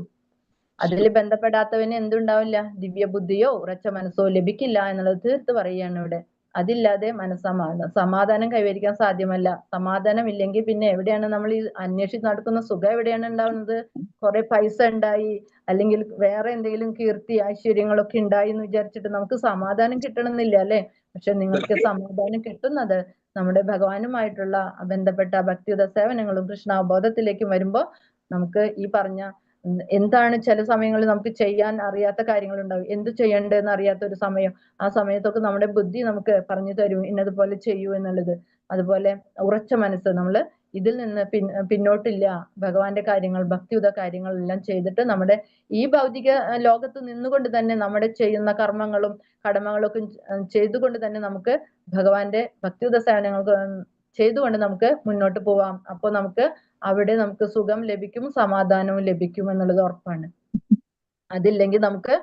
അതിൽ ബന്ധപ്പെടാത്തവന് എന്തുണ്ടാവില്ല? ദിവ്യ ബുദ്ധിയോ ഉറച്ച മനസ്സോ ലഭിക്കില്ല എന്നുള്ളത് തീർത്ത് പറയുകയാണ് ഇവിടെ. അതില്ലാതെ സമാധാനം കൈവരിക്കാൻ സാധ്യമല്ല. സമാധാനം ഇല്ലെങ്കിൽ പിന്നെ എവിടെയാണ് നമ്മൾ ഈ അന്വേഷിച്ച് നടക്കുന്ന സുഖം എവിടെയാണ് ഉണ്ടാവുന്നത്? കുറെ പൈസ ഉണ്ടായി അല്ലെങ്കിൽ വേറെ എന്തെങ്കിലും കീർത്തി ഐശ്വര്യങ്ങളൊക്കെ ഉണ്ടായി എന്ന് വിചാരിച്ചിട്ട് നമുക്ക് സമാധാനം കിട്ടണമെന്നില്ല അല്ലെ? പക്ഷെ നിങ്ങൾക്ക് സമാധാനം കിട്ടുന്നത് നമ്മുടെ ഭഗവാനുമായിട്ടുള്ള ബന്ധപ്പെട്ട ഭക്തിയുത സേവനങ്ങളും കൃഷ്ണാബോധത്തിലേക്കും വരുമ്പോ നമുക്ക് ഈ പറഞ്ഞ എന്താണ് ചില സമയങ്ങളിൽ നമുക്ക് ചെയ്യാൻ അറിയാത്ത കാര്യങ്ങൾ ഉണ്ടാവും. എന്ത് ചെയ്യണ്ടെന്ന് അറിയാത്ത ഒരു സമയം. ആ സമയത്തൊക്കെ നമ്മുടെ ബുദ്ധി നമുക്ക് പറഞ്ഞു തരും ഇന്നതുപോലെ ചെയ്യൂ എന്നുള്ളത്. അതുപോലെ ഉറച്ച മനസ്സ്, നമ്മള് ഇതിൽ നിന്ന് പിന്നോട്ടില്ല. ഭഗവാന്റെ കാര്യങ്ങൾ ഭക്തിയുത കാര്യങ്ങളെല്ലാം ചെയ്തിട്ട് നമ്മുടെ ഈ ഭൗതിക ലോകത്ത് നിന്നുകൊണ്ട് തന്നെ നമ്മുടെ ചെയ്യുന്ന കർമ്മങ്ങളും കടമകളൊക്കെ ചെയ്തുകൊണ്ട് തന്നെ നമുക്ക് ഭഗവാന്റെ ഭക്തിയുത സേവനങ്ങൾക്ക് ചെയ്തുകൊണ്ട് നമുക്ക് മുന്നോട്ട് പോവാം. അപ്പൊ നമുക്ക് അവിടെ നമുക്ക് സുഖം ലഭിക്കും, സമാധാനവും ലഭിക്കും എന്നുള്ളത് ഉറപ്പാണ്. അതില്ലെങ്കിൽ നമുക്ക്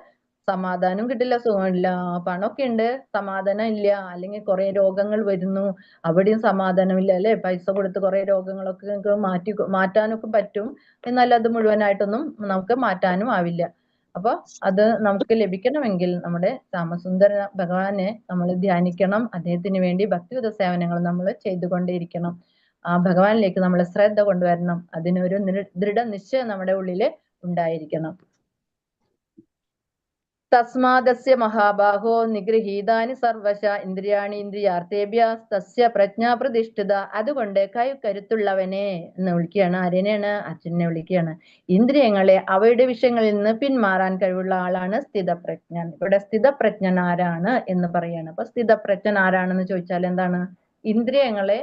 സമാധാനം കിട്ടില്ല, സുഖമില്ല. പണമൊക്കെ ഉണ്ട്, സമാധാനം ഇല്ല. അല്ലെങ്കിൽ കുറെ രോഗങ്ങൾ വരുന്നു, അവിടെയും സമാധാനമില്ല അല്ലെ? പൈസ കൊടുത്ത് കുറെ രോഗങ്ങളൊക്കെ മാറ്റാനൊക്കെ പറ്റും. എന്നാൽ അത് മുഴുവനായിട്ടൊന്നും നമുക്ക് മാറ്റാനും ആവില്ല. അപ്പൊ അത് നമുക്ക് ലഭിക്കണമെങ്കിൽ നമ്മുടെ രാമസുന്ദര ഭഗവാനെ നമ്മൾ ധ്യാനിക്കണം. അദ്ദേഹത്തിന് വേണ്ടി ഭക്തിയുത സേവനങ്ങൾ നമ്മൾ ചെയ്തുകൊണ്ടേയിരിക്കണം. ആ ഭഗവാനിലേക്ക് നമ്മൾ ശ്രദ്ധ കൊണ്ടുവരണം. അതിനൊരു ദൃഢനിശ്ചയം നമ്മുടെ ഉള്ളില് ഉണ്ടായിരിക്കണം. തസ്മാദസ്യ മഹാബാഹോ നിഗൃഹീതാനി സർവശ ഇന്ദ്രിയാണി ഇന്ദ്രിയാർത്ഥേഭ്യ തസ്യ പ്രജ്ഞാ പ്രതിഷ്ഠിത. അതുകൊണ്ട് കരുത്തുള്ളവനെ എന്ന് വിളിക്കുകയാണ്. ആരെയാണ്? അച്ഛനെ വിളിക്കുകയാണ്. ഇന്ദ്രിയങ്ങളെ അവയുടെ വിഷയങ്ങളിൽ നിന്ന് പിന്മാറാൻ കഴിവുള്ള ആളാണ് സ്ഥിതപ്രജ്ഞൻ. ഇവിടെ സ്ഥിതപ്രജ്ഞൻ ആരാണ് എന്ന് പറയാണ്. അപ്പൊ സ്ഥിതപ്രജ്ഞൻ ആരാണെന്ന് ചോദിച്ചാൽ എന്താണ്? ഇന്ദ്രിയങ്ങളെ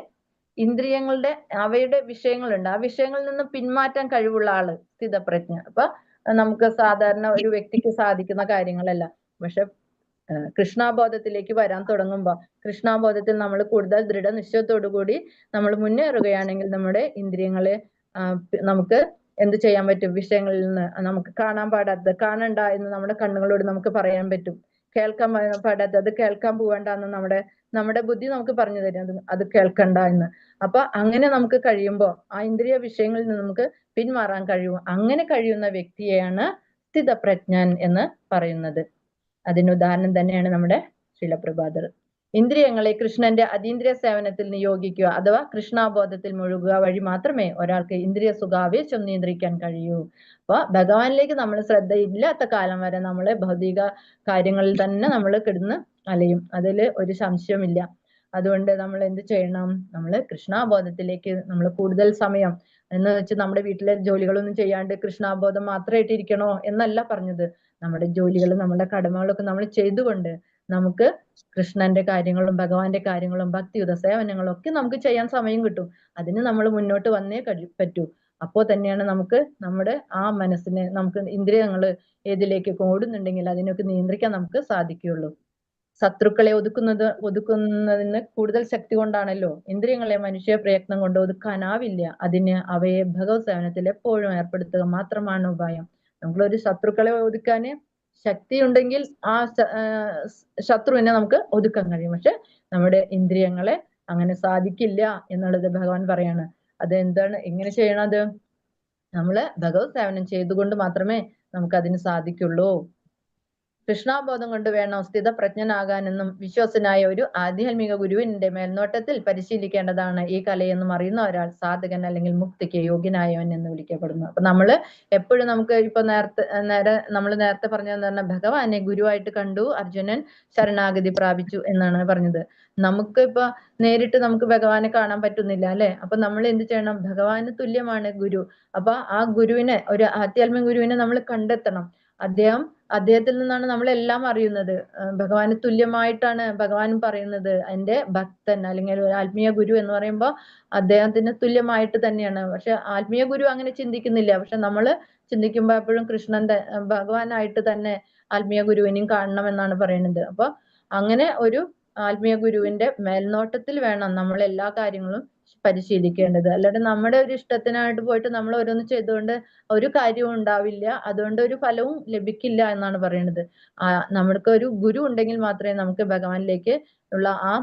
ഇന്ദ്രിയങ്ങളുടെ അവയുടെ വിഷയങ്ങളുണ്ട്, ആ വിഷയങ്ങളിൽ നിന്ന് പിന്മാറ്റാൻ കഴിവുള്ള ആള് സ്ഥിതപ്രജ്ഞ. അപ്പൊ നമുക്ക് സാധാരണ ഒരു വ്യക്തിക്ക് സാധിക്കുന്ന കാര്യങ്ങളല്ല. പക്ഷെ കൃഷ്ണാബോധത്തിലേക്ക് വരാൻ തുടങ്ങുമ്പോൾ, കൃഷ്ണാബോധത്തിൽ നമ്മൾ കൂടുതൽ ദൃഢനിശ്ചയത്തോടു കൂടി നമ്മൾ മുന്നേറുകയാണെങ്കിൽ നമ്മുടെ ഇന്ദ്രിയങ്ങളെ നമുക്ക് എന്ത് ചെയ്യാൻ പറ്റും? വിഷയങ്ങളിൽ നിന്ന് നമുക്ക് കാണാൻ പാടാത്തത് കാണണ്ട എന്ന് നമ്മുടെ കണ്ണുകളോട് നമുക്ക് പറയാൻ പറ്റും. കേൾക്കാൻ പാടാത്തത് കേൾക്കാൻ പോകണ്ട എന്ന് നമ്മുടെ ബുദ്ധി നമുക്ക് പറഞ്ഞു തരും അത് കേൾക്കണ്ട എന്ന്. അപ്പൊ അങ്ങനെ നമുക്ക് കഴിയുമ്പോൾ ആ ഇന്ദ്രിയ വിഷയങ്ങളിൽ നിന്ന് നമുക്ക് പിന്മാറാൻ കഴിയും. അങ്ങനെ കഴിയുന്ന വ്യക്തിയെയാണ് സ്ഥിതപ്രജ്ഞൻ എന്ന് പറയുന്നത്. അതിന് ഉദാഹരണം തന്നെയാണ് നമ്മുടെ ശീലപ്രഭാതർ. ഇന്ദ്രിയങ്ങളെ കൃഷ്ണന്റെ അതീന്ദ്രിയ സേവനത്തിൽ നിയോഗിക്കുക അഥവാ കൃഷ്ണാബോധത്തിൽ മുഴുകുക വഴി മാത്രമേ ഒരാൾക്ക് ഇന്ദ്രിയ സുഖാവേശം നിയന്ത്രിക്കാൻ കഴിയൂ. അപ്പൊ ഭഗവാനിലേക്ക് നമ്മൾ ശ്രദ്ധയില്ലാത്ത കാലം വരെ നമ്മള് ഭൗതിക കാര്യങ്ങളിൽ തന്നെ നമ്മൾ കിടന്ന് അലയും, അതിൽ ഒരു സംശയമില്ല. അതുകൊണ്ട് നമ്മൾ എന്ത് ചെയ്യണം? നമ്മൾ കൃഷ്ണാബോധത്തിലേക്ക് നമ്മൾ കൂടുതൽ സമയം എന്ന് വെച്ച് നമ്മുടെ വീട്ടിലെ ജോലികളൊന്നും ചെയ്യാണ്ട് കൃഷ്ണാബോധം മാത്രമായിട്ട് ഇരിക്കണോ എന്നല്ല പറഞ്ഞത്. നമ്മുടെ ജോലികൾ, നമ്മുടെ കടമകളൊക്കെ നമ്മൾ ചെയ്തുകൊണ്ട് നമുക്ക് കൃഷ്ണന്റെ കാര്യങ്ങളും ഭഗവാന്റെ കാര്യങ്ങളും ഭക്തിയുത സേവനങ്ങളും ഒക്കെ നമുക്ക് ചെയ്യാൻ സമയം കിട്ടും. അതിന് നമ്മൾ മുന്നോട്ട് വന്നേ പറ്റൂ. അപ്പോൾ തന്നെയാണ് നമുക്ക് നമ്മുടെ ആ മനസ്സിനെ, നമുക്ക് ഇന്ദ്രിയങ്ങൾ ഏതിലേക്കൊക്കെ ഓടുന്നുണ്ടെങ്കിൽ അതിനൊക്കെ നിയന്ത്രിക്കാൻ നമുക്ക് സാധിക്കുകയുള്ളൂ. ശത്രുക്കളെ ഒതുക്കുന്നതിന് കൂടുതൽ ശക്തി കൊണ്ടാണല്ലോ. ഇന്ദ്രിയങ്ങളെ മനുഷ്യ പ്രയത്നം കൊണ്ട് ഒതുക്കാനാവില്ല. അതിന് അവയെ ഭഗവത് സേവനത്തിൽ എപ്പോഴും ഏർപ്പെടുത്തുക മാത്രമാണ് ഉപായം. നമ്മളൊരു ശത്രുക്കളെ ഒതുക്കാന് ശക്തി ഉണ്ടെങ്കിൽ ആ ശത്രുവിനെ നമുക്ക് ഒതുക്കാൻ കഴിയും. പക്ഷെ നമ്മുടെ ഇന്ദ്രിയങ്ങളെ അങ്ങനെ സാധിക്കില്ല എന്നുള്ളത് ഭഗവാൻ പറയാണ്. അത് എന്താണ്, എങ്ങനെ ചെയ്യണം? അത് നമ്മള് ഭഗവത് സേവനം ചെയ്തുകൊണ്ട് മാത്രമേ നമുക്ക് അതിന് സാധിക്കുള്ളൂ. കൃഷ്ണാബോധം കൊണ്ട് വേണം സ്ഥിതപ്രജ്ഞനാകാനെന്നും വിശ്വസനായ ഒരു ആധ്യാത്മിക ഗുരുവിന്റെ മേൽനോട്ടത്തിൽ പരിശീലിക്കേണ്ടതാണ് ഈ കലയെന്നും അറിയുന്ന ഒരാൾ സാധകൻ അല്ലെങ്കിൽ മുക്തിക്ക് യോഗ്യനായവൻ എന്ന് വിളിക്കപ്പെടുന്നു. അപ്പൊ നമ്മള് എപ്പോഴും നമുക്ക് ഇപ്പൊ നേരത്തെ പറഞ്ഞതെന്ന് പറഞ്ഞാൽ ഭഗവാനെ ഗുരുവായിട്ട് കണ്ടു, അർജുനൻ ശരണാഗതി പ്രാപിച്ചു എന്നാണ് പറഞ്ഞത്. നമുക്ക് ഇപ്പൊ നേരിട്ട് നമുക്ക് ഭഗവാനെ കാണാൻ പറ്റുന്നില്ല അല്ലെ? അപ്പൊ നമ്മൾ എന്ത് ചെയ്യണം? ഭഗവാന് തുല്യമാണ് ഗുരു. അപ്പൊ ആ ഗുരുവിനെ, ഒരു ആധ്യാത്മിക ഗുരുവിനെ നമ്മൾ കണ്ടെത്തണം. അദ്ദേഹത്തിൽ നിന്നാണ് നമ്മൾ എല്ലാം അറിയുന്നത്. ഭഗവാന് തുല്യമായിട്ടാണ് ഭഗവാനും പറയുന്നത്. എന്റെ ഭക്തൻ അല്ലെങ്കിൽ ഒരു ആത്മീയ ഗുരു എന്ന് പറയുമ്പോൾ അദ്ദേഹത്തിന് തുല്യമായിട്ട് തന്നെയാണ്. പക്ഷെ ആത്മീയ ഗുരു അങ്ങനെ ചിന്തിക്കുന്നില്ല. പക്ഷെ നമ്മള് ചിന്തിക്കുമ്പോൾ എപ്പോഴും കൃഷ്ണന്റെ ഭഗവാനായിട്ട് തന്നെ ആത്മീയ ഗുരുവിനെയും കാണണം എന്നാണ് പറയുന്നത്. അപ്പൊ അങ്ങനെ ഒരു ആത്മീയ ഗുരുവിന്റെ മേൽനോട്ടത്തിൽ വേണം നമ്മൾ എല്ലാ കാര്യങ്ങളും പരിശീലിക്കേണ്ടത്. അല്ലാതെ നമ്മുടെ ഒരു ഇഷ്ടത്തിനായിട്ട് പോയിട്ട് നമ്മൾ ഓരോന്ന് ചെയ്തുകൊണ്ട് ഒരു കാര്യവും ഉണ്ടാവില്ല, അതുകൊണ്ട് ഒരു ഫലവും ലഭിക്കില്ല എന്നാണ് പറയുന്നത്. നമ്മൾക്ക് ഒരു ഗുരു ഉണ്ടെങ്കിൽ മാത്രമേ നമുക്ക് ഭഗവാനിലേക്ക് ഉള്ള ആ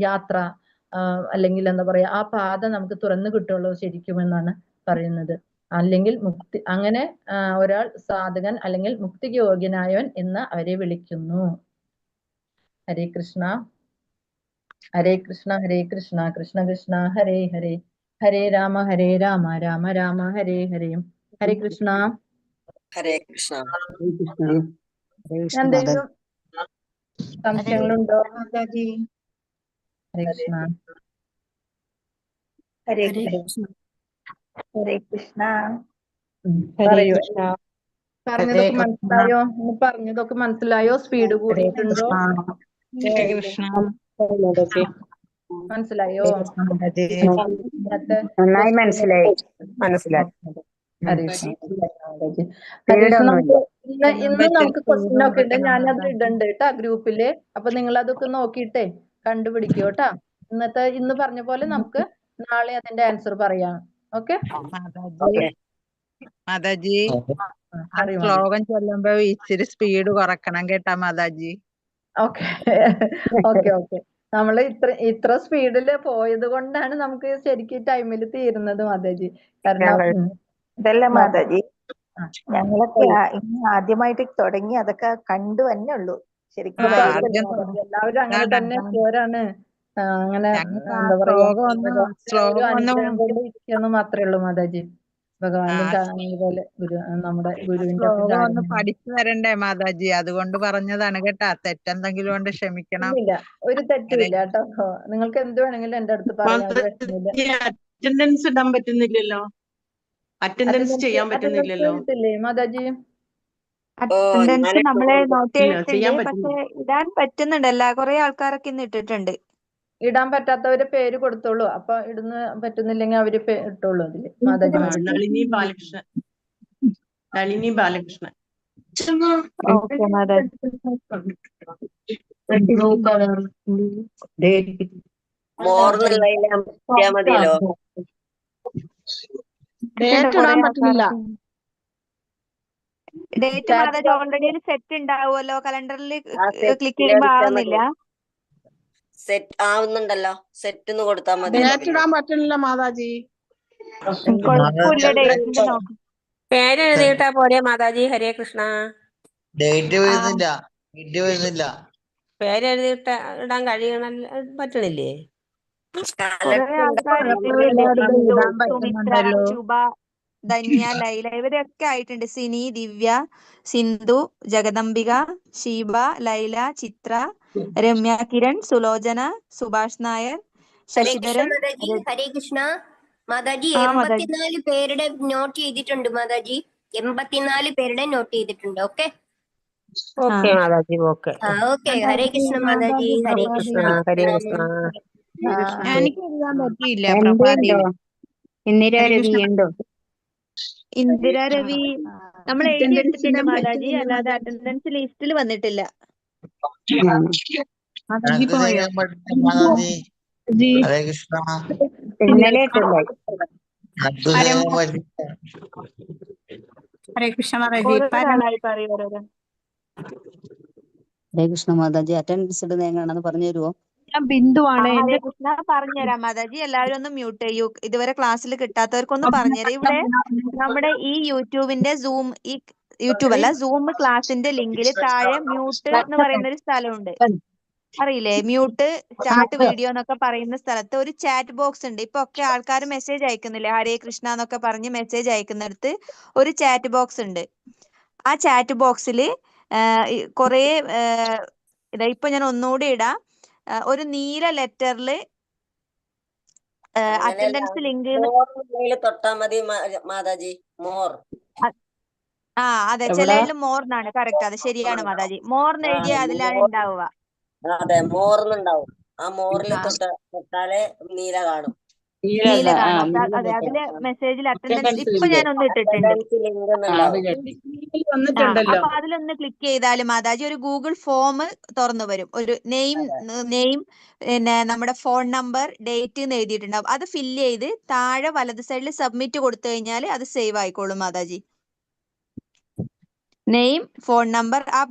യാത്ര അല്ലെങ്കിൽ എന്താ പറയാ ആ പാത നമുക്ക് തുറന്നു കിട്ടുള്ളൂ ശരിക്കും എന്നാണ് പറയുന്നത്. അല്ലെങ്കിൽ മുക്തി, അങ്ങനെ ഒരാൾ സാധകൻ അല്ലെങ്കിൽ മുക്തിക്ക് യോഗ്യനായവൻ എന്ന് അവരെ വിളിക്കുന്നു. ഹരേ കൃഷ്ണ. ഹരേ കൃഷ്ണ ഹരേ കൃഷ്ണ കൃഷ്ണ കൃഷ്ണ ഹരേ ഹരേ, ഹരേ രാമ രാമ രാമ ഹരേ ഹരേ. ഹരേ കൃഷ്ണ. ഹരേ കൃഷ്ണ. എന്തെങ്കിലും സംശയങ്ങളുണ്ടോ? മാതാജി. ഹരേ കൃഷ്ണ. ഹരേ കൃഷ്ണ. ഹരേ കൃഷ്ണ. പറയൂ. കൃഷ്ണ. പറഞ്ഞതൊക്കെ മനസ്സിലായോ? പറഞ്ഞതൊക്കെ മനസ്സിലായോ? സ്പീഡ് കൂടിയിട്ടുണ്ടോ? മനസ്സിലായോ? നന്നായി മനസ്സിലായി. ഹരീഷ് ഇന്ന് നമുക്ക് ക്വസ്റ്റ്യൻ ഒക്കെ ഉണ്ട്. ഞാനത് ഇടണ്ട് കേട്ടാ ഗ്രൂപ്പില്. അപ്പൊ നിങ്ങൾ അതൊക്കെ നോക്കിയിട്ടേ കണ്ടുപിടിക്കൂ കേട്ടാ. ഇന്ന് പറഞ്ഞ പോലെ നമുക്ക് നാളെ അതിന്റെ ആൻസർ പറയാം. ഓക്കെ മാതാജി, ആ ശ്ലോകം ചൊല്ലുമ്പോ ഇച്ചിരി സ്പീഡ് കുറക്കണം കേട്ടാ മാതാജി. Okay okay okay. നമ്മള് ഇത്ര സ്പീഡില് പോയത് കൊണ്ടാണ് നമുക്ക് ശരിക്കും ടൈമിൽ തീരുന്നത് മാതാജി. കാരണം ഇതല്ല മാതാജി, ഞങ്ങളൊക്കെ ഇന്ന് ആദ്യമായിട്ട് തുടങ്ങി അതൊക്കെ കണ്ടു തന്നെ ഉള്ളൂ. ശരിക്കും എല്ലാവരും അങ്ങനെ തന്നെ ഷുവറാണ്. അങ്ങനെ എന്താ പറയാ ഇരിക്കുന്നു മാത്രമേ ഉള്ളൂ മാതാജി. ഭഗവാന്റെ പോലെ നമ്മുടെ ഗുരുവിന്റെ ഒന്ന് പഠിച്ചു വരണ്ടേ മാതാജി, അതുകൊണ്ട് പറഞ്ഞതാണ് കേട്ടാ. തെറ്റെന്തെങ്കിലും കൊണ്ട് ക്ഷമിക്കണം. ഇല്ല, ഒരു തെറ്റുമില്ല കേട്ടോ. നിങ്ങൾക്ക് എന്ത് വേണമെങ്കിലും എന്റെ അടുത്ത് പറയാം. അറ്റൻഡൻസ് ഇടാൻ പറ്റുന്നില്ലല്ലോ, അറ്റൻഡൻസ് ചെയ്യാൻ പറ്റുന്നില്ലല്ലോ മാതാജി. അറ്റൻഡൻസ് നമ്മളെ നോട്ട് ചെയ്തിട്ടുണ്ട്, പക്ഷെ ഇടാൻ പറ്റുന്നുണ്ടല്ല. കുറെ ആൾക്കാരൊക്കെ ഇന്ന് ഇട്ടിട്ടുണ്ട്. ഇടാൻ പറ്റാത്തവരെ പേര് കൊടുത്തോളൂ. അപ്പൊ ഇടുന്ന പറ്റുന്നില്ലെങ്കിൽ അവര് ഇട്ടോളൂ അതില്. മാതാജി നളിനി ബാലകൃഷ്ണൻ. നളിനി ബാലകൃഷ്ണൻ. ഓക്കെ മാതാജി. മോർന്നുള്ളതിനെ അമർത്തിയാ മതിയല്ലോ. ഡേറ്റ് മാതാജി ഓൾറെഡി ഒരു സെറ്റ് ഉണ്ടാവുമല്ലോ കലണ്ടറിൽ ക്ലിക്ക് ചെയ്യുമ്പോ ആവുന്നില്ല. സെറ്റ് ആവുന്നുണ്ടല്ലോ. സെറ്റ് എന്ന് കൊടുത്താൽ മതി. ഇടാൻ പറ്റില്ല മാതാജി. കുഴപ്പമില്ല, ഡേറ്റിന്റെ നോക്കാം. പേര് എഴുതിയിട്ടാ പോരെ മാതാജി? ഹരേ കൃഷ്ണ. ഡേറ്റ് വരുന്നില്ല. പേര് എഴുതിയിട്ട് ഇടാൻ കഴിയണ പറ്റണില്ലേ? സുമിത്ര, ശുഭ, ധന്യ, ലൈല ഇവരൊക്കെ ആയിട്ടുണ്ട്. സിനി, ദിവ്യ, സിന്ധു, ജഗദംബിക, ഷീബ, ലൈല, ചിത്ര, രമ്യ, കിരൺ, സുലോചന, സുഭാഷ് നായർ, ശശിധരൻ. ഹരേ കൃഷ്ണ മാതാജി. 84 പേരുടെ നോട്ട് ചെയ്തിട്ടുണ്ട് മാതാജി. 84 പേരുടെ നോട്ട് ചെയ്തിട്ടുണ്ട്. Okay okay mataji. Okay okay. Hare Krishna mataji. Hare Krishna. Hare Krishna. എനിക്ക് എഴുതാൻ പറ്റിയില്ല. ഇന്ദിരാ രവി ഉണ്ടോ? ഇന്ദിരാ രവി നമ്മൾ എഴുതിയെടുത്തിട്ടുണ്ട് മാതാജി, അല്ലാതെ അറ്റൻഡൻസ് ലിസ്റ്റിൽ വന്നിട്ടില്ല. ഹരേ കൃഷ്ണ. ഇന്നലെ ഹരേ കൃഷ്ണ മാതാജി. ഹരേ കൃഷ്ണ മാതാജി. അറ്റൻഡൻസ് ഇടുന്ന എങ്ങനെയാണെന്ന് പറഞ്ഞു തരുമോ? ഞാൻ ബിന്ദുവാണ്. ഹരേ കൃഷ്ണ പറഞ്ഞുതരാം മാതാജി. എല്ലാവരും ഒന്ന് മ്യൂട്ട് ചെയ്യൂ. ഇതുവരെ ക്ലാസ്സിൽ കിട്ടാത്തവർക്കൊന്ന് പറഞ്ഞുതരാം. ഇവിടെ നമ്മുടെ ഈ യൂട്യൂബിന്റെ യൂട്യൂബ് അല്ല, സൂം ക്ലാസിന്റെ ലിങ്കിൽ താഴെ മ്യൂട്ട് എന്ന് പറയുന്ന ഒരു സ്ഥലമുണ്ട്. അറിയില്ലേ? മ്യൂട്ട് സ്റ്റാർട്ട് വീഡിയോ എന്നൊക്കെ പറയുന്ന സ്ഥലത്ത് ഒരു ചാറ്റ് ബോക്സ് ഉണ്ട്. ഇപ്പൊ ഒക്കെ ആൾക്കാർ മെസ്സേജ് അയക്കുന്നില്ലേ, ഹരേ കൃഷ്ണ എന്നൊക്കെ പറഞ്ഞ് മെസ്സേജ് അയക്കുന്നിടത്ത് ഒരു ചാറ്റ് ബോക്സ് ഉണ്ട്. ആ ചാറ്റ് ബോക്സിൽ കുറെ ഇപ്പൊ ഞാൻ ഒന്നുകൂടി ഇടാം. ഒരു നീല ലെറ്ററിൽ അറ്റൻഡൻസ് ലിങ്ക് തൊട്ടാ മതി മാതാജി. മോർ. അതെ, ചിലതിൽ മോർന്നാണ്. കറക്റ്റ്, അത് ശരിയാണ് മാതാജി. മോർന്ന് എഴുതിയ അതിലാണ് ഉണ്ടാവുക. അതെ, മോർന്നുണ്ടാവും. ആ മോറിൽ തൊട്ടാലേ നീല കാണും. നീല കാണും. അതെ, അതില് മെസ്സേജിൽ അറ്റൻഡൻസ് ഇപ്പൊ ഞാൻ ഒന്ന് ഇട്ടിട്ടുണ്ട്. അപ്പൊ അതിലൊന്ന് ക്ലിക്ക് ചെയ്താൽ മാതാജി ഒരു ഗൂഗിൾ ഫോം തുറന്നു വരും. ഒരു നെയിം പിന്നെ നമ്മുടെ ഫോൺ നമ്പർ, ഡേറ്റ് എന്ന് എഴുതിയിട്ടുണ്ടാവും. അത് ഫില്ല് ചെയ്ത് താഴെ വലത് സൈഡിൽ സബ്മിറ്റ് കൊടുത്തു കഴിഞ്ഞാൽ അത് സേവ് ആയിക്കോളും മാതാജി. നെയിം, ഫോൺ നമ്പർ, ആ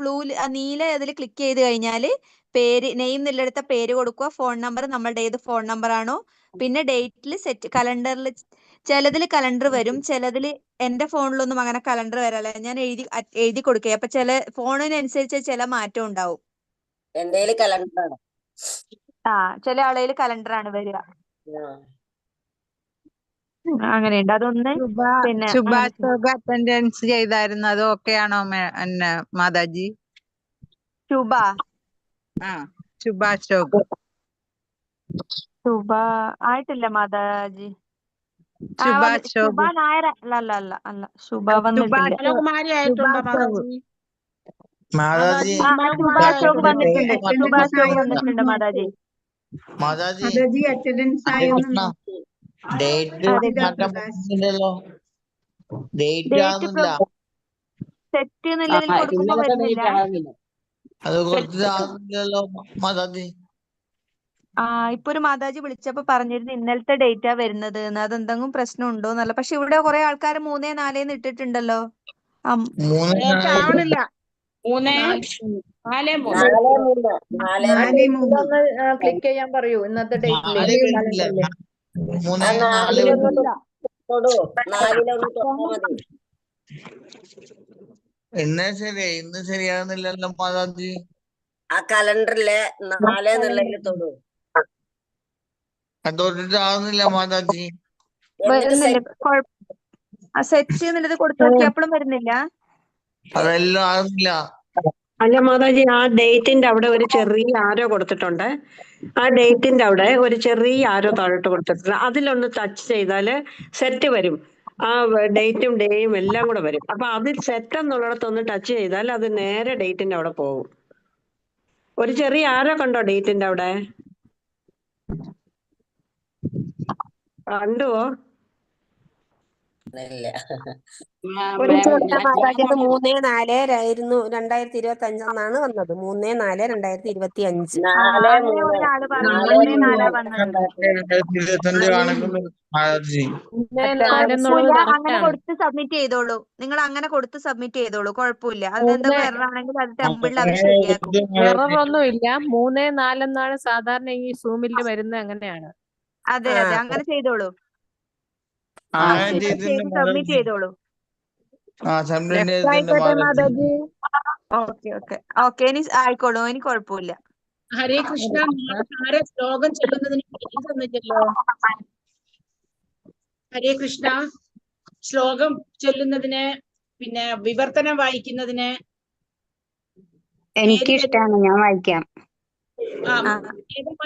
നീല അതിൽ ക്ലിക്ക് ചെയ്ത് കഴിഞ്ഞാൽ പേര്, നെയിം എന്നുള്ളടുത്ത പേര് കൊടുക്കുക, ഫോൺ നമ്പർ നമ്മളുടെ ഏത് ഫോൺ നമ്പർ ആണോ, പിന്നെ ഡേറ്റിൽ സെറ്റ്. കലണ്ടറിൽ ചിലതിൽ കലണ്ടർ വരും, ചിലതിൽ എന്റെ ഫോണിലൊന്നും അങ്ങനെ കലണ്ടർ വരാല്ല. ഞാൻ എഴുതി കൊടുക്കുക. അപ്പൊ ചില ഫോണിനനുസരിച്ച് ചില മാറ്റം ഉണ്ടാവും. ചില ആളുകളിൽ കലണ്ടർ ആണ് വരിക. അങ്ങനെയുണ്ട്. അതൊന്ന് പിന്നെ അറ്റൻഡൻസ് ചെയ്തായിരുന്നു. അത് ഓക്കെ ആണോ മാതാജി? ശുഭ ശുഭ ആയിട്ടില്ല മാതാജി. ശുഭ നായർ അല്ല ശുഭ വന്നിട്ടില്ല. സുഭാഷ് വന്നിട്ടുണ്ട്. സുഭാഷ് വന്നിട്ടുണ്ട് മാതാജി. മാതാജി അറ്റൻഡൻസ് ആയിരുന്നു. സെറ്റ് എന്നുള്ളതിൽ കൊടുക്കുമ്പോ വരുന്നില്ല. ഇപ്പൊ ഒരു മാതാജി വിളിച്ചപ്പോ പറഞ്ഞിരുന്നു ഇന്നലത്തെ ഡേറ്റാ വരുന്നത്. അതെന്തെങ്കിലും പ്രശ്നം ഉണ്ടോ എന്നല്ല. പക്ഷെ ഇവിടെ കുറെ ആൾക്കാർ 3, 4 ഇട്ടിട്ടുണ്ടല്ലോ. ക്ലിക്ക് ചെയ്യാൻ പറയൂ. ഇന്നത്തെ ഡേറ്റില് ഇന്ന് ശരിയാകുന്നില്ലല്ലോ മാതാജി. ആ കലണ്ടറിലെ 4 എന്നുള്ളതിൽ തൊടൂ. തൊട്ടിട്ടാകുന്നില്ല മാതാജി. സെറ്റ് എന്നുള്ളത് കൊടുത്തു നോക്കിയപ്പോഴും വരുന്നില്ല. അതെല്ലാം ആകുന്നില്ല. അല്ല മാതാജി, ആ ഡേറ്റിന്റെ അവിടെ ഒരു ചെറിയ ആരോ കൊടുത്തിട്ടുണ്ട്. ആ ഡേറ്റിന്റെ അവിടെ ഒരു ചെറിയ ആരോ താഴോട്ട് കൊടുത്തിട്ടുണ്ട്. അതിലൊന്ന് ടച്ച് ചെയ്താല് സെറ്റ് വരും. ആ ഡേറ്റും ഡേയും എല്ലാം കൂടെ വരും. അപ്പൊ അതിൽ സെറ്റ് എന്നുള്ളിടത്തൊന്ന് ടച്ച് ചെയ്താൽ അത് നേരെ ഡേറ്റിന്റെ അവിടെ പോകും. ഒരു ചെറിയ ആരോ കണ്ടോ ഡേറ്റിന്റെ അവിടെ? കണ്ടുവോ? ഇല്ല. ഒരു ചോദ്യം മാതാജി, അത് 3/4 2025 എന്നാണ് വന്നത്. 3/4/2025. അങ്ങനെ ഒരാള് പറഞ്ഞു 3/4 വന്നത്. 2025 കാണിക്കുന്നു മാതാജി. കുഴപ്പമില്ല, അങ്ങനെ കൊടുത്ത് സബ്മിറ്റ് ചെയ്തോളൂ. നിങ്ങൾ അങ്ങനെ കൊടുത്ത് സബ്മിറ്റ് ചെയ്തോളൂ, കുഴപ്പമില്ല. അതെന്തെങ്കിലും എറർ ആണെങ്കിൽ അത് ടെമ്പിളിൽ അവർ ശരിയാക്കും. എററൊന്നും ഇല്ല. 3/4 എന്നാണ് സാധാരണ ഈ സൂമിൽ വരുന്നത്. അങ്ങനെയാണ്. അതെ അതെ, അങ്ങനെ ചെയ്തോളൂ. അങ്ങനെ ചെയ്ത് ചെയ്തിട്ടുണ്ട് സബ്മിറ്റ് മാതാജി. ചെയ്തോളൂ. സബ്മിറ്റ് ചെയ്തിട്ടുണ്ട് മാതാജി. ഓക്കെ ഓക്കെ ഓക്കെ, ഇനി ആയിക്കോളൂ, ഇനി കുഴപ്പമില്ല. ഹരേ കൃഷ്ണ. ആരെ ശ്ലോകം ചൊല്ലുന്നതിന് പേര് തന്നിട്ടല്ലോ. ഹരേ കൃഷ്ണ. ശ്ലോകം ചൊല്ലുന്നതിന്, പിന്നെ വിവർത്തനം വായിക്കുന്നതിന് എനിക്കിഷ്ടാണ്, ഞാൻ വായിക്കാം.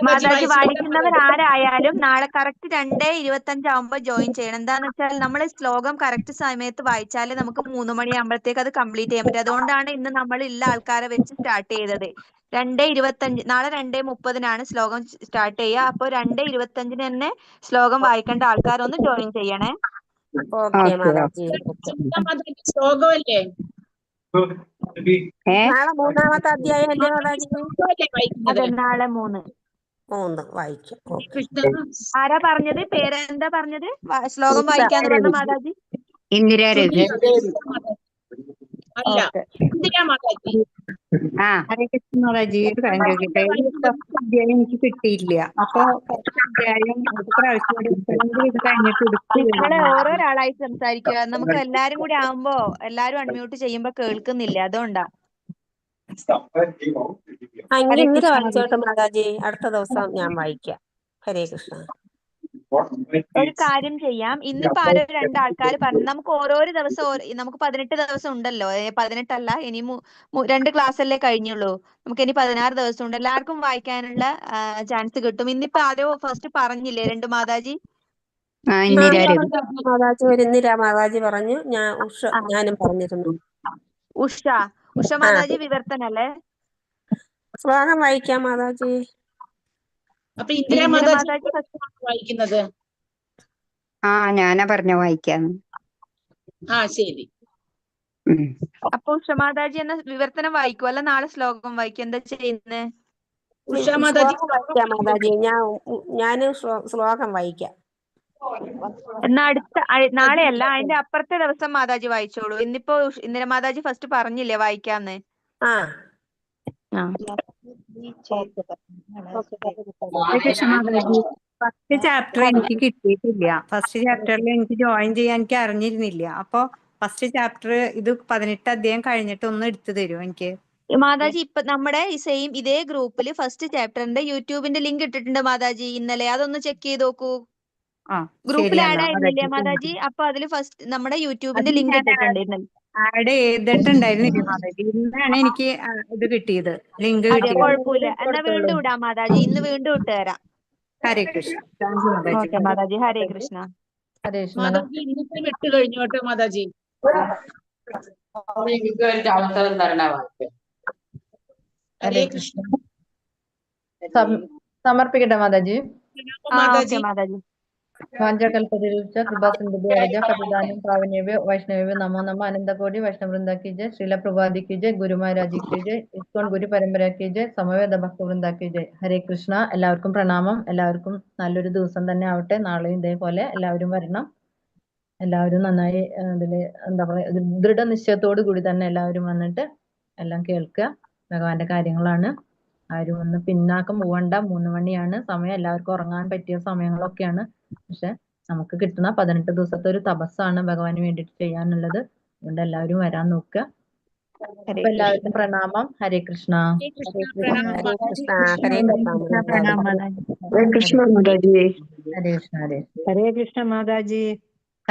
മാതാജി, വായിക്കുന്നവർ ആരായാലും നാളെ കറക്റ്റ് 2:25 ആകുമ്പോൾ ജോയിൻ ചെയ്യണം. എന്താന്ന് വെച്ചാൽ നമ്മൾ ശ്ലോകം കറക്റ്റ് സമയത്ത് വായിച്ചാലേ നമുക്ക് 3 മണിയാകുമ്പോഴത്തേക്ക് അത് കംപ്ലീറ്റ് ചെയ്യാൻ പറ്റും. അതുകൊണ്ടാണ് ഇന്ന് നമ്മൾ ഉള്ള ആൾക്കാരെ വെച്ച് സ്റ്റാർട്ട് ചെയ്തത്. 2:25, നാളെ 2:30 ശ്ലോകം സ്റ്റാർട്ട് ചെയ്യുക. അപ്പോൾ 2:25 തന്നെ ശ്ലോകം വായിക്കേണ്ട ആൾക്കാരൊന്ന് ജോയിൻ ചെയ്യണേ. ശ്ലോകമല്ലേ? നാളെ 3-ാമത്തെ അധ്യായം അല്ലേ മാതാജി? അതെ, നാളെ 3 വായിക്കും. ആരാ പറഞ്ഞത്? പേരെന്താ പറഞ്ഞത്? ശ്ലോകം വായിക്കാന്ന് പറഞ്ഞ മാതാജി? ഇന്ദിരാ രവി. അല്ല, ഇന്ദിരാ മാതാജി. ഹരേ കൃഷ്ണ മാതാജി, ഒരു കാര്യം ചോദിക്കട്ടെ? ഈ ഫസ്റ്റ് അധ്യായം എനിക്ക് കിട്ടിയില്ല. അപ്പൊ ഫസ്റ്റ് അധ്യായം ഒരു പ്രാവശ്യം എടുക്കണമെങ്കിൽ ഇത് കഴിഞ്ഞിട്ട് നിങ്ങള് ഓരോരാളായി സംസാരിക്കുക. നമുക്ക് എല്ലാരും കൂടി ആവുമ്പോ എല്ലാരും അൺമ്യൂട്ട് ചെയ്യുമ്പോ കേൾക്കുന്നില്ല, അതുകൊണ്ടാ. ഇന്നിര വായിച്ചോട്ടെ മാതാജി, അടുത്ത ദിവസം ഞാൻ വായിക്കാം. ഹരേ കൃഷ്ണ. ഒരു കാര്യം ചെയ്യാം, ഇന്നിപ്പോ ആരോ 2 ആൾക്കാർ പറഞ്ഞു. നമുക്ക് ഓരോരോ ദിവസം നമുക്ക് 18 ദിവസം ഉണ്ടല്ലോ. 18 അല്ല, ഇനി 2 ക്ലാസ് അല്ലേ കഴിഞ്ഞുള്ളൂ. നമുക്ക് ഇനി 16 ദിവസം ഉണ്ട്. എല്ലാവർക്കും വായിക്കാനുള്ള ചാൻസ് കിട്ടും. ഇന്നിപ്പോ ആരോ ഫസ്റ്റ് പറഞ്ഞില്ലേ 2 മാതാജി? ഇന്ദിരാ മാതാജി പറഞ്ഞു. ഞാനും പറഞ്ഞിരുന്നു. ഉഷ മാതാജി വിവർത്തനല്ലേ? ശ്ലോകം വായിക്കാം മാതാജി. അപ്പൊ ഇന്ദിരാ മാതാജി വായിക്കുന്നത്? ഞാനാ പറഞ്ഞ വായിക്കാന്ന്. ശരി. അപ്പൊ ഉഷ മാതാജി എന്ന വിവർത്തനം വായിക്കും, അല്ല നാളെ ശ്ലോകം വായിക്കും? എന്താ ചെയ്യുന്നത്? ഉഷ മാതാജി മാതാജി, ഞാന് ശ്ലോകം വായിക്കാം. എന്നാ നാളെയല്ല, അതിന്റെ അപ്പുറത്തെ ദിവസം മാതാജി വായിച്ചോളൂ. ഇന്നിപ്പോ ഇന്ദിര മാതാജി ഫസ്റ്റ് പറഞ്ഞില്ലേ വായിക്കാന്ന്? ഫസ്റ്റ് ചാപ്റ്റർ എനിക്ക് കിട്ടിയിട്ടില്ല. ഫസ്റ്റ് ചാപ്റ്ററിൽ എനിക്ക് ജോയിൻ ചെയ്യാൻ എനിക്ക് അറിഞ്ഞിരുന്നില്ല. അപ്പൊ ഫസ്റ്റ് ചാപ്റ്റർ ഇത് 18 അധ്യായം കഴിഞ്ഞിട്ട് ഒന്ന് എടുത്തു തരുമോ എനിക്ക്? മാതാജി, ഇപ്പൊ നമ്മുടെ ഇതേ ഗ്രൂപ്പിൽ ഫസ്റ്റ് ചാപ്റ്ററിന്റെ യൂട്യൂബിന്റെ ലിങ്ക് ഇട്ടിട്ടുണ്ട് മാതാജി ഇന്നലെ. അതൊന്ന് ചെക്ക് ചെയ്ത് നോക്കൂ. ഗ്രൂപ്പിൽ ആഡ് ആയിരുന്നില്ലേ മാതാജി? അപ്പൊ അതില് ഫസ്റ്റ് നമ്മുടെ യൂട്യൂബിന്റെ ലിങ്ക് ഇട്ടിട്ടുണ്ട് ഇന്നലെ. ആഡ് ചെയ്തിട്ടുണ്ടായിരുന്നില്ല മാതാജി. ഇന്നാണ് എനിക്ക് ഇത് കിട്ടിയത്, ലിങ്ക് കിട്ടിയത്. കുഴപ്പമില്ല, എന്നാ വീണ്ടും ഇടാം മാതാജി. ഇന്ന് വീണ്ടും ഇട്ട് തരാം. ഹരേ കൃഷ്ണ. ഓക്കെ മാതാജി, ഹരേ കൃഷ്ണ. മാതാജി ഇന്നിപ്പോ വിട്ട് കഴിഞ്ഞു കേട്ടോ മാതാജി. അവസരം തരണമായിരുന്നു. ഹരേ കൃഷ്ണ. സമർപ്പിക്കട്ടെ മാതാജി. മാതാജി. വാഞ്ചകൽപതരുച്ച കൃപാസിന്ധുഭ്യർജ പതിദാനം പാവനേവ്യോ വൈഷ്ണവേവ്യോ നമോ നമ അനന്തകോടി വൈഷ്ണവൃന്ദ की जय, श्रीला प्रभुपाद की जय, ഗുരു മഹാരാജ് की जय, ഇസ്കോൺ ഗുരു പരമ്പര की जय, സമവേത ഭക്തവൃന്ദ की जय. ഹരേ കൃഷ്ണ. എല്ലാവർക്കും പ്രണാമം. എല്ലാവർക്കും നല്ലൊരു ദിവസം തന്നെ ആവട്ടെ. നാളെയും ഇതേപോലെ എല്ലാവരും വരണം. എല്ലാവരും നന്നായി ഇതില് എന്താ പറയാ, ദൃഢനിശ്ചയത്തോടു കൂടി തന്നെ എല്ലാവരും വന്നിട്ട് എല്ലാം കേൾക്കുക. ഭഗവാന്റെ കാര്യങ്ങളാണ്. ആരും ഒന്ന് പിന്നാക്കം പോവണ്ട. 3 മണിയാണ് സമയം. എല്ലാവർക്കും ഉറങ്ങാൻ പറ്റിയ സമയങ്ങളൊക്കെയാണ്. പക്ഷെ നമുക്ക് കിട്ടുന്ന 18 ദിവസത്തെ ഒരു തപസ്സാണ് ഭഗവാന് വേണ്ടിയിട്ട് ചെയ്യാനുള്ളത്. അതുകൊണ്ട് എല്ലാവരും വരാൻ നോക്കുക. അപ്പൊ എല്ലാവർക്കും പ്രണാമം. ഹരേ കൃഷ്ണ. ഹരേ കൃഷ്ണ മാതാജി. ഹരേ കൃഷ്ണ. ഹരേ കൃഷ്ണ മാതാജി.